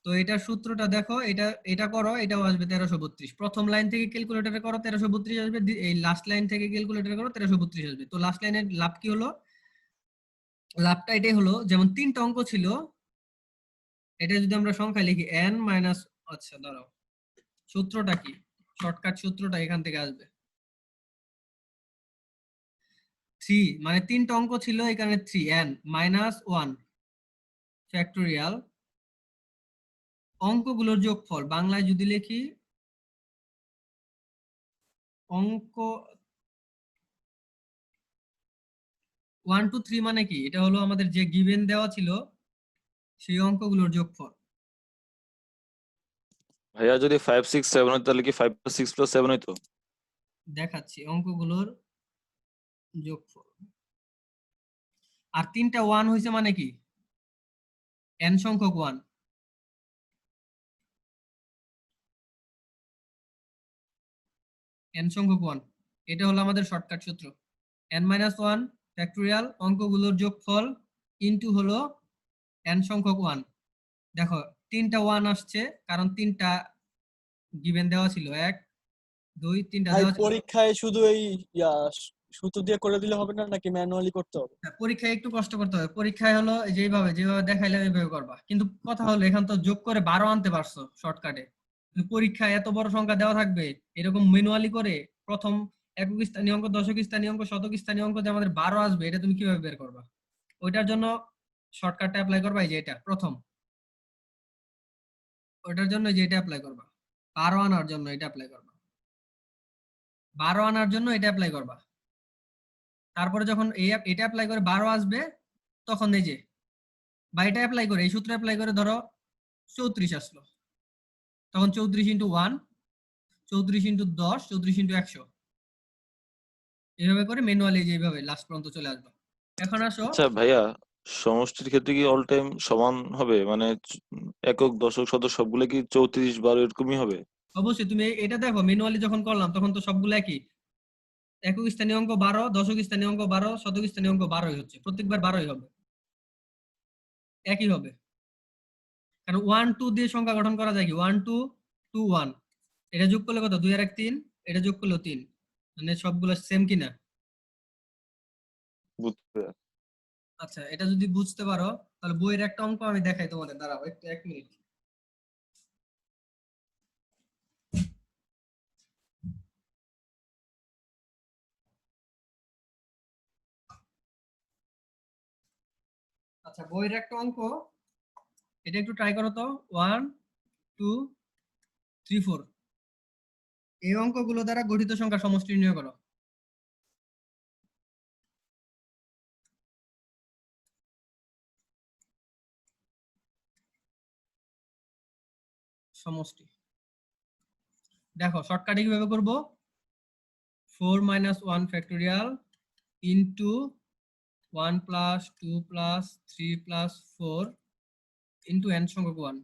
তো এটার সূত্রটা দেখো, এটা করো, এটাও আসবে 1332। প্রথম লাইন থেকে ক্যালকুলেটরে করো 1332 আসবে, এই লাস্ট লাইন থেকে ক্যালকুলেটরে করো 1332 আসবে। তো লাস্ট লাইনের লাভ কি হলো? লাভটা এটাই হলো, যেমন তিনটা অঙ্ক ছিল, এটা যদি আমরা সংখ্যায় লিখি n মাইনাস, আচ্ছা দাঁড়াও, সূত্রটা কি? শর্টকাট সূত্রটা এখান থেকে আসবে। 3 মানে তিনটা অঙ্ক ছিল, এখানে 3n মাইনাস 1 ফ্যাক্টোরিয়াল, অঙ্কগুলোর যোগফল। বাংলায় যদি লিখি অঙ্ক 1 2 3 মানে কি? এটা হলো আমাদের যে গিভেন দেওয়া ছিল সেই অঙ্কগুলোর যোগফল। ভাইয়া যদি 5 6 7 হয় তাহলে কি 5 + 6 + 7 হইতো? দেখাচ্ছি অঙ্কগুলোর যোগফল। আর তিনটা 1 হয়েছে মানে কি? n সংখ্যক 1। n সংখ্যক 1, এটা হলো আমাদের শর্টকাট সূত্র। n মাইনাস 1 ফ্যাক্টোরিয়াল, অঙ্কগুলোর যোগফল, ইনটু হলো n সংখ্যক 1। দেখো তিনটা 1 আসছে, কারণ তিনটা গিভেন দেওয়া ছিল, 1 2 3টা ভাই দেওয়া ছিল। পরীক্ষায় শুধু এই ইয়া সূত্র দিয়ে করে দিলে হবে না, নাকি ম্যানুয়ালি করতে হবে? হ্যাঁ, পরীক্ষায় একটু কষ্ট করতে হবে। পরীক্ষায় হলো যেভাবে যেভাবে দেখাইলাম এইভাবে করবা, কিন্তু কথা হলো এখান তো যোগ করে 12 আনতে পারছো শর্টকাটে, কিন্তু পরীক্ষায় এত বড় সংখ্যা দেওয়া থাকবে, এরকম ম্যানুয়ালি করে প্রথম একক স্থানীয় অঙ্ক, দশক স্থানীয় অঙ্ক, শতক স্থানীয় অঙ্ক যে আমাদের 12 আসবে, এটা তুমি কিভাবে বের করবা? ওইটার জন্য শর্টকাটটা অ্যাপ্লাই করবা, এই যে এটা প্রথম, ওইটার জন্য যে এটা অ্যাপ্লাই করবা। 12 আনার জন্য এটা অ্যাপ্লাই করবা, 12 আনার জন্য এটা অ্যাপ্লাই করবা। তারপরে যখন এটা অ্যাপ্লাই করে 12 আসবে, তখন এই যে বা এটা অ্যাপ্লাই করে এই সূত্র অ্যাপ্লাই করে ধরো 34 আসলো, তখন 34 ইন্টু 1, 34 ইন্টু 10, 34 ইন্টু 100, এইভাবে করে ম্যানুয়ালি যেভাবে লাস্ট পর্যন্ত চলে আসবে। এখন আসো, আচ্ছা ভাইয়া, সমষ্টির ক্ষেত্রে কি অল টাইম সমান হবে, মানে একক দশক শতক সবগুলো কি 34 12 এরকমই হবে? অবশ্যই তুমি এটা দেখো ম্যানুয়ালি যখন করলাম তখন তো সবগুলো একই, একক স্থানীয় অঙ্ক 12, দশক স্থানীয় অঙ্ক 12, শতক স্থানীয় অঙ্ক 12ই হচ্ছে, প্রত্যেকবার 12ই হবে, একই হবে। কারণ 1 2 দিয়ে সংখ্যা গঠন করা যায় কি, 1 2 2 1, এটা যোগ করলে কত, 2 আর 1 3, এটা যোগ করলে 3, মানে সবগুলো সেম কিনা। বুঝতে আচ্ছা, এটা যদি বুঝতে পারো তাহলে বইয়ের একটা অঙ্ক আমি দেখাই তোমাদের, দাঁড়াও একটু 1 মিনিট। আচ্ছা, বইয়ের একটা অঙ্ক, এটা একটু ট্রাই করো তো। 1 2 3 4, এই অঙ্কগুলো দ্বারা গঠিত সংখ্যার সমষ্টি নির্ণয় করো। সমষ্টি দেখো শর্টকাটে কিভাবে করব, 4 - 1 ফ্যাক্টোরিয়াল ইনটু 1 + 2 + 3 + 4 ইনটু n সংখ্যক 1,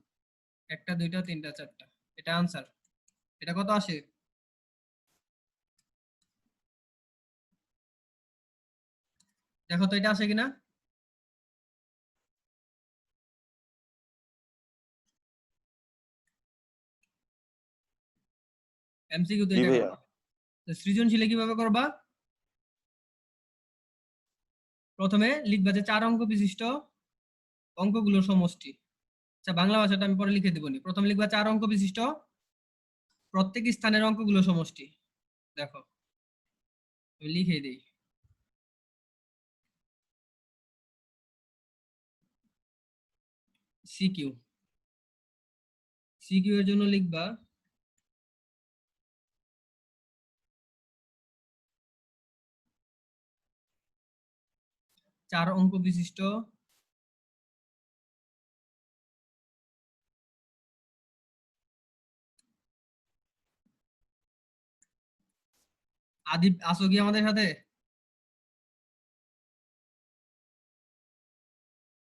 একটা দুইটা তিনটা চারটা, এটা আনসার। এটা কত আসে, দেখো তো এটা আসে কিনা। এমসিকিউ তো জি এটা ভাইয়া। করবা। তো সৃজনশীলে কিভাবে করবা, প্রথমে লিখবা যে 4 অঙ্ক বিশিষ্ট অঙ্কগুলোর সমষ্টি। আচ্ছা, বাংলা ভাষাটা আমি পরে লিখে দিবনি, প্রথমে লিখবা 4 অঙ্ক বিশিষ্ট প্রত্যেক স্থানের অঙ্কগুলো সমষ্টি। দেখো আমি লিখে দিই, সিকিউ, সিকিউ এর জন্য লিখবা 4 অঙ্ক বিশিষ্ট আদিব, আসো কি আমাদের সাথে,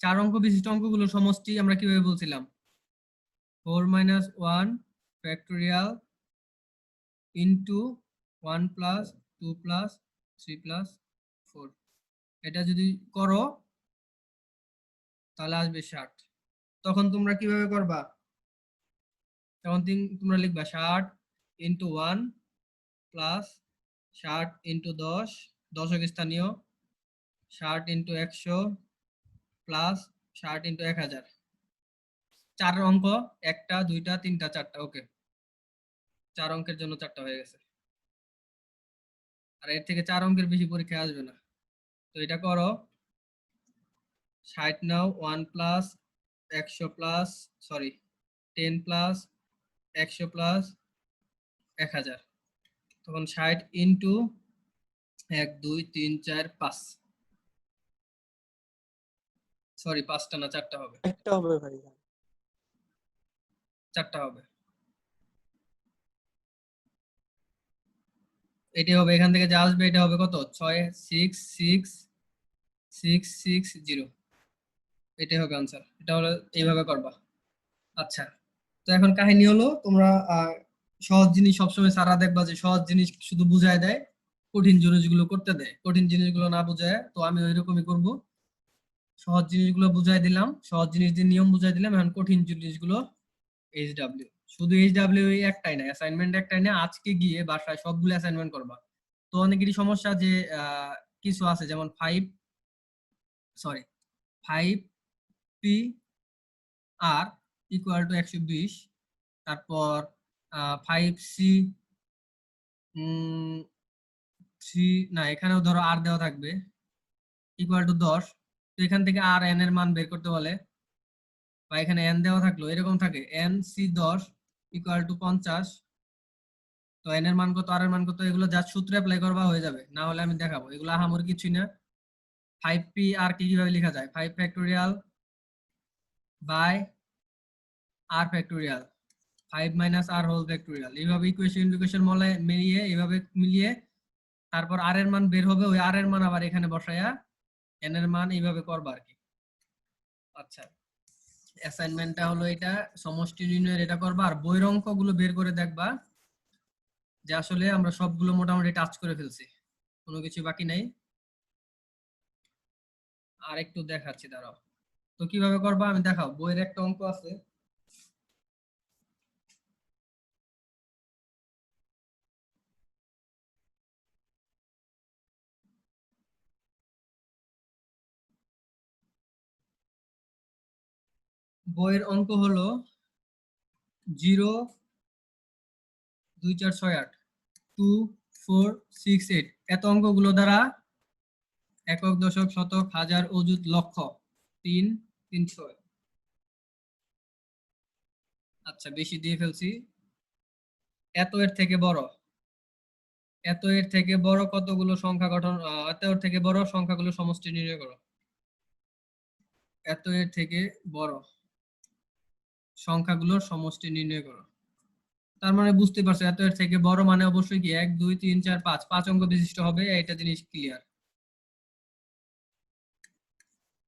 4 অঙ্ক বিশিষ্ট অঙ্কগুলোর সমষ্টি আমরা কিভাবে বলছিলাম, 4 - 1 ফ্যাক্টোরিয়াল ইনটু 1 + 2 + 3 + 4, এটা যদি করো তাহলে আসবে 60। তখন তোমরা কিভাবে করবা, তখন তোমরা লিখবা 60 ইনটু 1 প্লাস 60 ইনটু 10, দশক স্থানীয়, 60 ইনটু 100 প্লাস 60 ইনটু 1000, 4 অঙ্ক, একটা দুইটা তিনটা চারটা, ওকে 4 অঙ্কের জন্য 4টা হয়ে গেছে। আর এর থেকে 4 অঙ্কের বেশি পরীক্ষায় আসবে না। তো এটা করো, 60 নাও, 1 plus 100 plus, sorry 10 plus 100 plus 1000, তখন 60 ইনটু 1 2 3 4 5, সরি 5টা না 4টা হবে, একটা হবে ভাই। 4টা হবে। এটা হবে, এখান থেকে যা আসবে এটা হবে কত, 6 6 6 6 6 0, এটাই হবে আনসার। এটা হলো এইভাবে করবা। আচ্ছা, তো এখন কাহিনী হলো তোমরা সহজ জিনিস সবসময় সারা দেখবা যে সহজ জিনিস শুধু বুঝায় দেয়, কঠিন জিনিসগুলো করতে দেয়, কঠিন জিনিসগুলো না বুঝায়। তো আমি ওইরকমই করব, সহজ জিনিসগুলো বুঝাই দিলাম, সহজ জিনিস দিয়ে নিয়ম বুঝাই দিলাম, এখন কঠিন জিনিসগুলো এইচডব্লিউ, শুধু এইচডব্লিউ একটাই না, অ্যাসাইনমেন্ট একটাই না, আজকে গিয়ে বাসায় সবগুলো অ্যাসাইনমেন্ট করবা। তো অনেকেরই সমস্যা যে কিছু আছে যেমন 5 p r = 120, তারপর 5c 3, না এখানেও ধরো আর দেওয়া থাকবে = 10, তো এখান থেকে আর এন এর মান বের করতে বলে, বা এখানে এন দেওয়া থাকলো এরকম থাকে, n c 10 ইকুয়াল টু 50। তো n এর মান কত, r এর মান কত, এগুলো জাস্ট সূত্রে অ্যাপ্লাই করবা হয়ে যাবে, না হলে আমি দেখাবো। এগুলো আহামরি কিছুই না। 5p r কে কিভাবে লেখা যায়, 5 factorial by r factorial 5 minus r whole factorial, এইভাবে ইকুয়েশন মিলিয়ে এইভাবে মিলিয়ে তারপর r এর মান বের হবে, ওই r এর মান আবার এখানে বসায়া n এর মান এইভাবে করবা আর কি। আচ্ছা, অ্যাসাইনমেন্টটা হলো এটা, সমষ্টি নির্ণয়ের এটা করবা, আর বইয়ের অঙ্কগুলো বের করে দেখবা যে আসলে আমরা সবগুলো মোটামুটি টাচ করে ফেলছি, কোনো কিছু বাকি নাই। আর একটু দেখাচ্ছি, দাঁড়াও। তো কিভাবে করবা আমি দেখাও, বইয়ের একটা অঙ্ক আছে। বইয়ের অঙ্ক হলো 0 2 4 6 8 2 4 6 8, এত অঙ্কগুলো দ্বারা একক, দশক, শতক, হাজার, অযুত, লক্ষ 3 3 6। আচ্ছা, বেশি দিয়ে ফেলছি। এত এর থেকে বড়, এত এর থেকে বড় কতগুলো সংখ্যা গঠন, এত এর থেকে বড় সংখ্যাগুলো সমষ্টি নির্ণয় করো। এত এর থেকে বড় সংখ্যাগুলোর সমষ্টি নির্ণয় করো। তার মানে বুঝতে পারছো, এত এর থেকে বড় মানে অবশ্যই কি 1 2 3 4 5 5 অঙ্ক বিশিষ্ট হবে, এটা জিনিস ক্লিয়ার।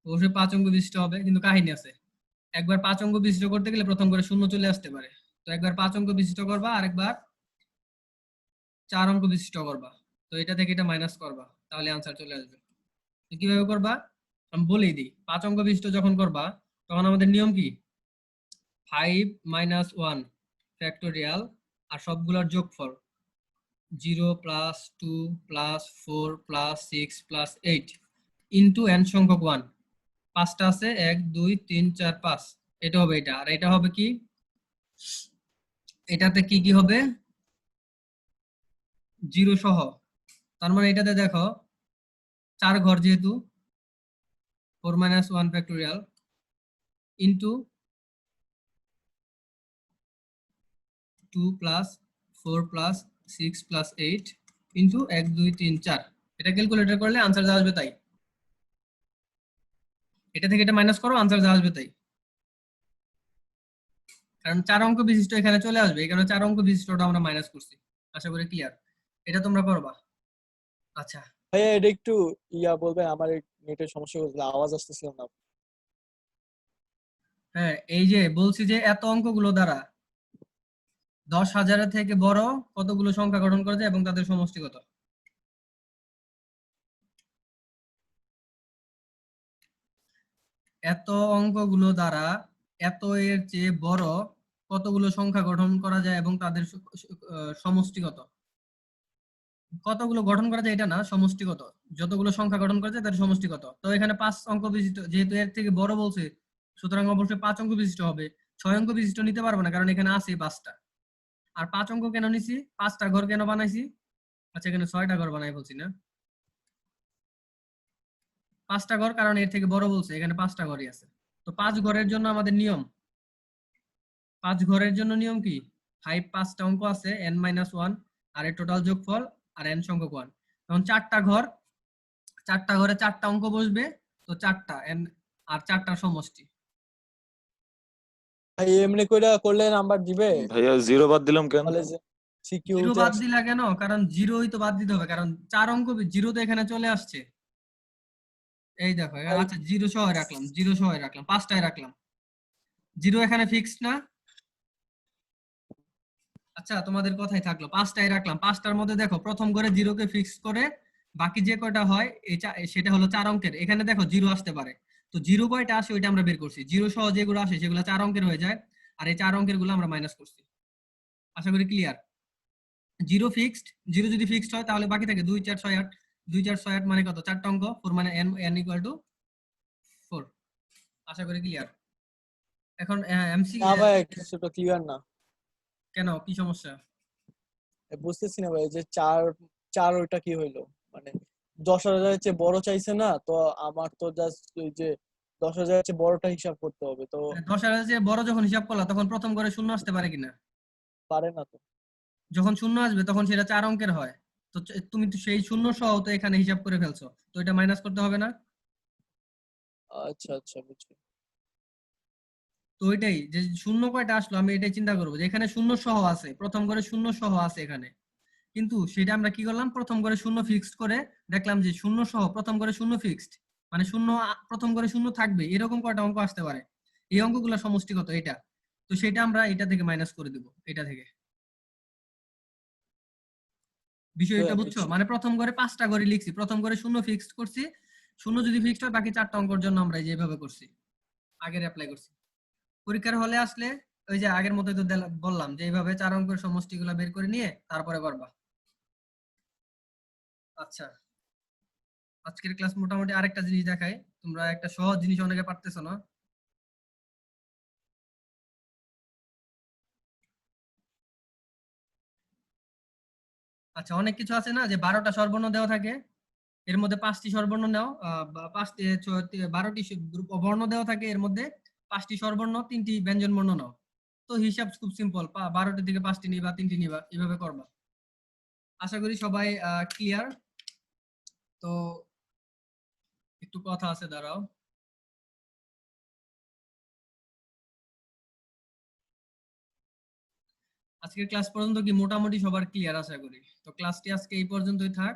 অবশ্যই 5 অঙ্ক বিশিষ্ট হবে, কিন্তু কাহিনী আছে। একবার 5 অঙ্ক বিশিষ্ট করতে গেলে প্রথম করে শূন্য চলে আসতে পারে। তো একবার 5 অঙ্ক বিশিষ্ট করবা, আরেকবার 4 অঙ্ক বিশিষ্ট করবা। তো এটা থেকে এটা মাইনাস করবা, তাহলে আনসার চলে আসবে। তো কিভাবে করবা আমি বলেই দিই। 5 অঙ্ক বিশিষ্ট যখন করবা তখন আমাদের নিয়ম কি, 5 মাইনাস 1 ফ্যাক্টোরিয়াল আর সবগুলোর যোগফল 0 plus 2 plus 4 plus 6 plus 8 into n সংখ্যক 1, 5টা আছে 1 2 3 4 5, এটা হবে এটা। আর এটা হবে কি, এটাতে কি কি হবে 0 সহ। তার মানে এটাতে দেখো 4 ঘর, যেহেতু 4 minus 1 factorial into 2 plus 4 plus 6 plus 8 into 1 2 3 4। এটা ক্যালকুলেটর করলে আনসার যা আসবে তাই, এটা থেকে এটা মাইনাস করো, আনসার যা আসবে তাই। কারণ 4 অঙ্ক বিশিষ্ট এখানে চলে আসবে, এই কারণে 4 অঙ্ক বিশিষ্টটা আমরা মাইনাস করছি। আশা করি ক্লিয়ার, এটা তোমরা করবা। আচ্ছা, ভাইয়া এটা একটু বলবেন, আমার নেটের সমস্যা হয়েছিল, আওয়াজ আসতেছিল না। হ্যাঁ, এই যে বলছি যে এত অঙ্কগুলো দ্বারা 10,000 থেকে বড় কতগুলো সংখ্যা গঠন করা যায় এবং তাদের সমষ্টি কত। এত অঙ্কগুলো দ্বারা এত এর চেয়ে বড় কতগুলো সংখ্যা গঠন করা যায় এবং তাদের সমষ্টি কত। কতগুলো গঠন করা যায় এটা না, সমষ্টি কত, যতগুলো সংখ্যা গঠন করা যায় তার সমষ্টি কত। তো এখানে 5 অঙ্ক বিশিষ্ট, যেহেতু এর থেকে বড় বলছে সুতরাং অবশ্যই 5 অঙ্ক বিশিষ্ট হবে। 6 অঙ্ক বিশিষ্ট নিতে পারবো না, কারণ এখানে আছে 5টা। আর 5 অঙ্ক কেন নিছি, 5টা ঘর কেন বানাইছি, আচ্ছা এখানে 6টা ঘর বানাই বলছি না, 5টা ঘর, কারণ এর থেকে বড় বলছে, এখানে 5টা ঘরই আছে। তো 5 ঘরের জন্য আমাদের নিয়ম, 5 ঘরের জন্য নিয়ম কি, 5 5টা অঙ্ক আছে n মাইনাস 1 আর এর টোটাল যোগফল আর n সংখ্যক 1। তখন 4টা ঘর, 4টা ঘরে 4টা অঙ্ক বসবে, তো 4টা n আর 4টার সমষ্টি। ভাই এমনি কইরা করলে নাম্বার দিবে ভাইয়া 0 বাদ দিলাম কেন? কলেজে সিকিউ জিরো বাদ দিলা কেন, কারণ জিরোই তো বাদ দিতে হবে, কারণ 4 অঙ্ক জিরো তো এখানে চলে আসছে। এই দেখো, আচ্ছা 0 সহ রাখলাম, 0 সহ রাখলাম, 5টায় রাখলাম, 0 এখানে ফিক্সড না। আচ্ছা তোমাদের কথাই থাকলো, 5টায় রাখলাম, 5টার মধ্যে দেখো প্রথম ঘরে 0 কে ফিক্স করে বাকি যে কয়টা হয় সেটা হলো 4 অঙ্কের। এখানে দেখো 0 আসতে পারে, তো 0 কয়টা আসে ওইটা আমরা বের করছি, 0 সহ যেগুলো আসে সেগুলো 4 অঙ্কের হয়ে যায়, আর এই 4 অঙ্কের গুলো আমরা মাইনাস করছি। আশা করি ক্লিয়ার। 0 ফিক্সড, 0 যদি ফিক্সড হয় তাহলে বাকি থাকে 2 4 6 8, 2 4 6 8 মানে কত, 4টা অঙ্ক, 4 মানে n ইকুয়াল টু 4। আশা করি ক্লিয়ার। এখন এমসি না ভাই কিছুটা ক্লিয়ার না, কেন, কি সমস্যা? বুঝতেছি না ভাই, যে 4 4 ওইটা কি হইলো, মানে 10,000 এর চেয়ে বড় চাইছে না, তো আমার তো জাস্ট ওই যে 10,000 এর চেয়ে বড়টা হিসাব করতে হবে। তো 10,000 যে বড় যখন হিসাব করলা তখন প্রথম ঘরে শূন্য আসতে পারে কিনা? পারে না তো। যখন শূন্য আসবে তখন সেটা 4 অঙ্কের হয়। তো তুমি তো সেই শূন্য সহ তো এখানে হিসাব করে ফেলছো, তো এটা মাইনাস করতে হবে না? আচ্ছা আচ্ছা বুঝছি। তো ওইটাই যে শূন্য কয়টা আসলো আমি এটাই চিন্তা করবো যে এখানে শূন্য সহ আছে, প্রথম করে শূন্য সহ আছে এখানে, কিন্তু সেটা আমরা কি করলাম, প্রথম করে শূন্য ফিক্সড করে দেখলাম যে শূন্য সহ প্রথম করে শূন্য ফিক্সড, মানে শূন্য প্রথম করে শূন্য থাকবে, এরকম কয়টা অঙ্ক আসতে পারে, এই অঙ্কগুলো সমষ্টি কত এটা, তো সেটা আমরা এটা থেকে মাইনাস করে দিব, এটা থেকে। বিষয়টা বুঝছো? মানে প্রথম করে 5টা করে লিখছি, প্রথম করে শূন্য ফিক্সড করছি, শূন্য যদি ফিক্সড হয় বাকি 4টা অঙ্কের জন্য আমরা যেভাবে করছি আগের অ্যাপ্লাই করছি। পরীক্ষার হলে আসলে ওই যে আগের মতোই তো বললাম যে এইভাবে 4 অঙ্কের সমষ্টিগুলো বের করে নিয়ে তারপরে করবা। আচ্ছা, আজকের ক্লাস মোটামুটি আরেকটা জিনিস দেখাই, তোমরা একটা সহজ জিনিস অনেকে পারতেছো না। আচ্ছা, অনেক কিছু আছে না যে 12টা স্বরবর্ণ দেওয়া থাকে, এর মধ্যে 5টি স্বরবর্ণ নাও, বা 12টি বর্ণ দেওয়া থাকে, এর মধ্যে 5টি স্বরবর্ণ 3টি ব্যঞ্জন বর্ণ নাও। তো হিসাব খুব সিম্পল, 12টি থেকে 5টি নিবা 3টি নিবা, এভাবে করবা। আশা করি সবাই ক্লিয়ার। তো একটু কথা আছে, দাঁড়াও। আজকের ক্লাস পর্যন্ত কি মোটামুটি সবার ক্লিয়ার? আশা করি। তো ক্লাসটি আজকে এই পর্যন্তই থাক।